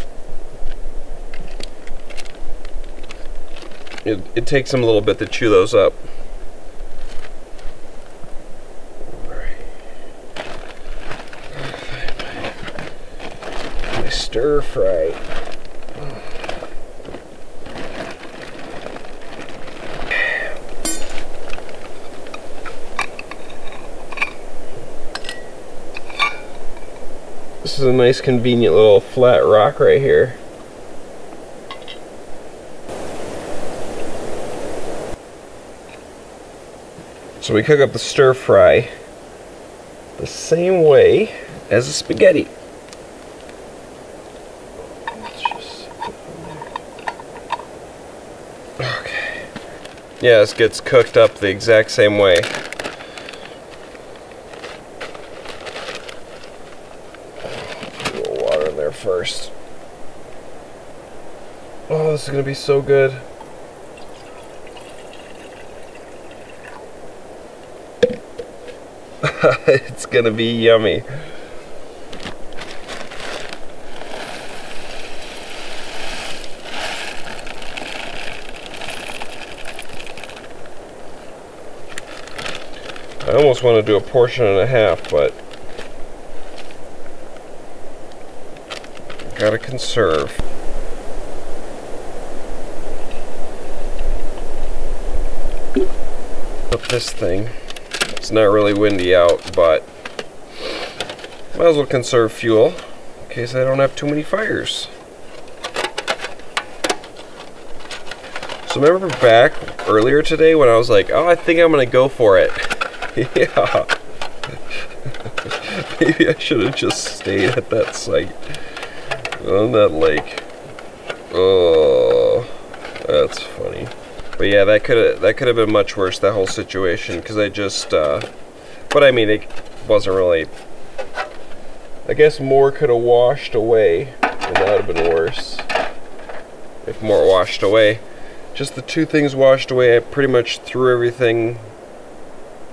It takes him a little bit to chew those up. My stir fry. This is a nice convenient little flat rock right here. So we cook up the stir fry the same way as the spaghetti. Let's just okay. Yeah, this gets cooked up the exact same way. Put a little water in there first. Oh, this is gonna be so good. It's gonna be yummy. I almost want to do a portion and a half, but gotta conserve. Up this thing. It's not really windy out, but might as well conserve fuel in case I don't have too many fires. So remember back earlier today when I was like, oh, I think I'm gonna go for it. Yeah. Maybe I should have just stayed at that site on that lake. Oh, that's funny. But yeah, that could have been much worse, that whole situation, because I just but I mean, it wasn't really, I guess more could have washed away and that would have been worse if more washed away. Just the two things washed away, I pretty much threw everything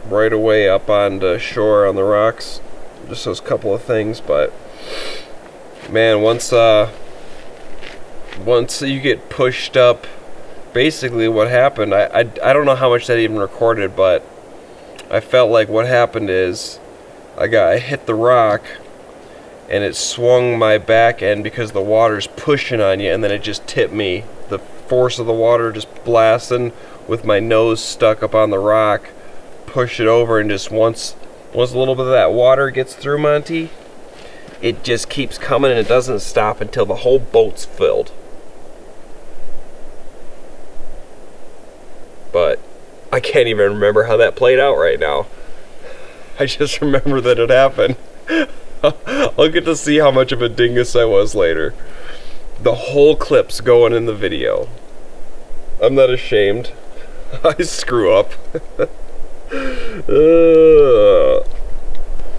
right away up onto shore on the rocks, just those couple of things. But man, once you get pushed up, basically what happened, I don't know how much that even recorded, but I felt like what happened is I hit the rock and it swung my back end because the water's pushing on you, and then it just tipped me. The force of the water just blasting with my nose stuck up on the rock, push it over, and just once a little bit of that water gets through, Monty, it just keeps coming and it doesn't stop until the whole boat's filled. But I can't even remember how that played out right now. I just remember that it happened. I'll get to see how much of a dingus I was later. The whole clip's going in the video. I'm not ashamed. I screw up.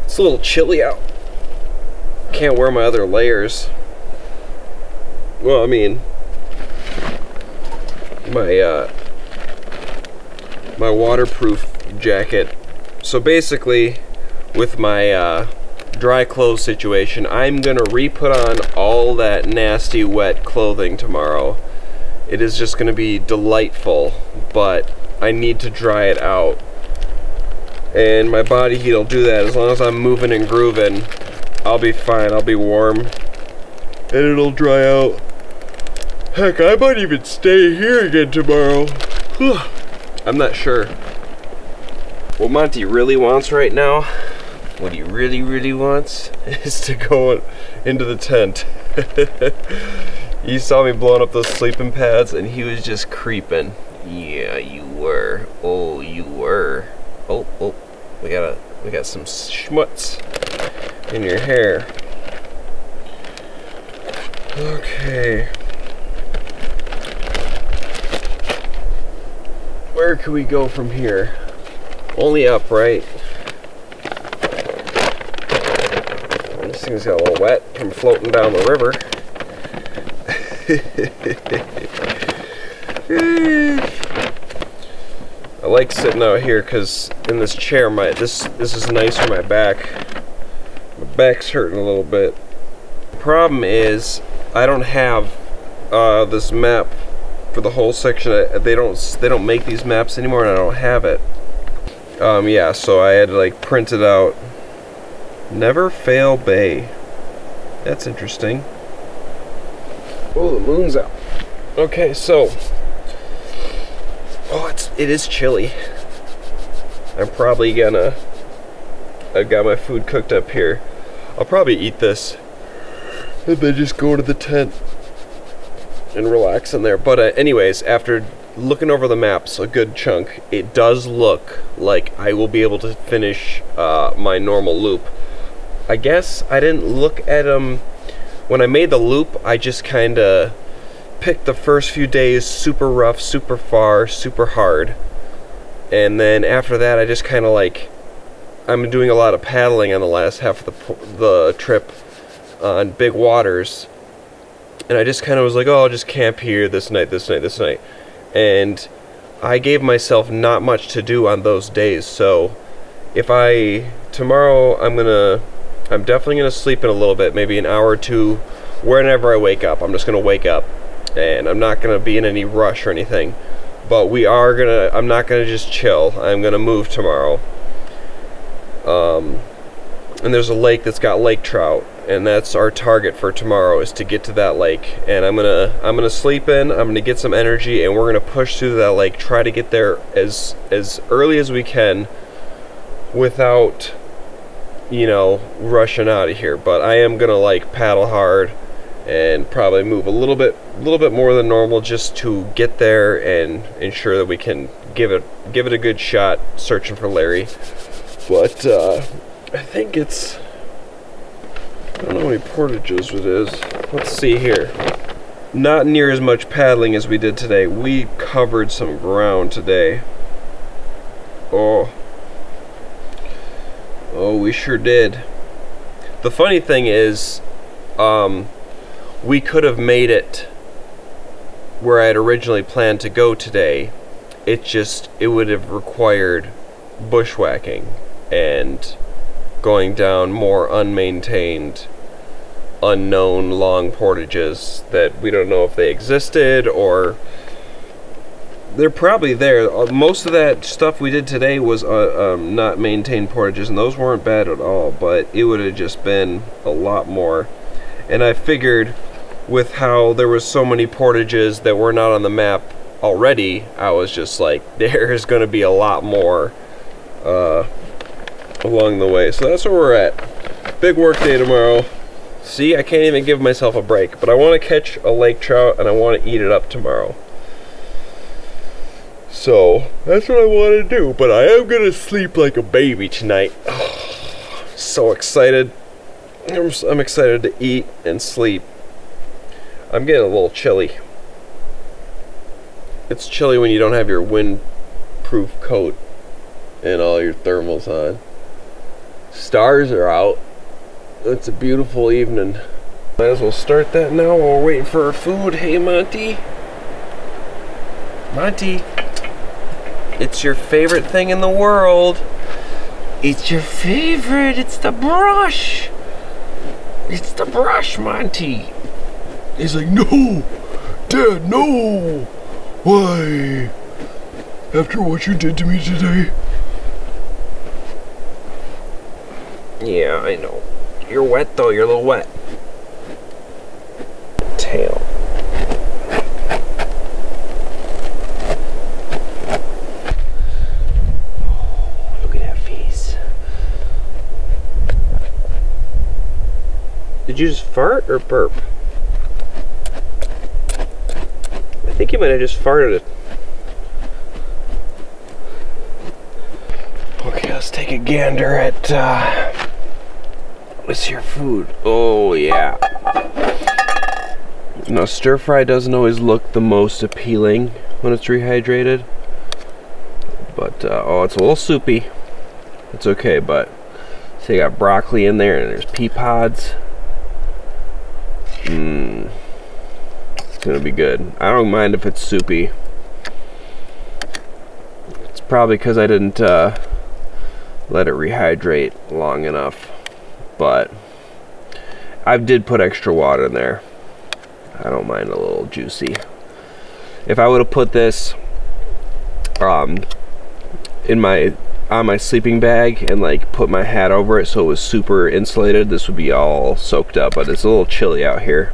It's a little chilly out. Can't wear my other layers. Well, I mean, my waterproof jacket. So basically, with my dry clothes situation, I'm gonna re-put on all that nasty wet clothing tomorrow. It is just gonna be delightful, but I need to dry it out. And my body heat will do that. As long as I'm moving and grooving, I'll be fine. I'll be warm and it'll dry out. Heck, I might even stay here again tomorrow. I'm not sure. What Monty really wants right now, what he really wants, is to go into the tent. He saw me blowing up those sleeping pads and he was just creeping. Yeah, you were. Oh, you were. Oh, we got some schmutz in your hair. Okay. Where can we go from here? Only up, right? This thing's got a little wet from floating down the river. I like sitting out here because in this chair, this is nice for my back. My back's hurting a little bit. The problem is I don't have this map for the whole section. They don't make these maps anymore, and I don't have it. Yeah, so I had to like print it out. Never Fail Bay. That's interesting. Oh, the moon's out. Okay, so it is chilly. I've got my food cooked up here. I'll probably eat this and then just go to the tent and relax in there. But anyways, after looking over the maps a good chunk, it does look like I will be able to finish my normal loop. I guess I didn't look at them when I made the loop. I just kind of picked the first few days super rough, super far, super hard, and then after that I just kind of like, I'm doing a lot of paddling on the last half of the trip on big waters, and I just kind of was like, oh, I'll just camp here this night, and I gave myself not much to do on those days. So if tomorrow I'm definitely gonna sleep in a little bit, maybe an hour or two whenever I wake up. I'm just gonna wake up, and I'm not gonna be in any rush or anything, but I'm not gonna just chill. I'm gonna move tomorrow. And there's a lake that's got lake trout, and that's our target for tomorrow, is to get to that lake. And I'm gonna sleep in, I'm gonna get some energy, and we're gonna push through that lake, try to get there as early as we can without, you know, rushing out of here. But I am gonna like paddle hard and probably move a little bit more than normal, just to get there and ensure that we can give it a good shot searching for Larry. But I think I don't know how many portages it is. Let's see here. Not near as much paddling as we did today. We covered some ground today. Oh, we sure did. The funny thing is, we could have made it where I had originally planned to go today. It would have required bushwhacking and going down more unmaintained, unknown long portages that we don't know if they existed, or they're probably there. Most of that stuff we did today was not maintained portages, and those weren't bad at all, but it would have just been a lot more. And I figured with how there was so many portages that were not on the map already, I was just like, there's going to be a lot more along the way. So that's where we're at. Big work day tomorrow. See, I can't even give myself a break, but I want to catch a lake trout and I want to eat it up tomorrow. So that's what I want to do, but I am going to sleep like a baby tonight. Oh, so excited. I'm excited to eat and sleep. I'm getting a little chilly. It's chilly when you don't have your windproof coat and all your thermals on. Stars are out. It's a beautiful evening. Might as well start that now while we're waiting for our food. Hey, Monty. Monty. It's your favorite thing in the world. It's your favorite. It's the brush. It's the brush, Monty. He's like, no, Dad, no. Why? After what you did to me today? Yeah, I know. You're wet though, you're a little wet. Tail. Oh, look at that face. Did you just fart or burp? I think you might have just farted it. Okay, let's take a gander at what's your food? Oh yeah. Now stir fry doesn't always look the most appealing when it's rehydrated, but oh, it's a little soupy. It's okay, but so you got broccoli in there and there's pea pods. It's gonna be good. I don't mind if it's soupy. It's probably because I didn't let it rehydrate long enough, but I did put extra water in there. I don't mind a little juicy. If I would have put this on my sleeping bag and like put my hat over it so it was super insulated, this would be all soaked up, but it's a little chilly out here,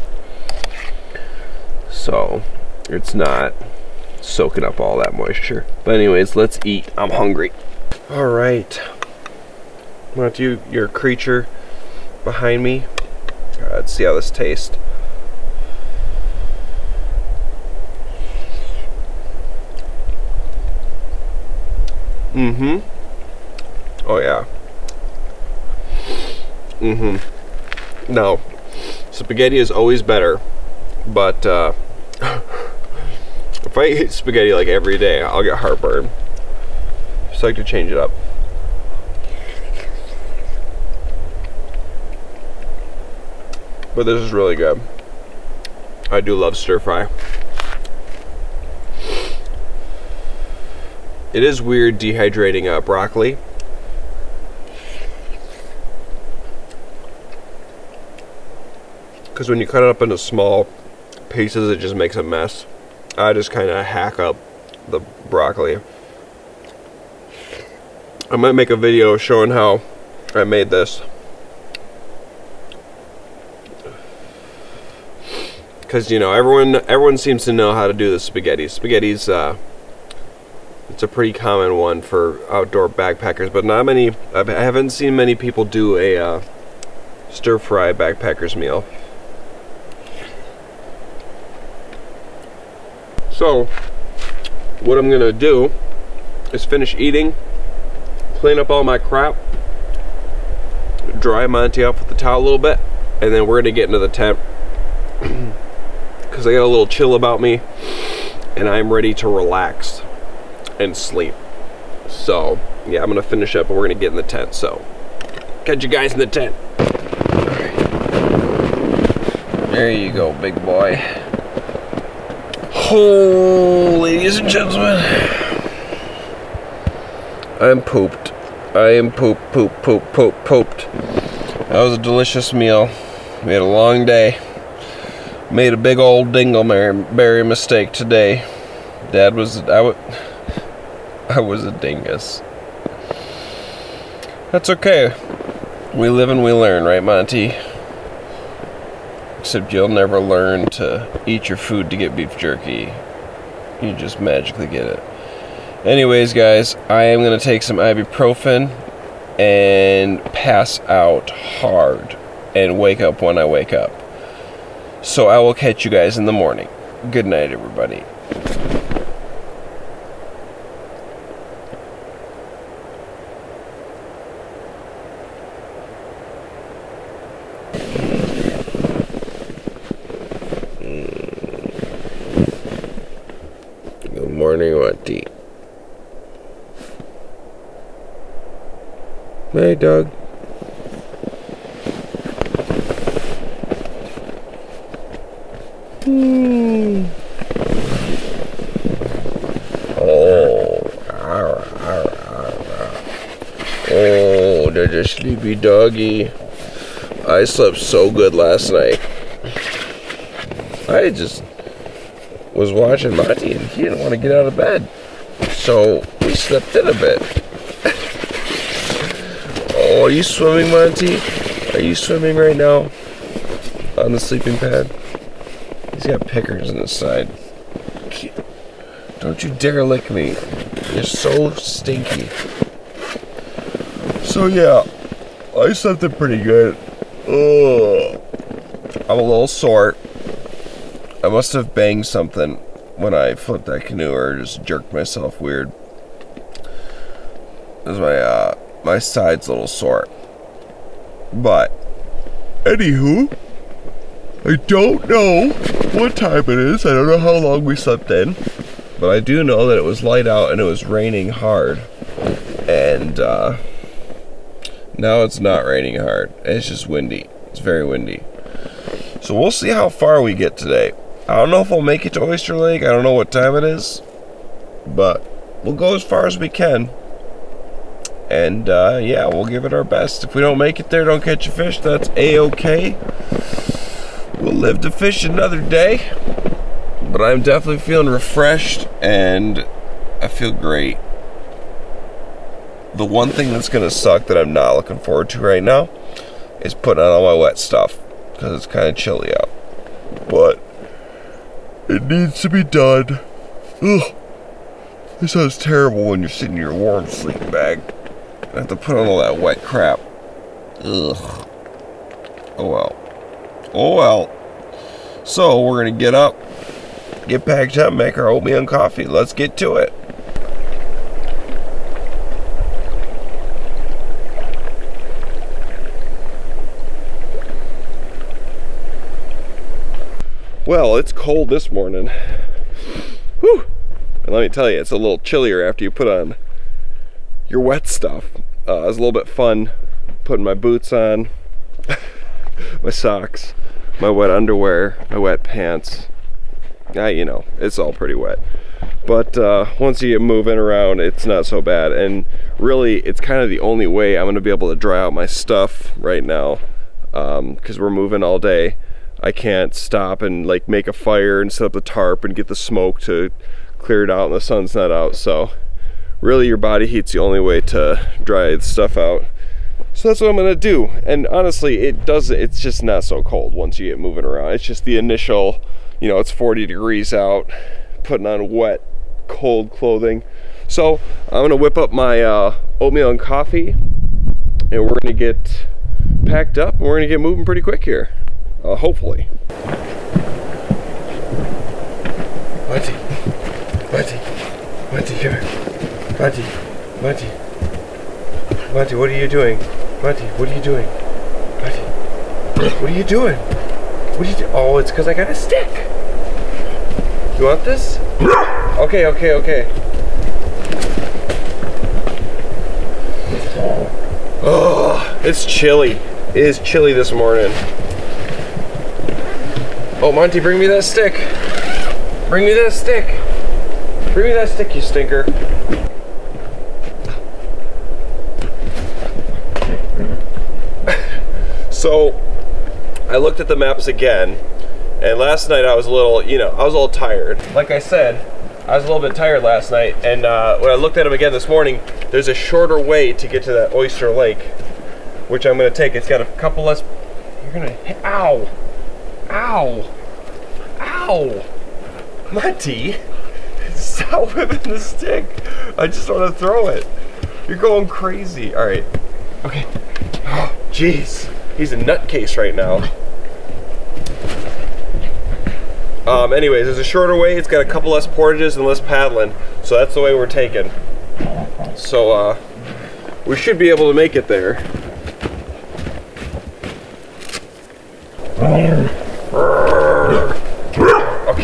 so it's not soaking up all that moisture. But anyways, let's eat. I'm hungry. All right, Monty, your creature behind me. All right, let's see how this tastes. Mm-hmm. Oh yeah. Mm-hmm. No, spaghetti is always better, but if I eat spaghetti like every day, I'll get heartburn. Just like to change it up. But this is really good. I do love stir fry. It is weird dehydrating broccoli. Because when you cut it up into small pieces, it just makes a mess. I just kind of hack up the broccoli. I might make a video showing how I made this. Because, you know, everyone seems to know how to do the spaghetti. Spaghetti's, it's a pretty common one for outdoor backpackers, but not many, I haven't seen many people do a stir-fry backpacker's meal. So, what I'm gonna do is finish eating, clean up all my crap, dry Monty off with the towel a little bit, and then we're gonna get into the tent because I got a little chill about me and I'm ready to relax and sleep. So, yeah, I'm gonna finish up and we're gonna get in the tent. So, catch you guys in the tent. All right. There you go, big boy. Oh, ladies and gentlemen, I'm pooped. I am pooped. That was a delicious meal. We had a long day. Made a big old dingleberry mistake today. I was a dingus. That's okay. We live and we learn, right, Monty? Except you'll never learn to eat your food to get beef jerky. You just magically get it. Anyways, guys, I am going to take some ibuprofen and pass out hard and wake up when I wake up. So I will catch you guys in the morning. Good night, everybody. Good morning, Monty. Hey, dog. Oh, there's a sleepy doggy. I slept so good last night. I just was watching Monty and he didn't want to get out of bed. So we slept in a bit. Oh, are you swimming, Monty? Are you swimming right now? On the sleeping pad? He's got pickers in his side. Don't you dare lick me. You're so stinky. So yeah, I slept in pretty good. Ugh. I'm a little sore. I must have banged something when I flipped that canoe or just jerked myself weird. Because my side's a little sore. But, anywho, I don't know what time it is. I don't know how long we slept in. But I do know that it was light out and it was raining hard. And now it's not raining hard. It's just windy. It's very windy. So we'll see how far we get today. I don't know if we'll make it to Oyster Lake. I don't know what time it is. But we'll go as far as we can. And yeah, we'll give it our best. If we don't make it there, don't catch a fish, that's a-okay. We'll live to fish another day. But I'm definitely feeling refreshed and I feel great. The one thing that's going to suck that I'm not looking forward to right now is putting on all my wet stuff because it's kind of chilly out. But it needs to be done. Ugh. This sounds terrible when you're sitting in your warm sleeping bag. I have to put on all that wet crap. Ugh. Oh well. Oh well. So we're going to get up, get packed up, make our oatmeal and coffee. Let's get to it. Well, it's cold this morning. Whew. And let me tell you, it's a little chillier after you put on your wet stuff. It was a little bit fun putting my boots on, my socks, my wet underwear, my wet pants. You know, it's all pretty wet. But once you get moving around, it's not so bad. And really, it's kind of the only way I'm going to be able to dry out my stuff right now, because we're moving all day. I can't stop and like make a fire and set up the tarp and get the smoke to clear it out and the sun's not out. So really your body heat's the only way to dry the stuff out. So that's what I'm gonna do. And honestly, it's just not so cold once you get moving around. It's just the initial, you know, it's 40 degrees out, putting on wet, cold clothing. So I'm gonna whip up my oatmeal and coffee, and we're gonna get packed up and we're gonna get moving pretty quick here. Hopefully. Monty, here. Monty, what are you doing? Monty, what are you doing? Monty, what are you doing? What are you doing? Oh, it's because I got a stick. You want this? Okay. Oh, it's chilly. It is chilly this morning. Oh, Monty, bring me that stick. Bring me that stick. Bring me that stick, you stinker. So, I looked at the maps again, and last night I was a little tired. Like I said, I was a little bit tired last night, and when I looked at them again this morning, there's a shorter way to get to that Oyster Lake, which I'm gonna take. It's got a couple less, ow! Monty, stop whipping the stick. I just want to throw it. You're going crazy. All right. Okay. Oh, jeez. He's a nutcase right now. Anyways, there's a shorter way. It's got a couple less portages and less paddling. So that's the way we're taking. So, we should be able to make it there.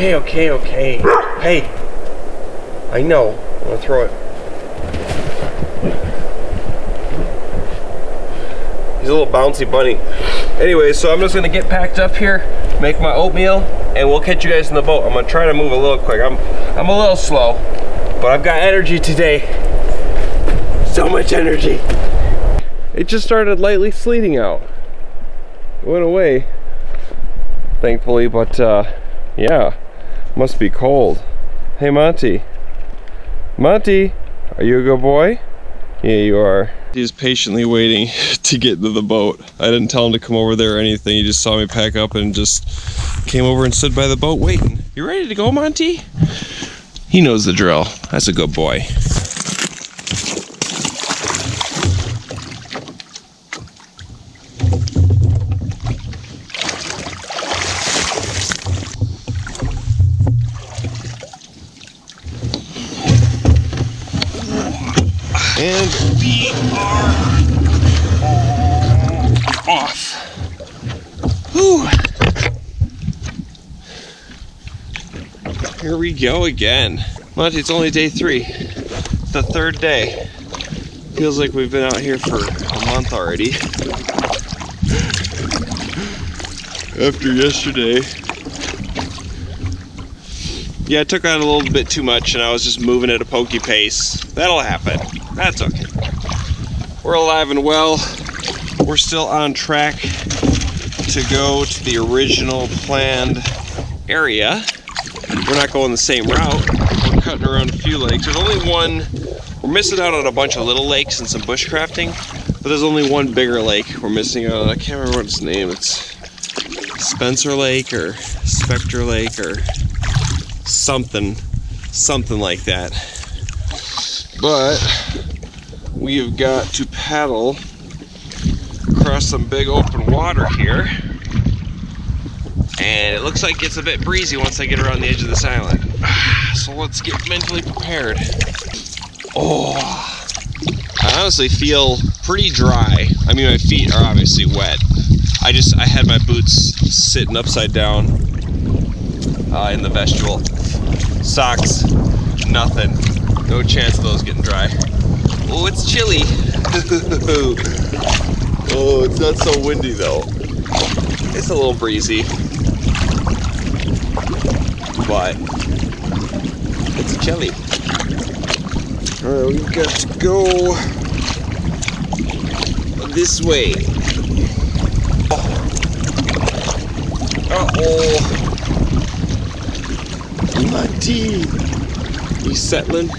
Okay. Hey, I know. I'm gonna throw it. He's a little bouncy bunny. Anyway, so I'm just gonna get packed up here, make my oatmeal, and we'll catch you guys in the boat. I'm gonna try to move a little quick. I'm a little slow, but I've got energy today. So much energy. It just started lightly sleeting out. It went away, thankfully, but yeah. Must be cold. Hey, Monty. Monty, are you a good boy? Yeah, you are. He's patiently waiting to get into the boat. I didn't tell him to come over there or anything. He just saw me pack up and just came over and stood by the boat waiting. You ready to go, Monty? He knows the drill. That's a good boy. And we are off. Whew. Here we go again. Monty, it's only day 3. The 3rd day. Feels like we've been out here for a month already. After yesterday. Yeah, I took on a little bit too much and I was just moving at a pokey pace. That'll happen. That's okay. We're alive and well. We're still on track to go to the original planned area. We're not going the same route. We're cutting around a few lakes. There's only one. We're missing out on a bunch of little lakes and some bushcrafting, but there's only one bigger lake we're missing out on. I can't remember what its name. It's Spencer Lake or Spectre Lake or something like that. But we have got to paddle across some big open water here, and it looks like it's a bit breezy once I get around the edge of this island. So let's get mentally prepared. Oh, I honestly feel pretty dry. I mean, my feet are obviously wet. I had my boots sitting upside down in the vestibule. Socks, nothing. No chance of those getting dry. Oh, it's chilly. Oh, it's not so windy though. It's a little breezy, but it's chilly. Alright, we've got to go this way. Uh-oh. Monty. You settling?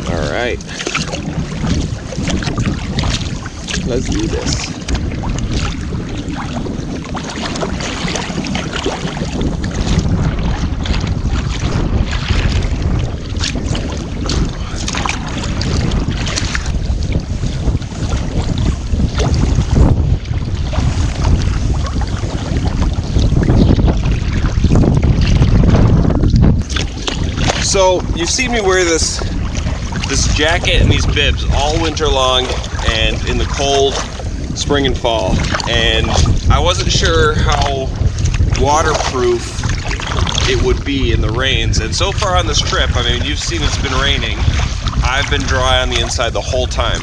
Alright. Let's do this. So you've seen me wear this jacket and these bibs all winter long and in the cold spring and fall, and I wasn't sure how waterproof it would be in the rains. And so far on this trip, I mean, you've seen it's been raining. I've been dry on the inside the whole time.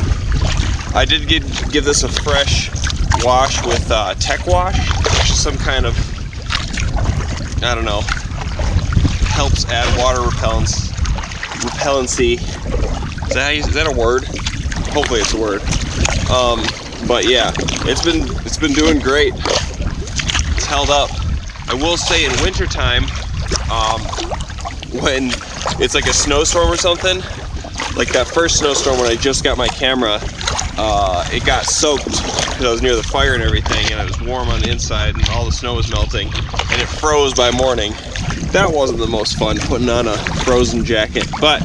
I did give this a fresh wash with Tech Wash, which is some kind of, I don't know, helps add water repellency. Is that a word? Hopefully it's a word. But yeah, it's been doing great. It's held up. I will say in wintertime, when it's like a snowstorm or something, like that first snowstorm when I just got my camera, it got soaked because I was near the fire and everything, and it was warm on the inside and all the snow was melting, and it froze by morning. That wasn't the most fun, putting on a frozen jacket, but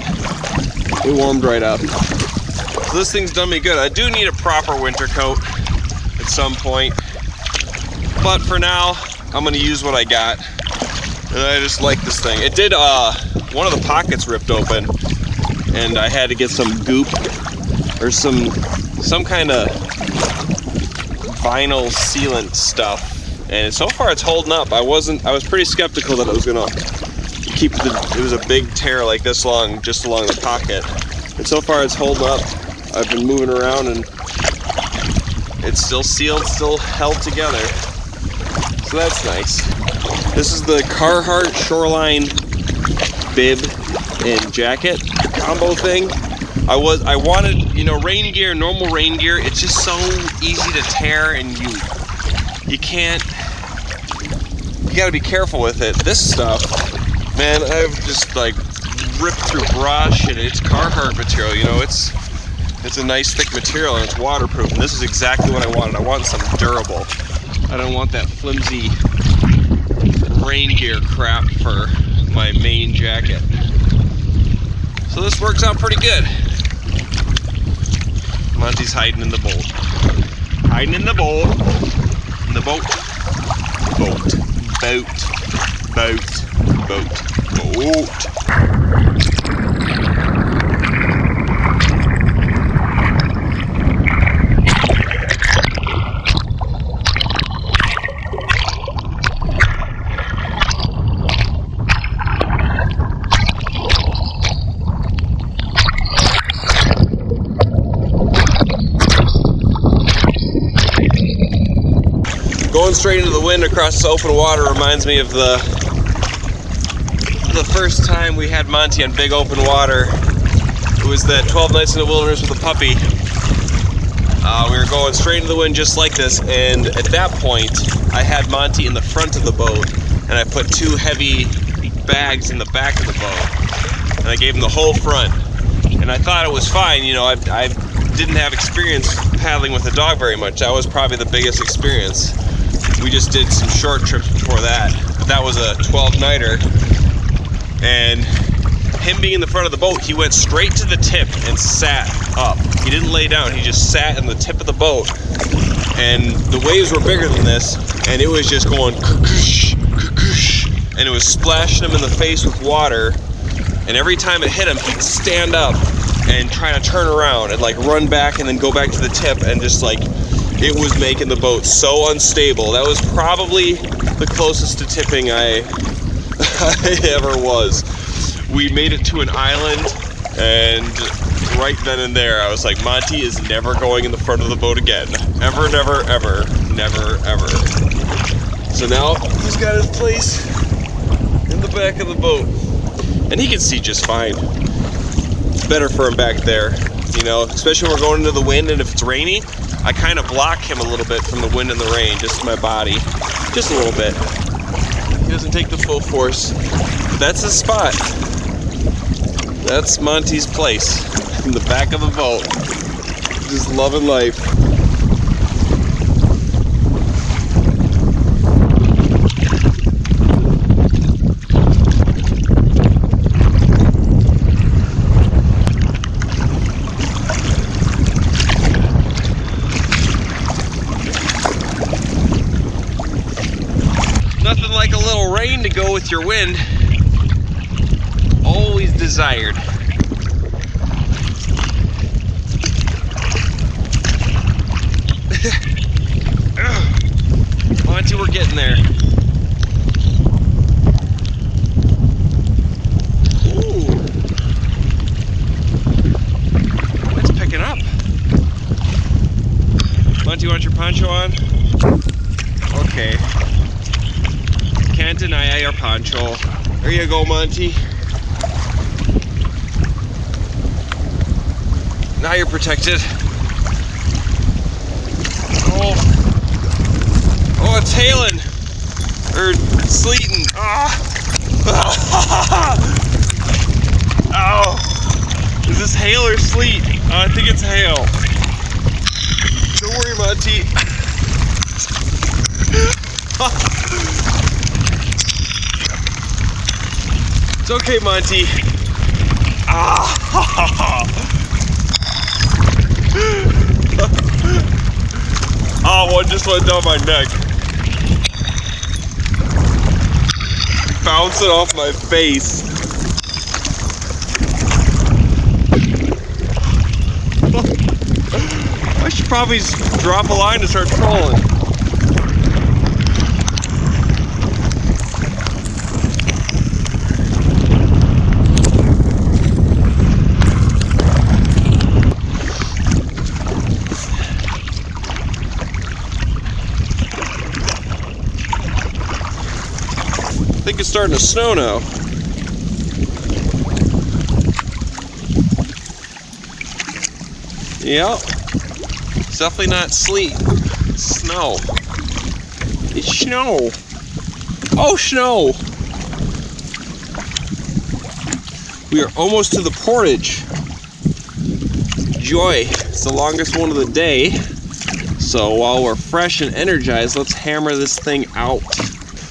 it warmed right up. So this thing's done me good. I do need a proper winter coat at some point, but for now, I'm gonna use what I got. And I just like this thing. It did, one of the pockets ripped open, and I had to get some goop or some kind of vinyl sealant stuff. And so far it's holding up. I was pretty skeptical that it was gonna keep it was a big tear like this long, just along the pocket. And so far it's holding up. I've been moving around and it's still sealed, still held together. So that's nice. This is the Carhartt Shoreline bib and jacket combo thing. I wanted, you know, rain gear, normal rain gear, it's just so easy to tear, and you gotta be careful with it. This stuff, man, I've just like ripped through brush, and it's Carhartt material, you know, it's a nice thick material and it's waterproof, and this is exactly what I wanted. I want something durable. I don't want that flimsy rain gear crap for my main jacket. So this works out pretty good. Monty's hiding in the boat. Hiding in the boat. In the boat. Boat. Boat. Boat. Boat. Going straight into the wind across this open water reminds me of the first time we had Monty on big open water. It was that 12 Nights in the Wilderness with a puppy. We were going straight into the wind just like this, and at that point I had Monty in the front of the boat, and I put 2 heavy bags in the back of the boat, and I gave him the whole front. And I thought it was fine, you know, I didn't have experience paddling with a dog very much. That was probably the biggest experience. We just did some short trips before that, but that was a 12-nighter. And him being in the front of the boat, he went straight to the tip and sat up. He didn't lay down, he just sat in the tip of the boat. And the waves were bigger than this, and it was just going kukush, kukush, and it was splashing him in the face with water. And every time it hit him, he'd stand up and try to turn around and like run back and then go back to the tip, and just like, it was making the boat so unstable. That was probably the closest to tipping I I ever was. We made it to an island, and right then and there I was like, Monty is never going in the front of the boat again. Ever, never, ever, never, ever. So now he's got his place in the back of the boat, and he can see just fine. It's better for him back there, you know, especially when we're going into the wind, and if it's raining, I kind of block him a little bit from the wind and the rain, just my body, just a little bit. He doesn't take the full force. That's his spot. That's Monty's place, in the back of the boat, just loving life. Nothing like a little rain to go with your wind. Always desired. Monty, we're getting there. Ooh. It's picking up. Monty, want your poncho on? Okay. Can't deny your poncho. There you go, Monty. Now you're protected. Oh, it's hailing. Or sleeting. Ah. Ow. Is this hail or sleet? I think it's hail. Don't worry, Monty. It's okay, Monty. Oh, one just went down my neck. Bouncing off my face. I should probably drop a line and start trolling. I think it's starting to snow now. Yep. It's definitely not sleet. It's snow. It's snow. Oh, snow! We are almost to the portage. Joy. It's the longest one of the day. So while we're fresh and energized, let's hammer this thing out.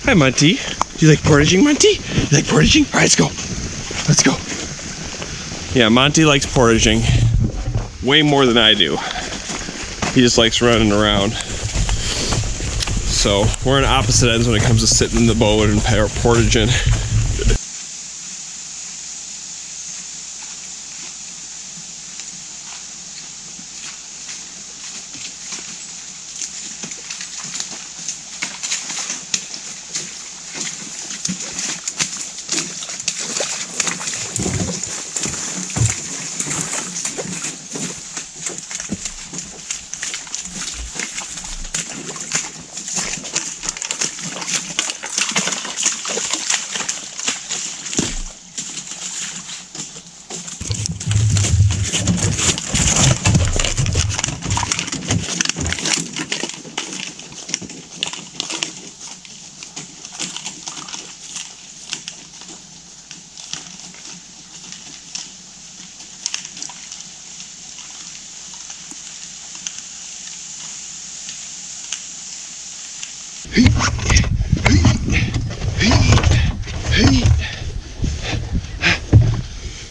Hi, Monty. Do you like portaging, Monty? You like portaging? All right, let's go. Let's go. Yeah, Monty likes portaging way more than I do. He just likes running around. So we're on opposite ends when it comes to sitting in the boat and portaging.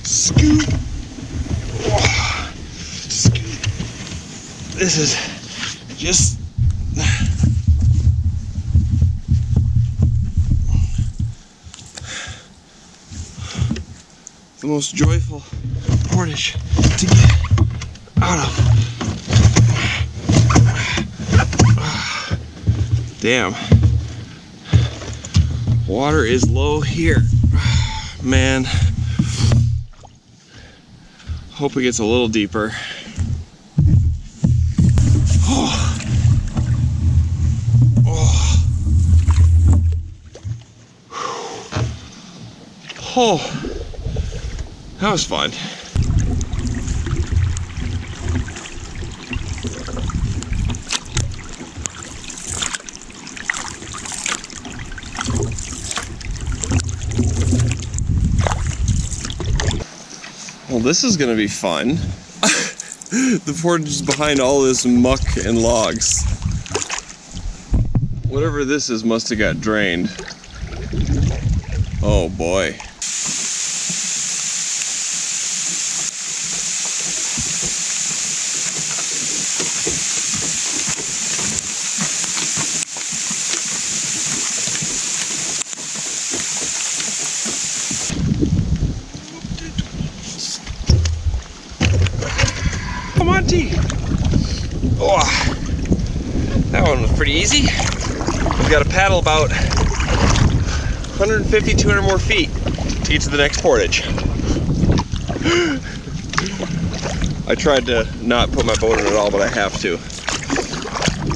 Scoot. Scoot. This is just the most joyful portage to get out of. Damn. Water is low here. Man. Hope it gets a little deeper. Oh. Oh. Oh. That was fun. Well, this is gonna be fun. The portage is behind all this muck and logs. Whatever this is must have got drained. Oh boy. Monty! Oh, that one was pretty easy. We've got to paddle about 150, 200 more feet to get to the next portage. I tried to not put my boat in at all, but I have to.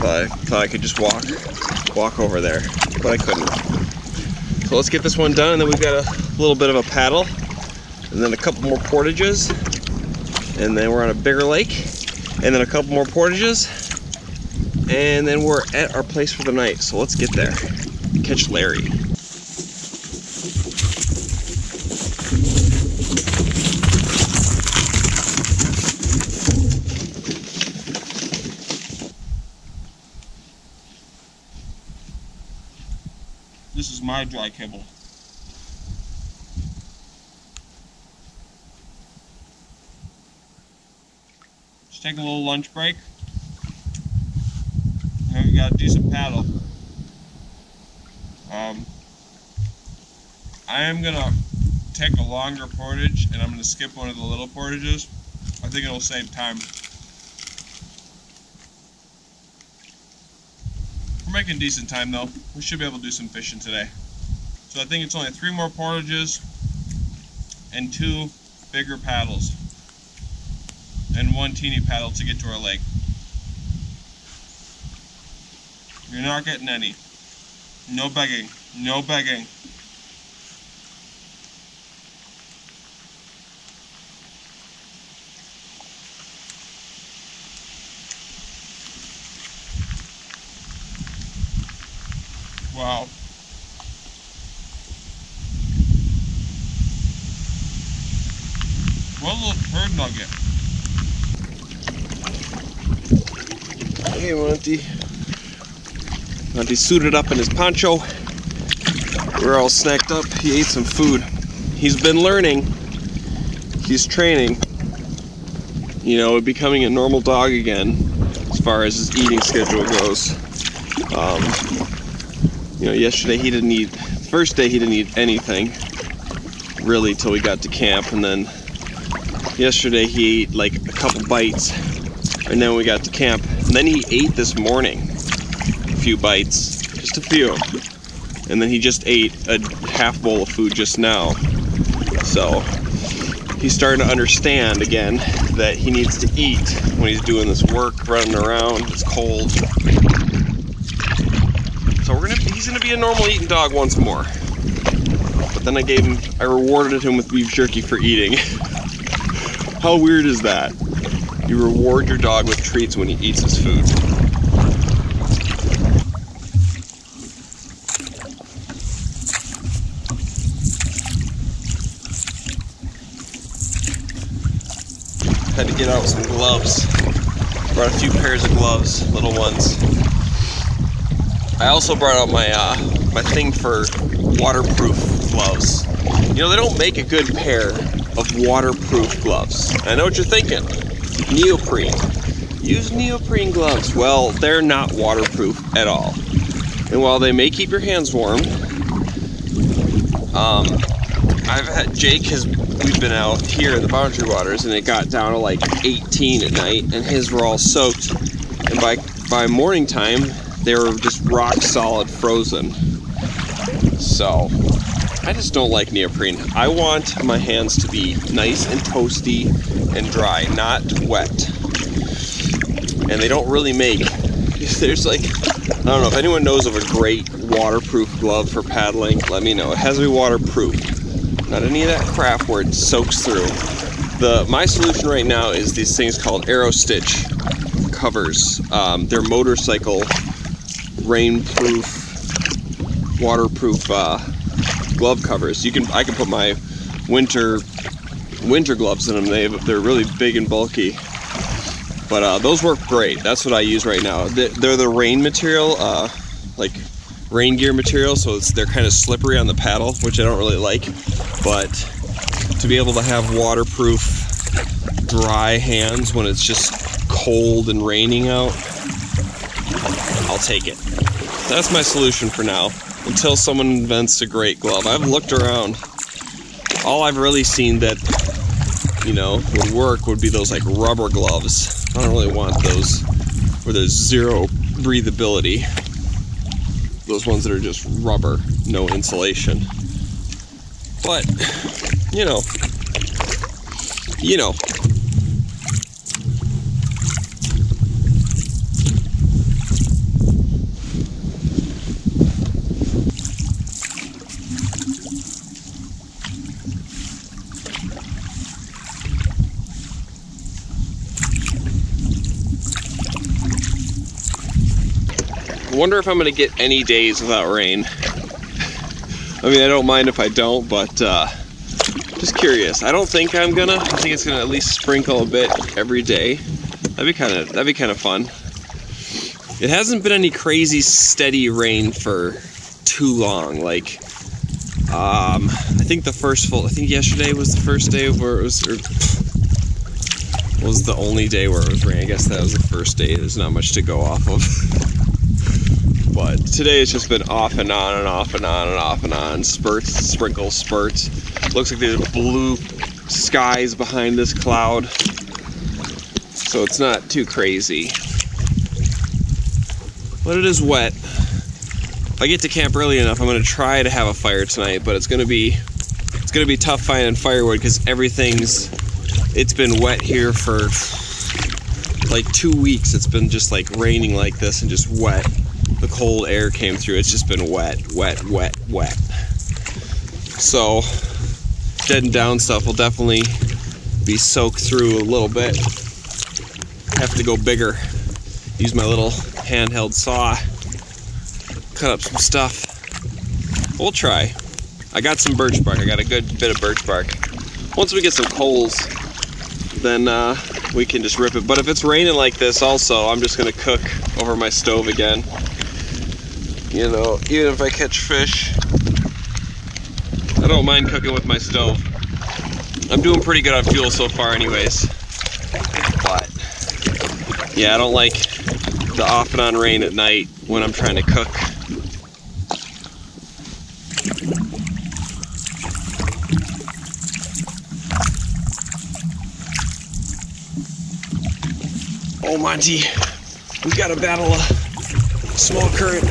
I thought I could just walk over there, but I couldn't. So let's get this one done, and then we've got a little bit of a paddle, and then a couple more portages. And then we're on a bigger lake, and then a couple more portages, and then we're at our place for the night. So let's get there, catch Larry. This is my dry kibble. Take a little lunch break. And we got a decent paddle. I am gonna take a longer portage, and I'm gonna skip one of the little portages. I think it'll save time. We're making decent time though. We should be able to do some fishing today. So I think it's only 3 more portages and 2 bigger paddles. And 1 teeny paddle to get to our lake. You're not getting any. No begging. No begging. Wow. One little bird nugget. Hey Monty. Monty's suited up in his poncho. We're all snacked up. He ate some food. He's been learning. He's training. You know, becoming a normal dog again as far as his eating schedule goes. You know, yesterday he didn't eat, first day he didn't eat anything really till we got to camp, and then yesterday he ate like a couple bites, and then we got to camp. And then he ate this morning a few bites, just a few, and then he just ate a half bowl of food just now. So he's starting to understand again that he needs to eat when he's doing this work, running around. It's cold. So he's gonna be a normal eating dog once more. But then I rewarded him with beef jerky for eating. How weird is that? You reward your dog with treats when he eats his food. Had to get out some gloves. Brought a few pairs of gloves, little ones. I also brought out my my thing for waterproof gloves. You know, they don't make a good pair of waterproof gloves. I know what you're thinking. Neoprene. Use neoprene gloves. Well, they're not waterproof at all. And while they may keep your hands warm, we've been out here in the Boundary Waters, and it got down to like 18 at night, and his were all soaked. And by morning time, they were just rock solid frozen. So I just don't like neoprene. I want my hands to be nice and toasty and dry, not wet. And they don't really make, there's like, I don't know if anyone knows of a great waterproof glove for paddling, let me know. It has to be waterproof. Not any of that crap where it soaks through. My solution right now is these things called Aero Stitch covers. They're motorcycle rainproof, waterproof glove covers. I can put my winter gloves in them. They're really big and bulky. But those work great. That's what I use right now. They're the rain material, like rain gear material, so they're kind of slippery on the paddle, which I don't really like. But to be able to have waterproof, dry hands when it's just cold and raining out, I'll take it. That's my solution for now, until someone invents a great glove. I've looked around. All I've really seen that, you know, would work would be those like rubber gloves. I don't really want those where there's zero breathability. Those ones that are just rubber, no insulation. But, you know. I wonder if I'm gonna get any days without rain. I mean, I don't mind if I don't, but just curious. I don't think I'm gonna. I think it's gonna at least sprinkle a bit every day. That'd be kind of fun. It hasn't been any crazy steady rain for too long. Like, I think yesterday was the first day where it was the only day where it was rain. I guess that was the first day. There's not much to go off of. But today it's just been off and on and off and on and off and on. Spurts, sprinkles, spurts. Looks like there's blue skies behind this cloud. So it's not too crazy. But it is wet. If I get to camp early enough, I'm gonna try to have a fire tonight, but it's gonna be tough finding firewood because it's been wet here for like 2 weeks. It's been just like raining like this and just wet. The cold air came through. It's just been wet, wet, wet, wet. So, dead and down stuff will definitely be soaked through a little bit. Have to go bigger. Use my little handheld saw. Cut up some stuff. We'll try. I got some birch bark. I got a good bit of birch bark. Once we get some coals, then we can just rip it. But if it's raining like this also, I'm just gonna cook over my stove again. You know, even if I catch fish, I don't mind cooking with my stove. I'm doing pretty good on fuel so far anyways. But, yeah, I don't like the off and on rain at night when I'm trying to cook. Oh, Monty, we gotta battle a small current.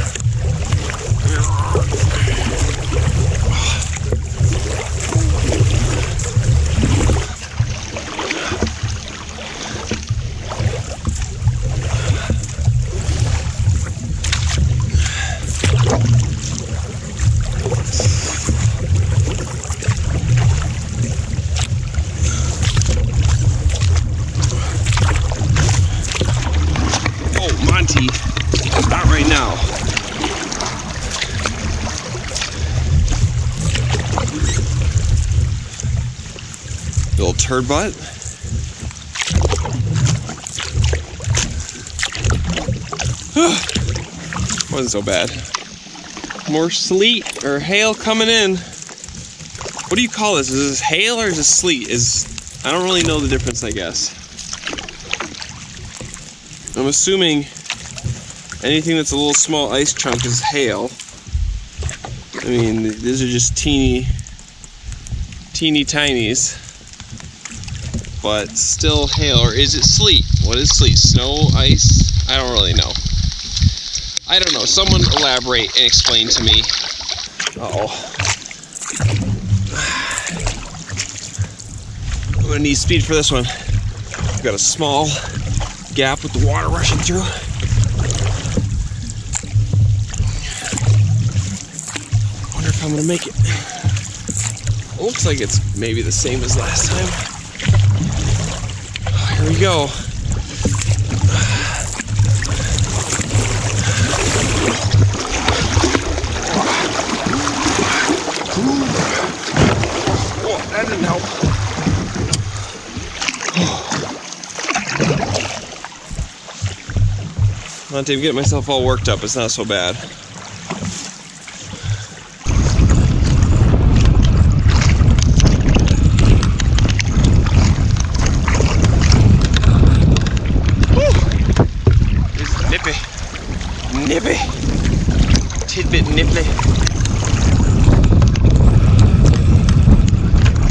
Monty, not right now. Little turd butt. Wasn't so bad. More sleet or hail coming in. What do you call this? Is this hail or is this sleet? I don't really know the difference, I guess. I'm assuming anything that's a little small ice chunk is hail. I mean, these are just teeny tinies. But still hail, or is it sleet? What is sleet? Snow, ice? I don't really know. I don't know. Someone elaborate and explain to me. Uh-oh. I'm gonna need speed for this one. I've got a small gap with the water rushing through. I wonder if I'm gonna make it. Looks like it's maybe the same as last time. Oh, here we go. Oh, that didn't help. Monty, I'm getting myself all worked up. It's not so bad. Nippy. Tidbit nipply.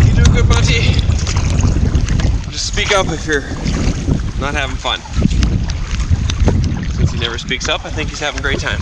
You doing good, Monty? Just speak up if you're not having fun. Since he never speaks up, I think he's having a great time.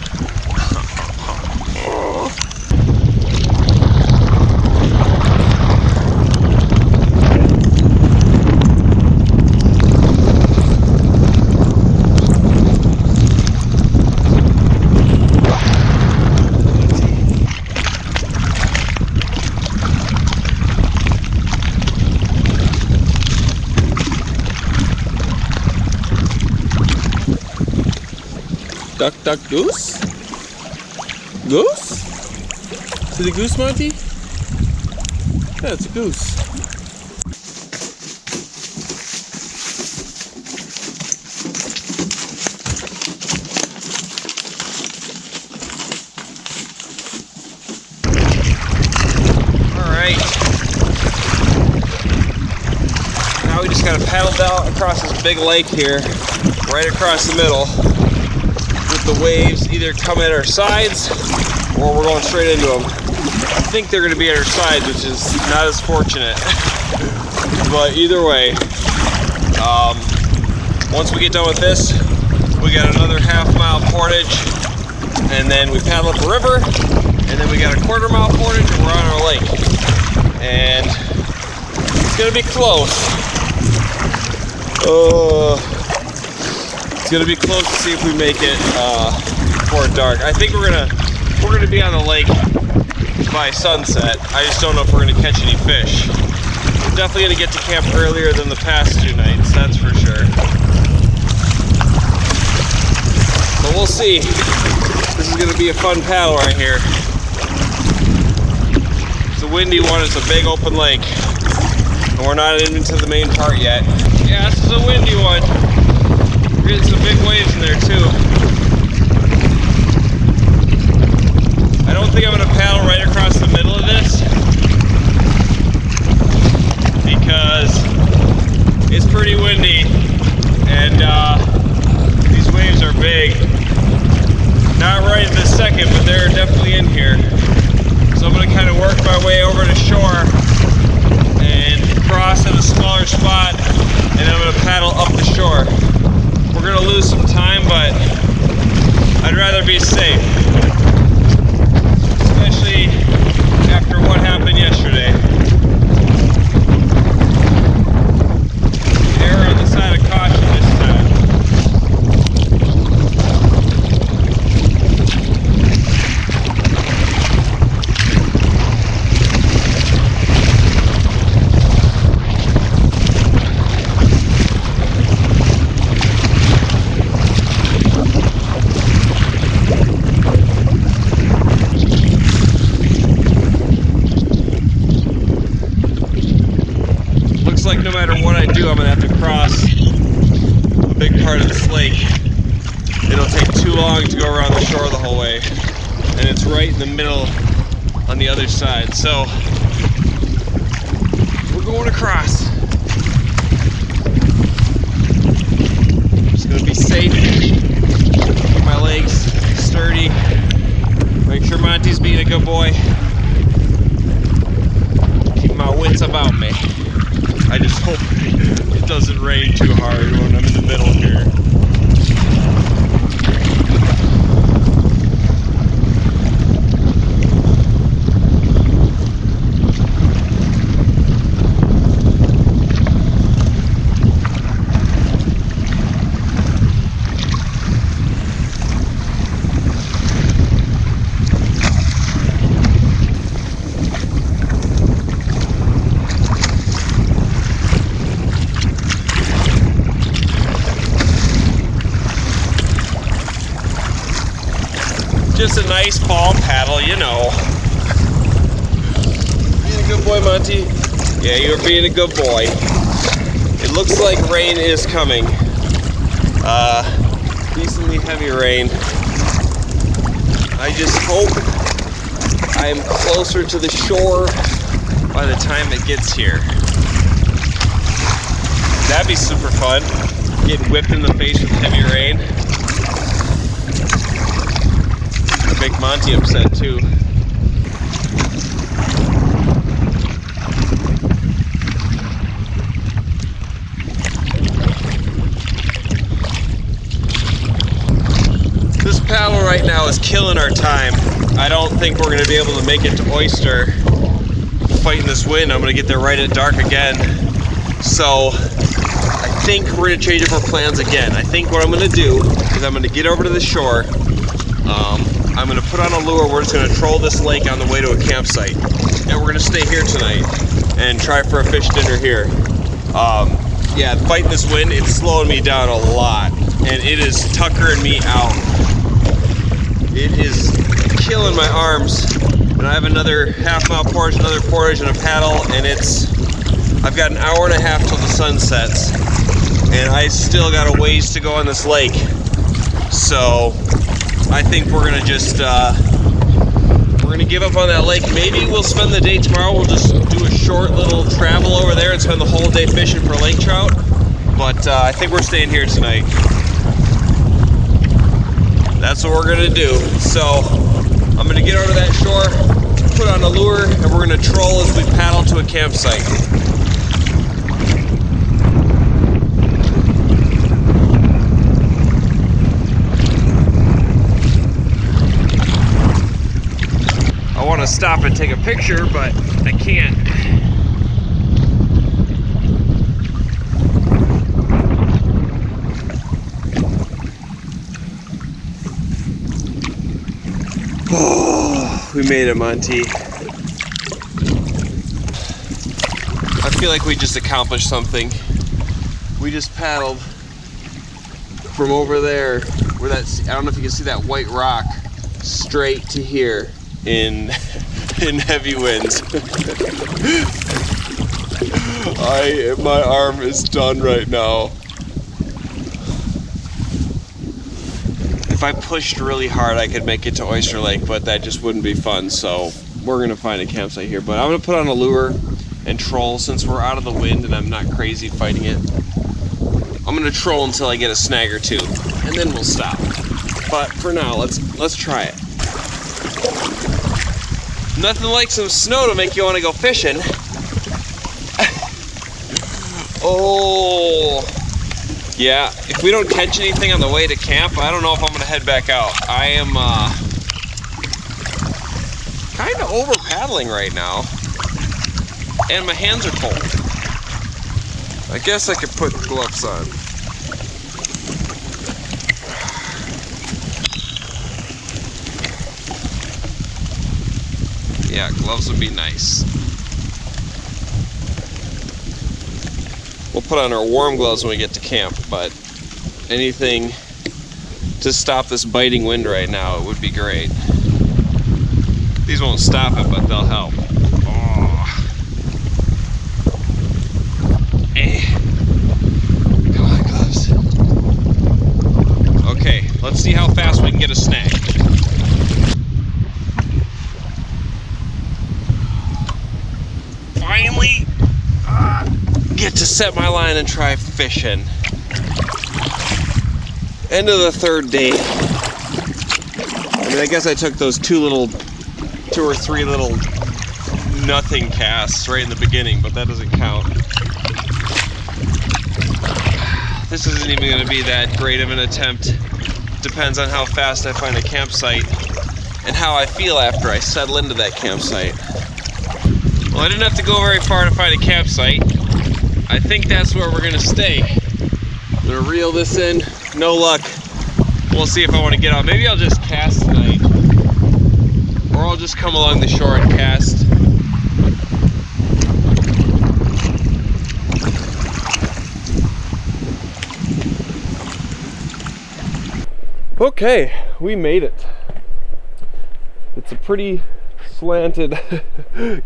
Duck, duck, goose? Goose? Is it a goose, Monty? Yeah, it's a goose. Alright. Now we just gotta paddle down across this big lake here, right across the middle. The waves either come at our sides or we're going straight into them. I think they're going to be at our sides, which is not as fortunate. But either way, once we get done with this, we got another half-mile portage, and then we paddle up the river, and then we got a quarter-mile portage, and we're on our lake. And it's going to be close. It's gonna be close to see if we make it before dark. I think we're gonna be on the lake by sunset. I just don't know if we're gonna catch any fish. We're definitely gonna get to camp earlier than the past 2 nights, that's for sure. But we'll see. This is gonna be a fun paddle right here. It's a windy one. It's a big open lake, and we're not into the main part yet. Yeah, this is a windy one. We're getting some big waves in there too. I don't think I'm going to paddle right across the middle of this because it's pretty windy and these waves are big. Not right this second, but they're definitely in here. So I'm going to kind of work my way over to shore and cross at a smaller spot, and I'm going to paddle up the shore. We're gonna lose some time, but I'd rather be safe. Especially after what happened yesterday. Err on the side of caution this time. Like no matter what I do, I'm gonna have to cross a big part of this lake. It'll take too long to go around the shore the whole way, and it's right in the middle on the other side. So we're going across. Just gonna be safe, keep my legs sturdy, make sure Monty's being a good boy, keep my wits about me. I just hope it doesn't rain too hard when I'm in the middle here. just a nice fall paddle, you know. Being a good boy, Monty. Yeah, you're being a good boy. It looks like rain is coming. Decently heavy rain. I just hope I'm closer to the shore by the time it gets here. That'd be super fun. Getting whipped in the face with heavy rain. It'd make Monty upset too. This paddle right now is killing our time. I don't think we're gonna be able to make it to Oyster fighting this wind. I'm gonna get there right at dark again. So I think we're gonna change up our plans again. I think what I'm gonna do is I'm gonna get over to the shore. I'm gonna put on a lure. We're just gonna troll this lake on the way to a campsite. And we're gonna stay here tonight and try for a fish dinner here. Yeah, fighting this wind, it's slowing me down a lot. And it is tuckering me out. It is killing my arms. And I have another half-mile portage, another portage and a paddle, and I've got an hour and a half till the sun sets. And I still got a ways to go on this lake. So I think we're gonna just, we're gonna give up on that lake. Maybe we'll spend the day tomorrow. We'll just do a short little travel over there and spend the whole day fishing for lake trout. But I think we're staying here tonight. That's what we're gonna do. So I'm gonna get over to that shore, put on a lure, and we're gonna troll as we paddle to a campsite. I want to stop and take a picture, but I can't. Oh, we made it, Monty. I feel like we just accomplished something. We just paddled from over there, where I don't know if you can see that white rock, straight to here in heavy winds. My arm is done right now. If I pushed really hard, I could make it to Oyster Lake, but that just wouldn't be fun. So we're gonna find a campsite here. But I'm gonna put on a lure and troll since we're out of the wind and I'm not crazy fighting it. I'm gonna troll until I get a snag or two, and then we'll stop. But for now, let's try it. Nothing like some snow to make you want to go fishing. Oh, yeah. If we don't catch anything on the way to camp, I don't know if I'm gonna head back out. I am kind of over paddling right now, and my hands are cold. I guess I could put gloves on. Yeah, gloves would be nice. We'll put on our warm gloves when we get to camp, but anything to stop this biting wind right now, it would be great. These won't stop it, but they'll help. Oh. Come on, gloves. Okay, let's see how fast we can get a snag. Finally get to set my line and try fishing. End of the third day. I mean, I guess I took those two or three little nothing casts right in the beginning, but that doesn't count. This isn't even going to be that great of an attempt. Depends on how fast I find a campsite and how I feel after I settle into that campsite. Well, I didn't have to go very far to find a campsite. I think that's where we're gonna stay. I'm gonna reel this in. No luck. We'll see if I want to get out. Maybe I'll just cast tonight. Or I'll just come along the shore and cast. Okay, we made it. It's a pretty slanted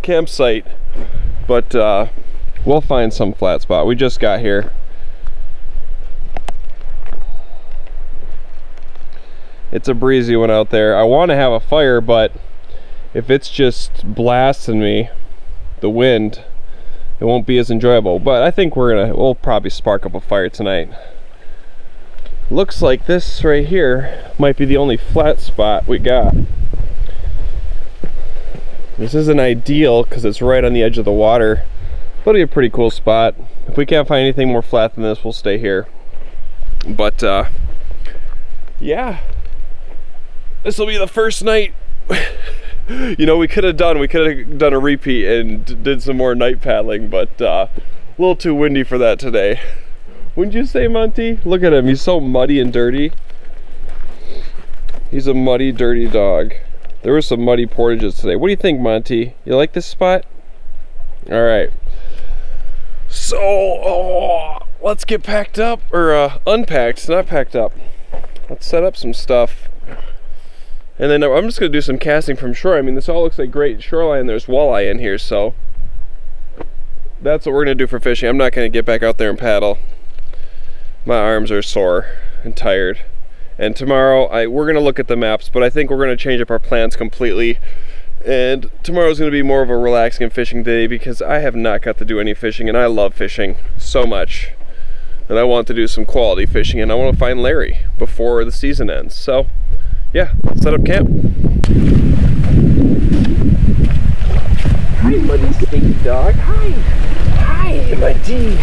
campsite, but we'll find some flat spot. We just got here. It's a breezy one out there. I want to have a fire, but if it's just blasting me, the wind, it won't be as enjoyable. But I think we'll probably spark up a fire tonight. Looks like this right here might be the only flat spot we got. This isn't ideal because it's right on the edge of the water, but it'll be a pretty cool spot. If we can't find anything more flat than this, we'll stay here. But yeah, this will be the first night. You know, we could have done a repeat and did some more night paddling, but a little too windy for that today. Wouldn't you say, Monty? Look at him, he's so muddy and dirty. He's a muddy, dirty dog. There were some muddy portages today. What do you think, Monty? You like this spot? All right. So, let's get packed up, or unpacked, not packed up. Let's set up some stuff. And then I'm just gonna do some casting from shore. I mean, this all looks like great shoreline. There's walleye in here, so that's what we're gonna do for fishing. I'm not gonna get back out there and paddle. My arms are sore and tired. And tomorrow, we're gonna look at the maps, but I think we're gonna change up our plans completely. And tomorrow's gonna be more of a relaxing and fishing day because I have not got to do any fishing, and I love fishing so much. And I want to do some quality fishing, and I want to find Larry before the season ends. So, yeah, let's set up camp. Hi, muddy stinky dog. Hi. Hi, muddy.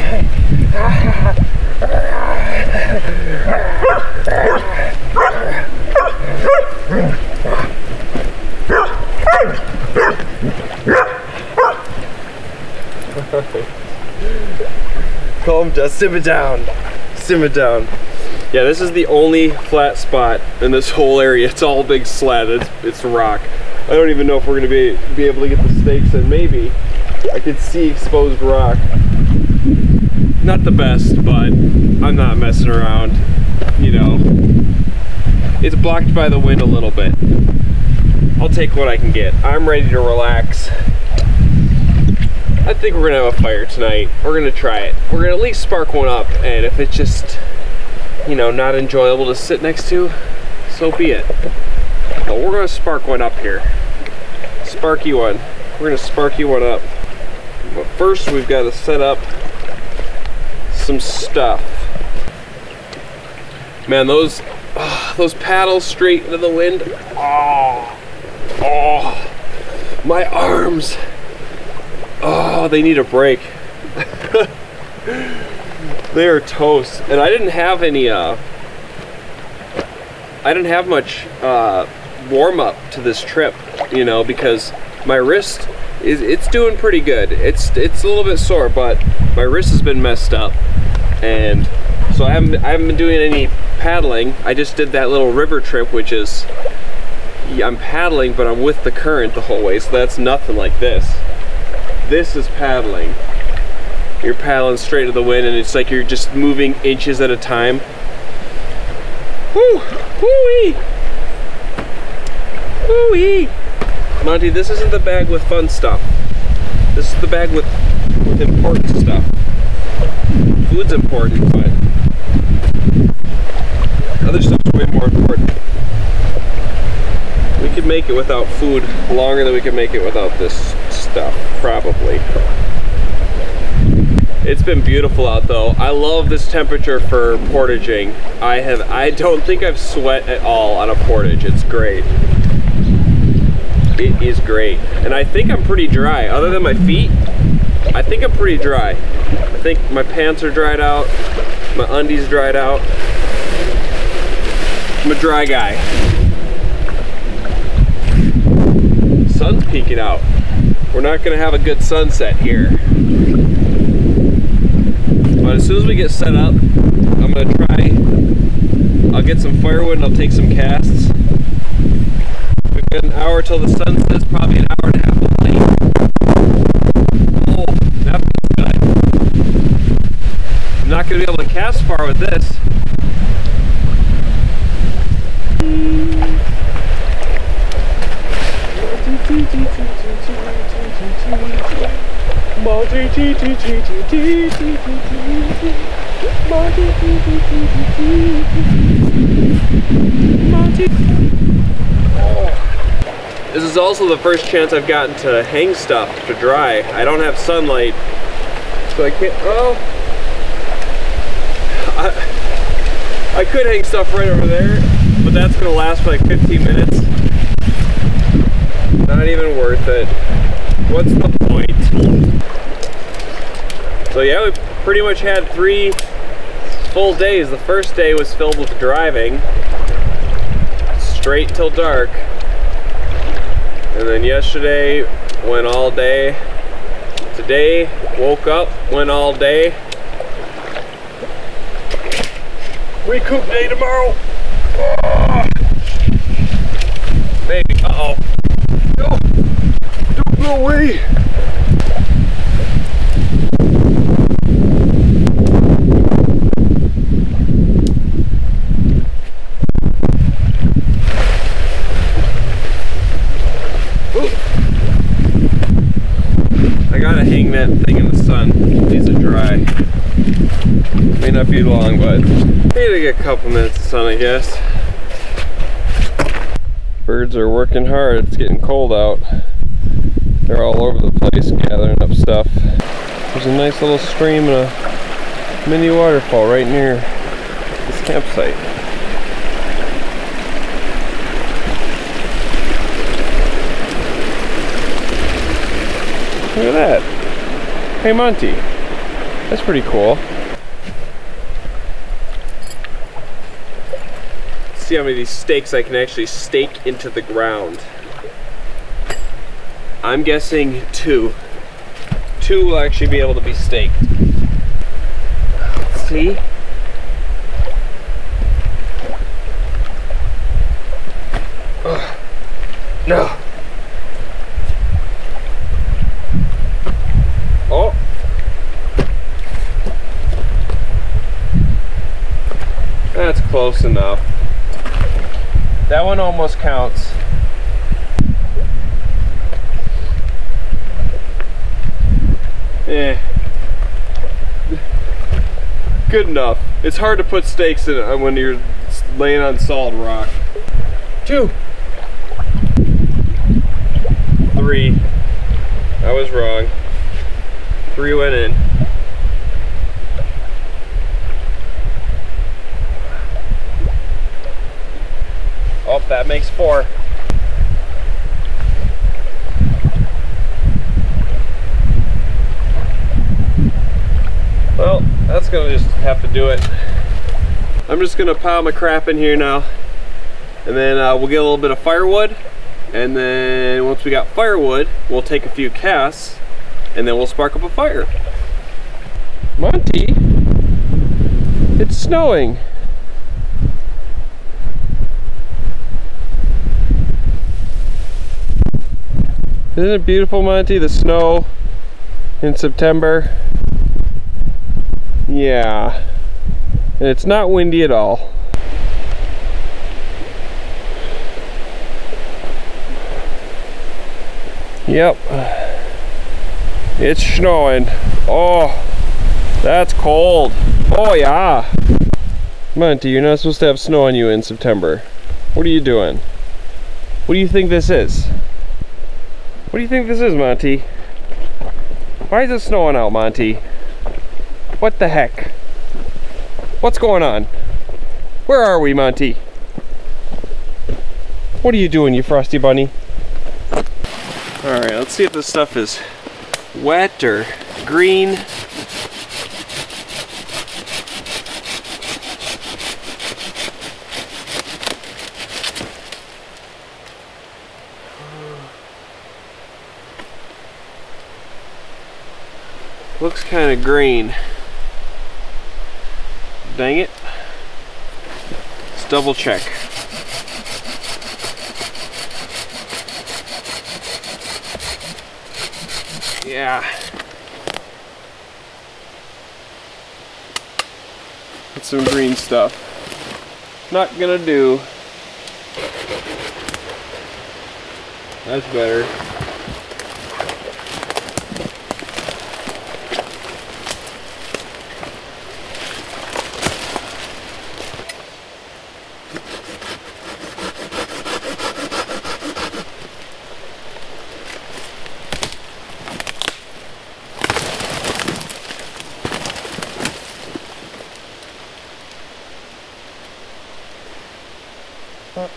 Calm down, simmer down, simmer down. Yeah, this is the only flat spot in this whole area. It's all big slat, it's rock. I don't even know if we're gonna be able to get the stakes in. Maybe. I could see exposed rock. Not the best, but I'm not messing around, you know. It's blocked by the wind a little bit. I'll take what I can get. I'm ready to relax. I think we're gonna have a fire tonight. We're gonna try it. We're gonna at least spark one up, and if it's just, you know, not enjoyable to sit next to, so be it. But we're gonna spark one up here. Sparky one. We're gonna sparky one up. But first we've got to set up some stuff. Man, those paddles straight into the wind. Oh, my arms. Oh, they need a break. They are toast. And I didn't have any, I didn't have much warm up to this trip, you know, because my wrist it's doing pretty good. It's a little bit sore, but my wrist has been messed up, and so I haven't been doing any paddling. I just did that little river trip, which is, I'm paddling, but I'm with the current the whole way, so that's nothing like this. This is paddling. You're paddling straight to the wind, and it's like you're just moving inches at a time. Woo! Woo-wee! Woo-wee! Monty, this isn't the bag with fun stuff. This is the bag with important stuff. Food's important, but other stuff's way more important. We could make it without food longer than we can make it without this stuff, probably. It's been beautiful out though. I love this temperature for portaging. I don't think I've sweat at all on a portage. It's great. It is great. And I think I'm pretty dry. Other than my feet, I think I'm pretty dry. I think my pants are dried out. My undies dried out. I'm a dry guy. Sun's peeking out. We're not gonna have a good sunset here. But as soon as we get set up, I'm gonna try, I'll get some firewood and I'll take some casts. We've got an hour till the sun sets, probably an hour and a half of light. Oh, that feels good. I'm not gonna be able to cast far with this. This is also the first chance I've gotten to hang stuff to dry. I don't have sunlight, so I can't. Oh, I could hang stuff right over there, but that's gonna last for like 15 minutes. Not even worth it. What's the point? So yeah, we pretty much had 3 full days. The first day was filled with driving, straight till dark. And then yesterday went all day. Today woke up, went all day. Recoup day tomorrow. Oh. Maybe. Uh-oh. No. Don't go away. I gotta hang that thing in the sun. It needs to dry. May not be long, but need to get a couple minutes of sun, I guess. Birds are working hard. It's getting cold out. They're all over the place gathering up stuff. There's a nice little stream and a mini waterfall right near this campsite. Look at that. Hey Monty. That's pretty cool. Let's see how many of these stakes I can actually stake into the ground. I'm guessing 2. 2 will actually be able to be staked. Let's see. Ugh. No. Oh. That's close enough. That one almost counts. Eh. Good enough. It's hard to put stakes in it when you're laying on solid rock. 2. 3. I was wrong. 3 went in. Oh, that makes 4. Well, that's gonna just have to do it. I'm just gonna pile my crap in here now, and then we'll get a little bit of firewood, and then once we got firewood, we'll take a few casts, and then we'll spark up a fire. Monty, it's snowing. Isn't it beautiful, Monty, the snow in September? Yeah, and it's not windy at all. Yep, it's snowing. Oh, that's cold. Oh yeah. Monty, you're not supposed to have snow on you in September. What are you doing? What do you think this is? What do you think this is, Monty? Why is it snowing out, Monty? What the heck? What's going on? Where are we, Monty? What are you doing, you frosty bunny? Alright, let's see if this stuff is wet or green. Looks kind of green. Dang it. Let's double check. Yeah. That's some green stuff. Not gonna do. That's better. Oh,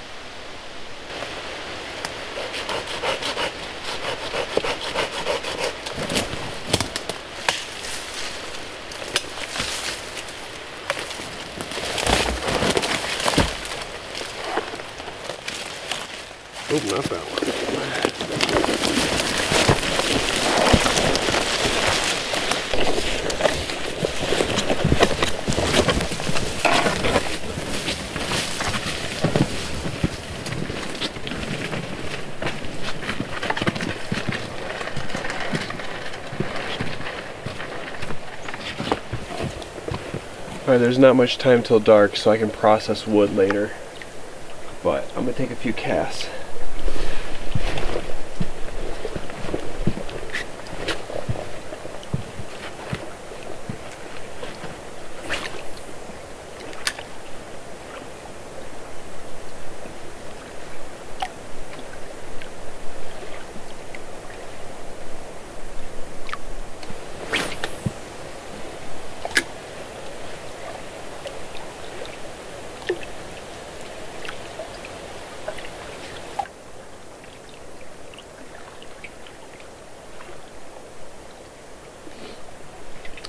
not that one. Alright, there's not much time till dark, so I can process wood later. But I'm gonna take a few casts.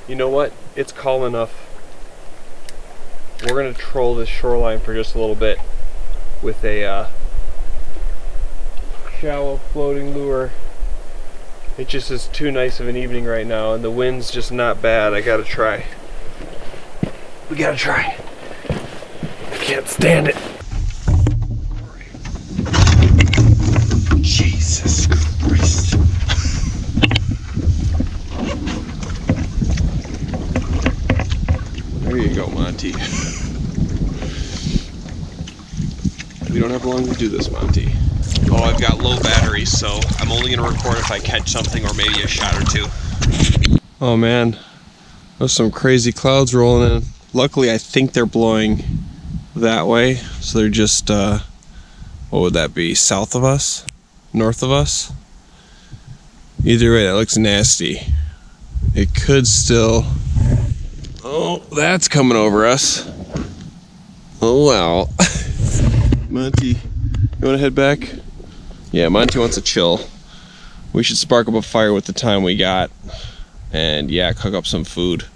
You know what? It's cold enough. We're gonna troll this shoreline for just a little bit with a shallow floating lure. It just is too nice of an evening right now, and the wind's just not bad. I gotta try. We gotta try. I can't stand it. Jesus Christ. There you go, Monty. We don't have long to do this, Monty. Oh, I've got low batteries, so I'm only going to record if I catch something or maybe a shot or two. Oh man, there's some crazy clouds rolling in. Luckily, I think they're blowing that way, so they're just, what would that be, south of us? North of us? Either way, that looks nasty. It could still... Oh, that's coming over us. Oh wow. Monty, you want to head back? Yeah, Monty wants to chill. We should spark up a fire with the time we got. And yeah, cook up some food.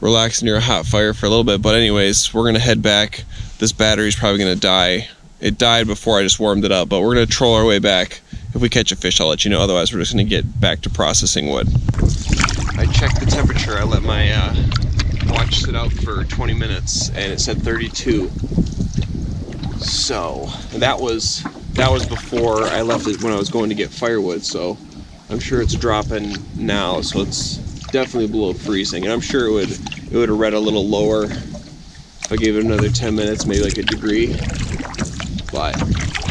Relax near a hot fire for a little bit. But anyways, we're going to head back. This battery's probably going to die. It died before I just warmed it up. But we're going to troll our way back. If we catch a fish, I'll let you know. Otherwise, we're just going to get back to processing wood. I checked the temperature. I let my watch sit out for 20 minutes. And it said 32. So, and that was before I left it when I was going to get firewood, so I'm sure it's dropping now, so it's definitely below freezing, and I'm sure it would have read a little lower if I gave it another 10 minutes, maybe like a degree, but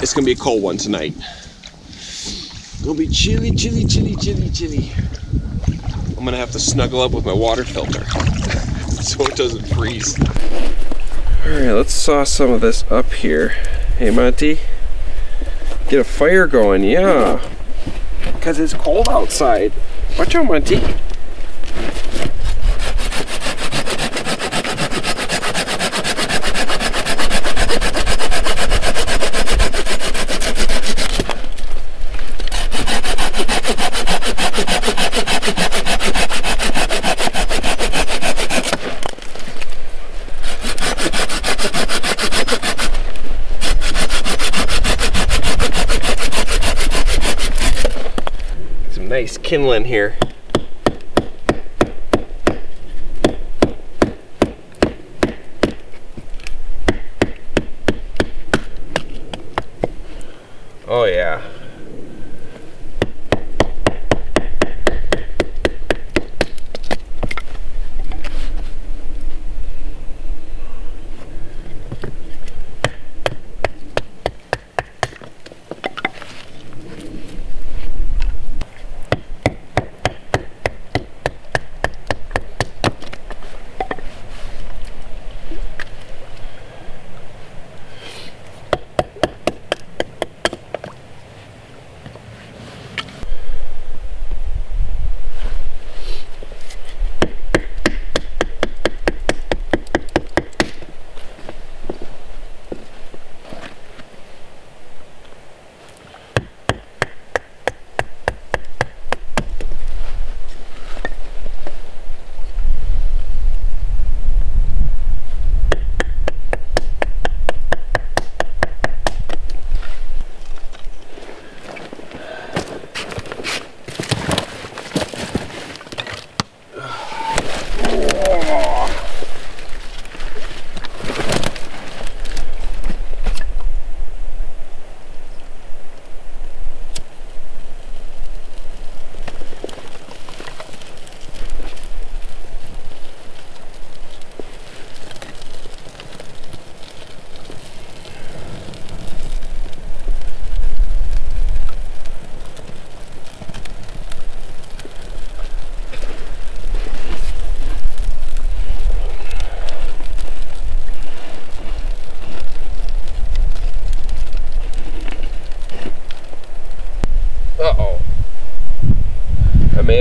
it's gonna be a cold one tonight. It's gonna be chilly, chilly, chilly, chilly, chilly. I'm gonna have to snuggle up with my water filter so it doesn't freeze. Alright, let's saw some of this up here. Hey Monty, get a fire going, yeah. Because it's cold outside. Watch out, Monty. Nice kindling here. Oh yeah.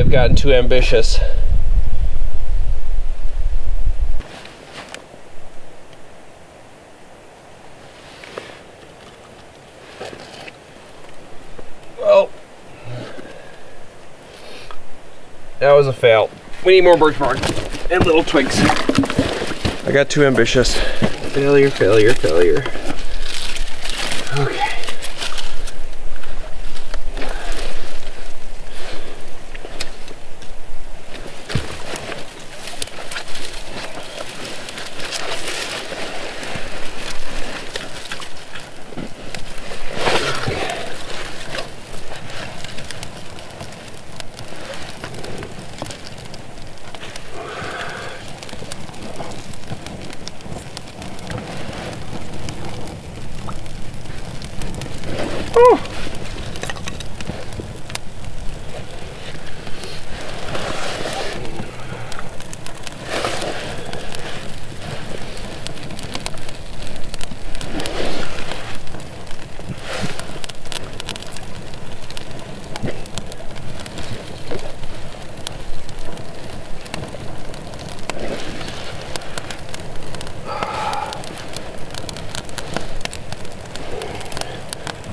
I've gotten too ambitious. Well, that was a fail. We need more birch bark and little twigs. I got too ambitious. Failure, failure, failure. Okay.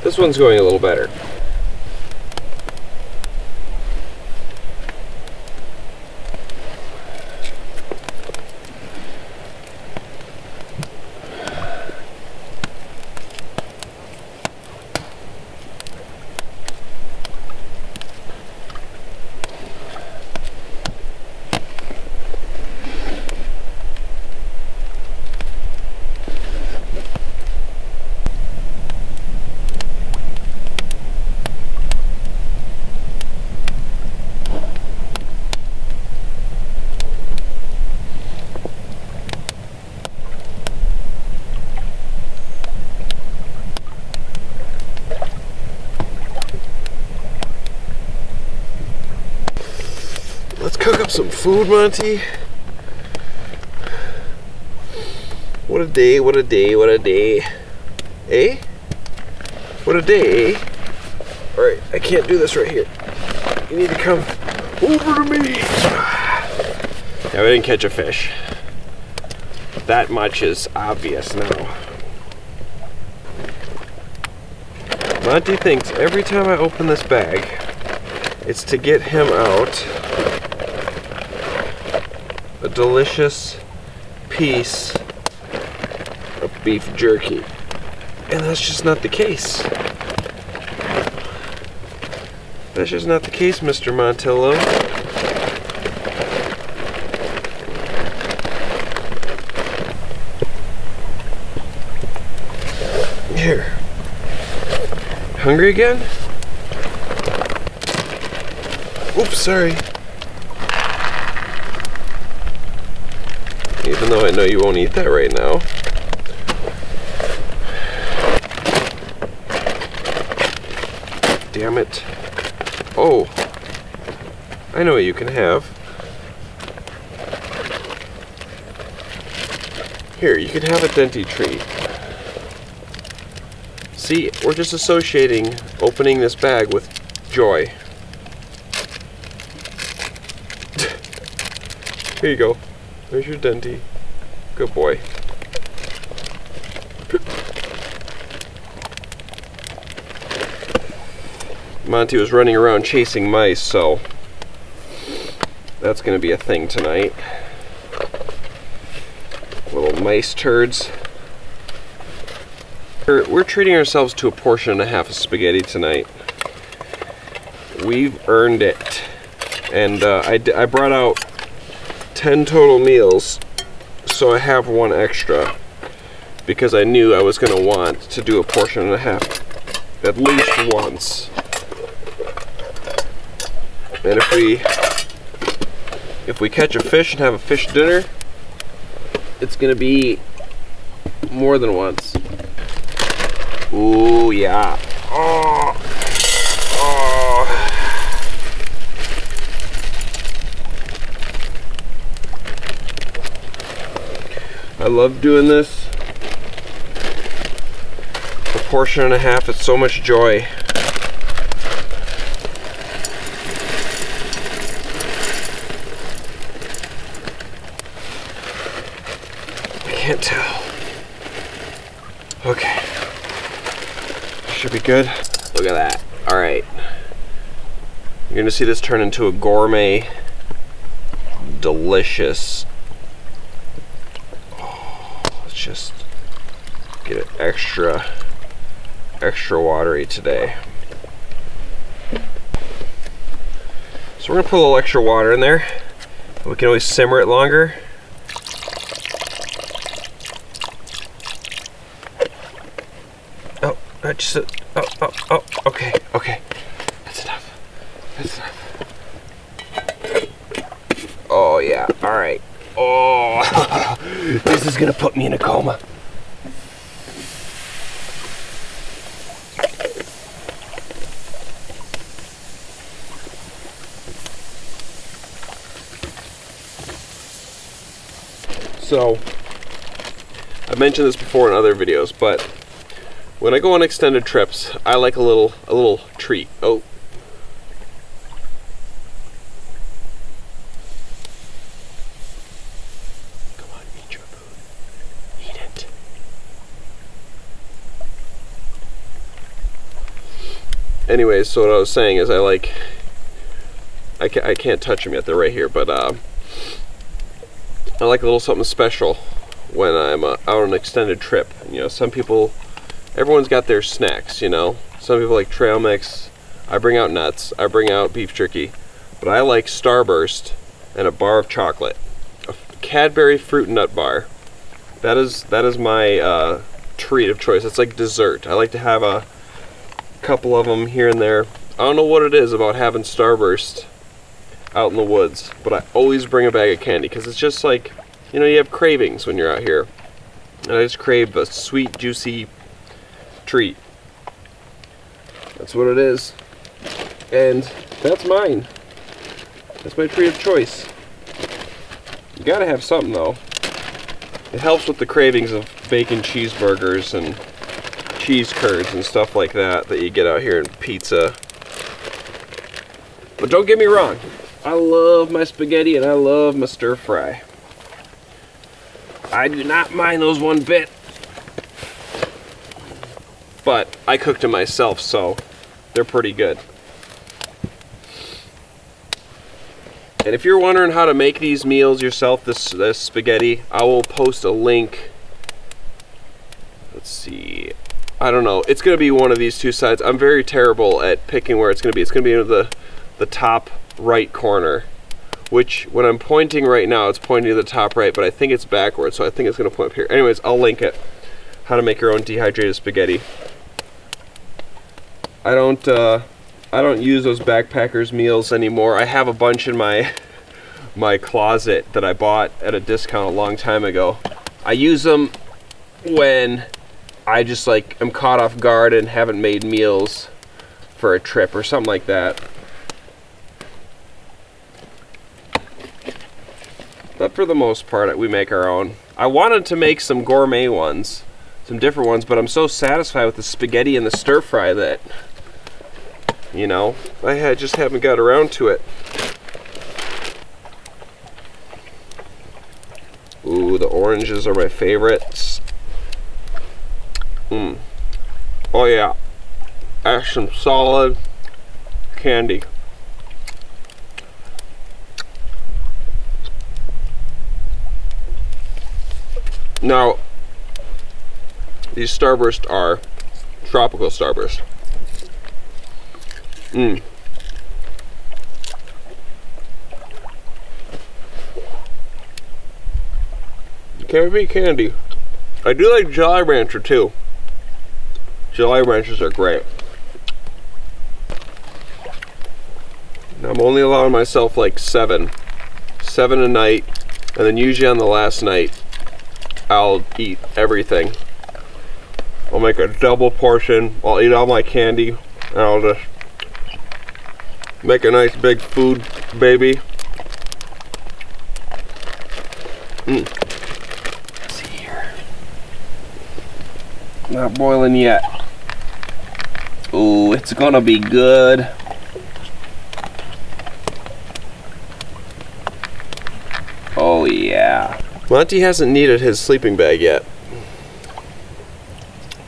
This one's going a little better. Let's cook up some food, Monty. What a day, what a day, what a day. Eh? What a day, eh? Alright, I can't do this right here. You need to come over to me. Yeah, we didn't catch a fish. That much is obvious now. Monty thinks every time I open this bag, it's to get him out a delicious piece of beef jerky. And that's just not the case. That's just not the case, Mr. Montillo. Here. Hungry again? Oops, sorry. Even though I know you won't eat that right now. Damn it. Oh, I know what you can have. Here, you can have a denti treat. See, we're just associating opening this bag with joy. Here you go. There's your denti. Good boy. Monty was running around chasing mice, so that's going to be a thing tonight. Little mice turds. We're treating ourselves to a portion and a half of spaghetti tonight. We've earned it. And I brought out 10 total meals, so I have one extra because I knew I was going to want to do a portion and a half at least once. And if we catch a fish and have a fish dinner, it's going to be more than once. Ooh, yeah. Oh. Oh. I love doing this. A portion and a half, it's so much joy. can't tell. Okay. Should be good. Look at that. All right. You're gonna see this turn into a gourmet, delicious. Oh, let's just get it extra watery today. So we're gonna put a little extra water in there. We can always simmer it longer. Oh, okay, that's enough. Oh yeah, all right. Oh, this is gonna put me in a coma. So, I've mentioned this before in other videos, but when I go on extended trips, I like a little treat. Oh. Come on, eat your food. Eat it. Anyways, so what I was saying is I can't touch them yet, they're right here, but I like a little something special when I'm out on an extended trip. You know, some people, everyone's got their snacks, you know. Some people like trail mix. I bring out nuts. I bring out beef jerky. But I like Starburst and a bar of chocolate. A Cadbury fruit nut bar. That is my treat of choice. It's like dessert. I like to have a couple of them here and there. I don't know what it is about having Starburst out in the woods, but I always bring a bag of candy because it's just like, you know, you have cravings when you're out here, and I just crave a sweet, juicy treat. That's what it is, and that's mine. That's my treat of choice. You gotta have something though. It helps with the cravings of bacon cheeseburgers and cheese curds and stuff like that you get out here in pizza. But don't get me wrong, I love my spaghetti and I love my stir fry. I do not mind those one bit. But I cooked them myself, so they're pretty good. And if you're wondering how to make these meals yourself, this spaghetti, I will post a link. Let's see. I don't know. It's going to be one of these two sides. I'm very terrible at picking where it's going to be. It's going to be in the top right corner, which when I'm pointing right now, it's pointing to the top right, but I think it's backwards, so I think it's going to point up here. Anyways, I'll link it. How to make your own dehydrated spaghetti. I don't use those backpackers meals anymore. I have a bunch in my closet that I bought at a discount a long time ago. I use them when I just like am caught off guard and haven't made meals for a trip or something like that. But for the most part, we make our own. I wanted to make some gourmet ones, some different ones, but I'm so satisfied with the spaghetti and the stir fry that, you know, I just haven't got around to it. Ooh, the oranges are my favorites. Oh yeah, that's some solid candy. Now, these Starburst are tropical Starburst. Can't beat candy. I do like Jolly Rancher too. Jolly Ranchers are great. Now, I'm only allowing myself like seven a night, and then usually on the last night I'll eat everything. I'll make a double portion, I'll eat all my candy, and I'll just make a nice big food baby. Let's see here. Not boiling yet. Ooh, it's gonna be good. Oh yeah. Monty hasn't needed his sleeping bag yet.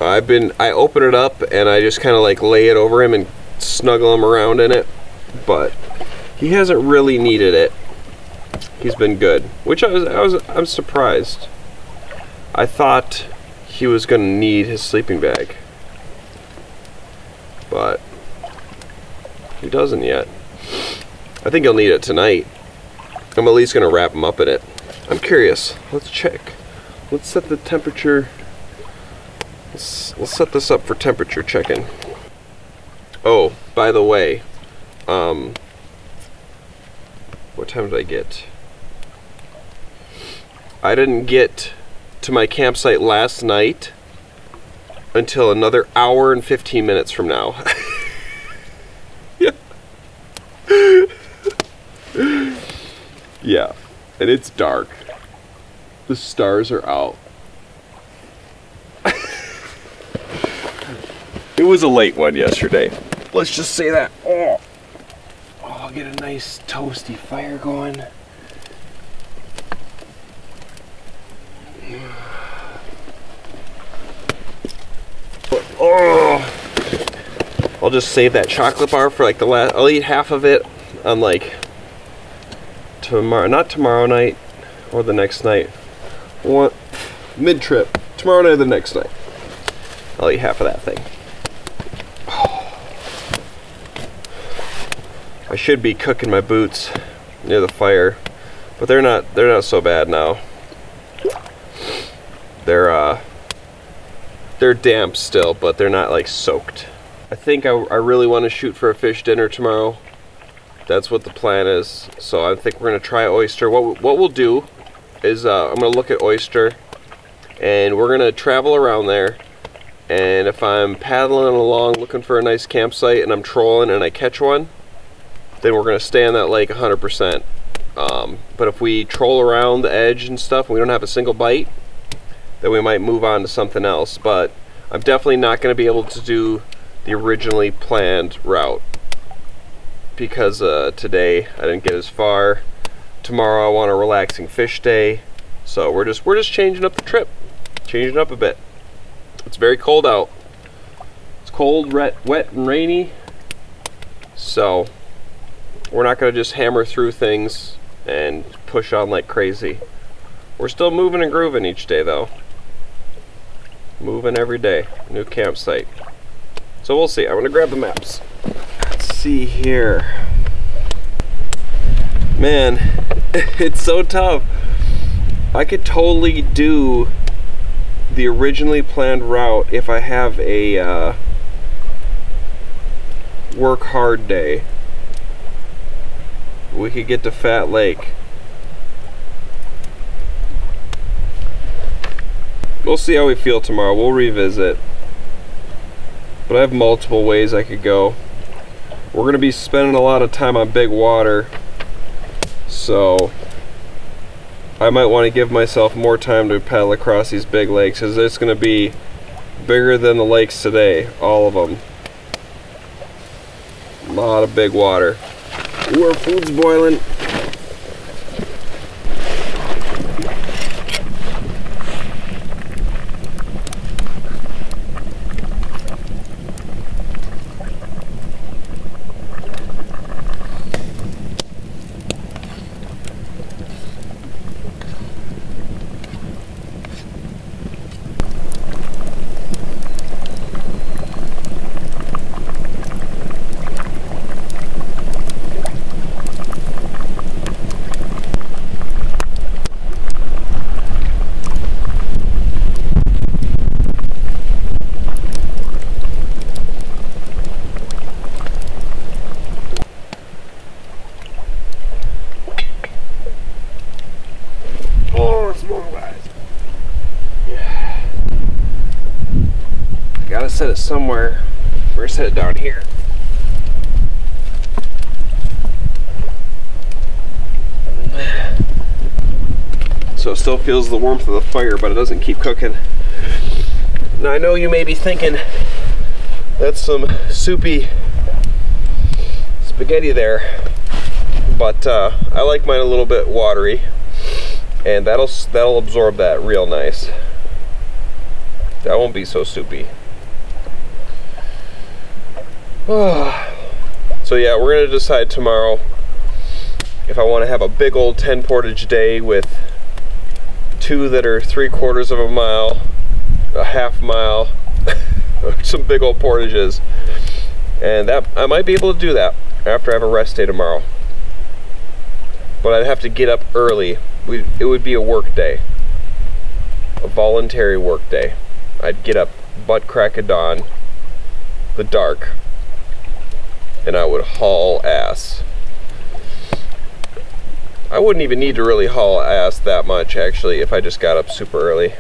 I open it up and I just kind of like lay it over him and snuggle him around in it, but he hasn't really needed it. He's been good, which I'm surprised. I thought he was gonna need his sleeping bag, but he doesn't yet. I think he'll need it tonight. I'm at least gonna wrap him up in it. I'm curious. Let's check. Let's set the temperature. Let's set this up for temperature checking. Oh, by the way, what time did I get? I didn't get to my campsite last night until another hour and 15 minutes from now. Yeah. Yeah, and it's dark. The stars are out. It was a late one yesterday. Let's just say that. Oh, I'll get a nice toasty fire going. Oh, I'll just save that chocolate bar for like the last. I'll eat half of it on like tomorrow, not tomorrow night or the next night. What? Mid-trip, tomorrow night or the next night. I'll eat half of that thing. I should be cooking my boots near the fire, but they're not so bad now. They're damp still, but they're not like soaked. I think I really want to shoot for a fish dinner tomorrow. That's what the plan is. So I think we're gonna try oyster. What we'll do is I'm gonna look at oyster, and we're gonna travel around there. And if I'm paddling along looking for a nice campsite and I'm trolling and I catch one, then we're gonna stay on that lake 100%. But if we troll around the edge and stuff and we don't have a single bite, then we might move on to something else. But I'm definitely not gonna be able to do the originally planned route because today I didn't get as far. Tomorrow I want a relaxing fish day, so we're just changing up the trip, changing it up a bit. It's very cold out. It's cold, wet, and rainy, so we're not going to just hammer through things and push on like crazy. We're still moving and grooving each day though. Moving every day. New campsite. So we'll see. I'm going to grab the maps. Let's see here. Man, it's so tough. I could totally do the originally planned route if I have a work hard day. We could get to Fat Lake. We'll see how we feel tomorrow. We'll revisit. But I have multiple ways I could go. We're going to be spending a lot of time on big water, so I might want to give myself more time to paddle across these big lakes, because it's going to be bigger than the lakes today, all of them. A lot of big water. Ooh, our food's boiling. Set it somewhere. We're gonna set it down here. So it still feels the warmth of the fire, but it doesn't keep cooking. Now I know you may be thinking that's some soupy spaghetti there, but I like mine a little bit watery, and that'll absorb that real nice. That won't be so soupy. So yeah, we're gonna decide tomorrow if I want to have a big old 10 portage day with 2 that are 3/4 of a mile, a half mile, some big old portages, and that I might be able to do that after I have a rest day tomorrow. But I'd have to get up early. It would be a work day, a voluntary work day. I'd get up butt crack of dawn, the dark, and I would haul ass. I wouldn't even need to really haul ass that much, actually, if I just got up super early.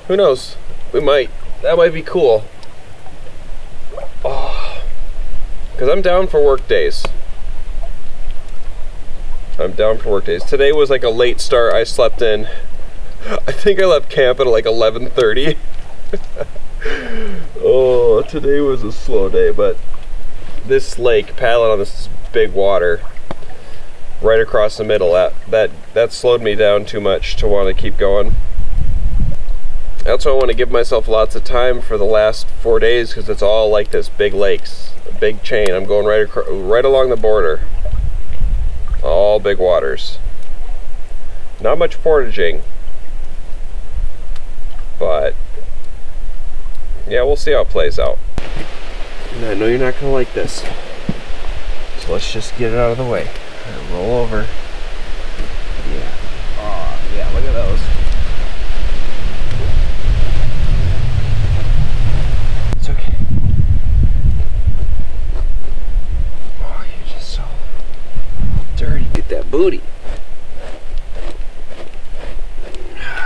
Who knows? We might. That might be cool. Oh, because I'm down for work days. I'm down for work days. Today was like a late start. I slept in. I think I left camp at like 11:30. Oh, today was a slow day, but this lake, paddling on this big water right across the middle, that slowed me down too much to want to keep going. That's why I want to give myself lots of time for the last 4 days, because it's all like this, big lakes, a big chain. I'm going right along the border. All big waters. Not much portaging, but yeah, we'll see how it plays out. And I know you're not gonna like this, so let's just get it out of the way. And roll over. Yeah. Oh, yeah, look at those. It's okay. Oh, you're just so dirty. Get that booty.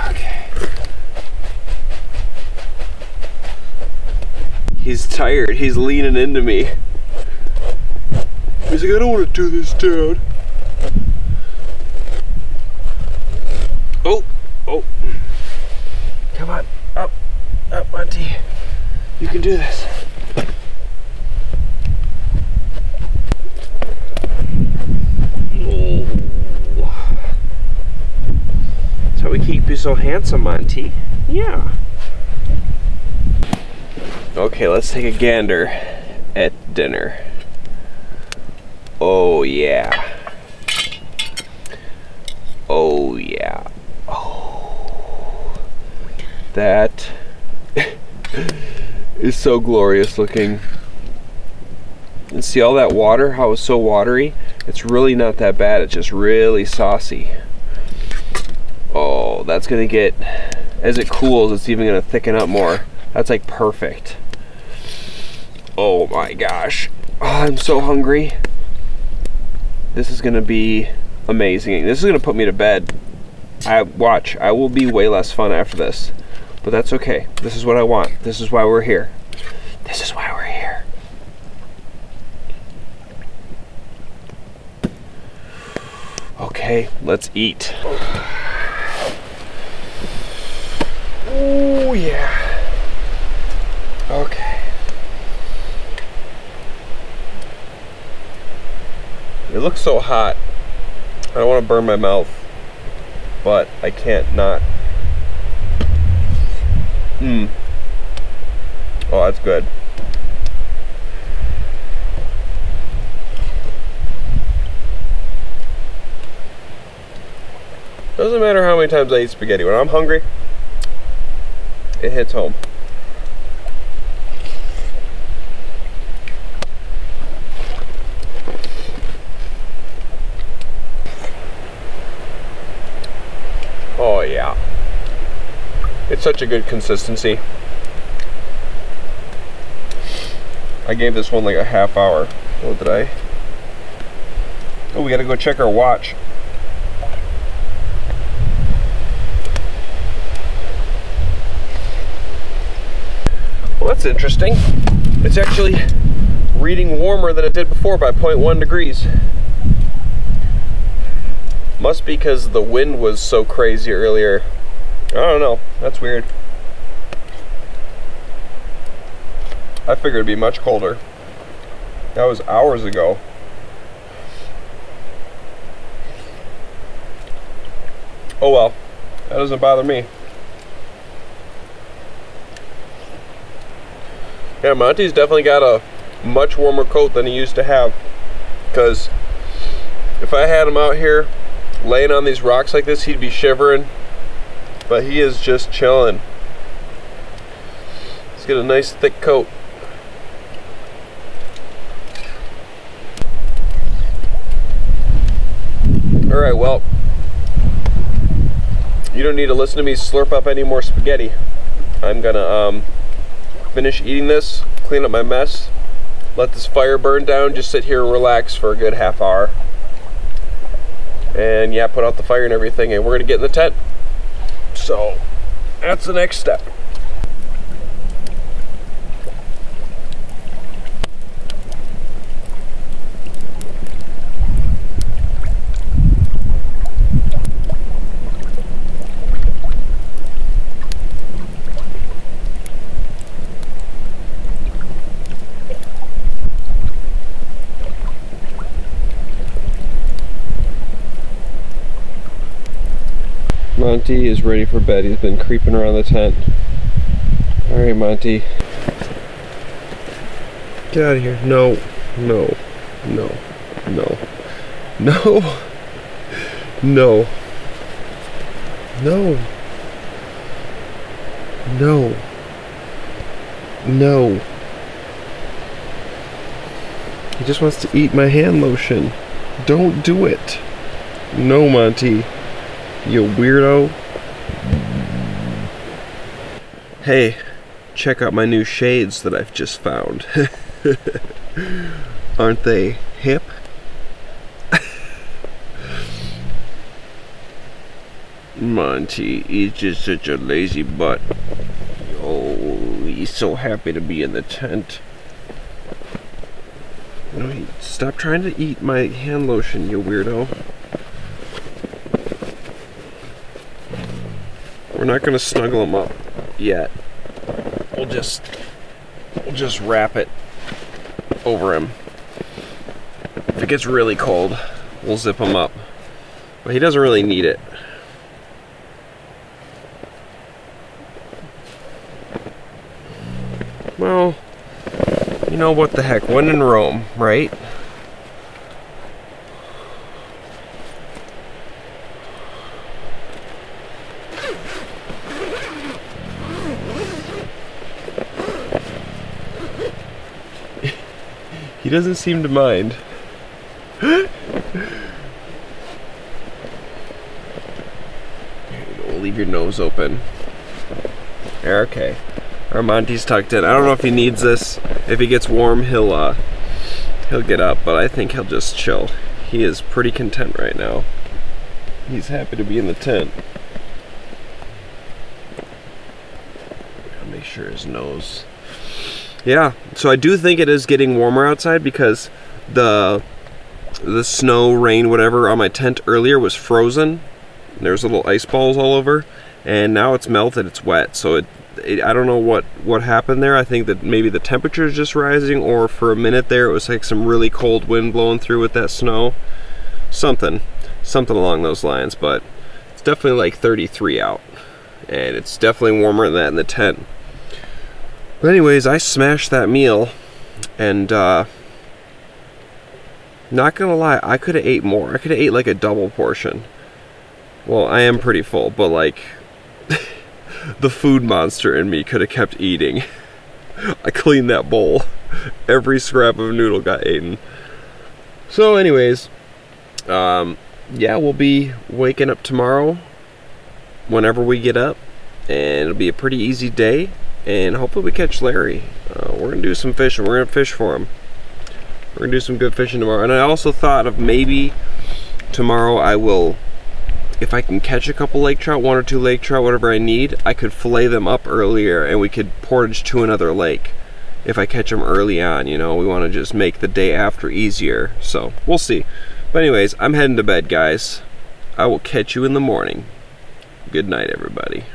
Okay. He's tired. He's leaning into me. He's like, I don't want to do this, Dad. Oh, oh. Come on. Up, Monty. You can do this. Oh. That's how we keep you so handsome, Monty. Yeah. Okay, let's take a gander at dinner. Oh yeah. Oh yeah. Oh. That is so glorious looking. And see all that water, how it's so watery? It's really not that bad, it's just really saucy. Oh, that's gonna get, as it cools, it's even gonna thicken up more. That's like perfect. Oh my gosh. Oh, I'm so hungry. This is gonna be amazing. This is gonna put me to bed. I will be way less fun after this. But that's okay. This is what I want. This is why we're here. This is why we're here. Okay, let's eat. Oh yeah. Okay. It looks so hot. I don't want to burn my mouth, but I can't not. Oh, that's good. Doesn't matter how many times I eat spaghetti. When I'm hungry, it hits home. Oh yeah. It's such a good consistency. I gave this one like a half hour. Oh, did I? Oh, we gotta go check our watch. Well, that's interesting. It's actually reading warmer than it did before by 0.1 degrees. Must be because the wind was so crazy earlier. I don't know. That's weird. I figured it'd be much colder. That was hours ago. Oh well, that doesn't bother me. Yeah, Monty's definitely got a much warmer coat than he used to have. Because if I had him out here laying on these rocks like this, he'd be shivering. But he is just chilling. He's got a nice thick coat. Alright, well, you don't need to listen to me slurp up any more spaghetti. I'm gonna finish eating this, clean up my mess, let this fire burn down, just sit here and relax for a good half hour. And yeah, put out the fire and everything, and we're gonna get in the tent. So that's the next step. Monty is ready for bed. He's been creeping around the tent. Alright, Monty. Get out of here. No. No. No. No. No. No. No. No. No. He just wants to eat my hand lotion. Don't do it. No, Monty. You weirdo. Hey, check out my new shades that I've just found. Aren't they hip? Monty, he's just such a lazy butt. Oh, he's so happy to be in the tent. No, stop trying to eat my hand lotion, you weirdo. We're not gonna snuggle him up yet. We'll just wrap it over him. If it gets really cold, we'll zip him up. But he doesn't really need it. Well, you know what the heck, when in Rome, right? He doesn't seem to mind. We'll leave your nose open. Okay. Our Monty's tucked in. I don't know if he needs this. If he gets warm, he'll get up, but I think he'll just chill. He is pretty content right now. He's happy to be in the tent. I'll make sure his nose. Yeah, so I do think it is getting warmer outside because the snow, rain, whatever on my tent earlier was frozen. There's little ice balls all over, and now it's melted, it's wet. So I don't know what happened there. I think that maybe the temperature is just rising, or for a minute there it was like some really cold wind blowing through with that snow. Something along those lines, but it's definitely like 33 out, and it's definitely warmer than that in the tent. But anyways, I smashed that meal, and not gonna lie, I could have ate more. I could have ate like a double portion. Well, I am pretty full, but like the food monster in me could have kept eating. I cleaned that bowl. Every scrap of noodle got eaten. So anyways, yeah, we'll be waking up tomorrow whenever we get up, and it'll be a pretty easy day. And hopefully we catch Larry. We're gonna do some fishing. We're gonna fish for him. We're gonna do some good fishing tomorrow. And I also thought of maybe tomorrow I will, if I can catch a couple lake trout, 1 or 2 lake trout, whatever I need, I could fillet them up earlier and we could portage to another lake. If I catch them early on, you know, we want to just make the day after easier. So we'll see. But anyways, I'm heading to bed, guys. I will catch you in the morning. Good night, everybody.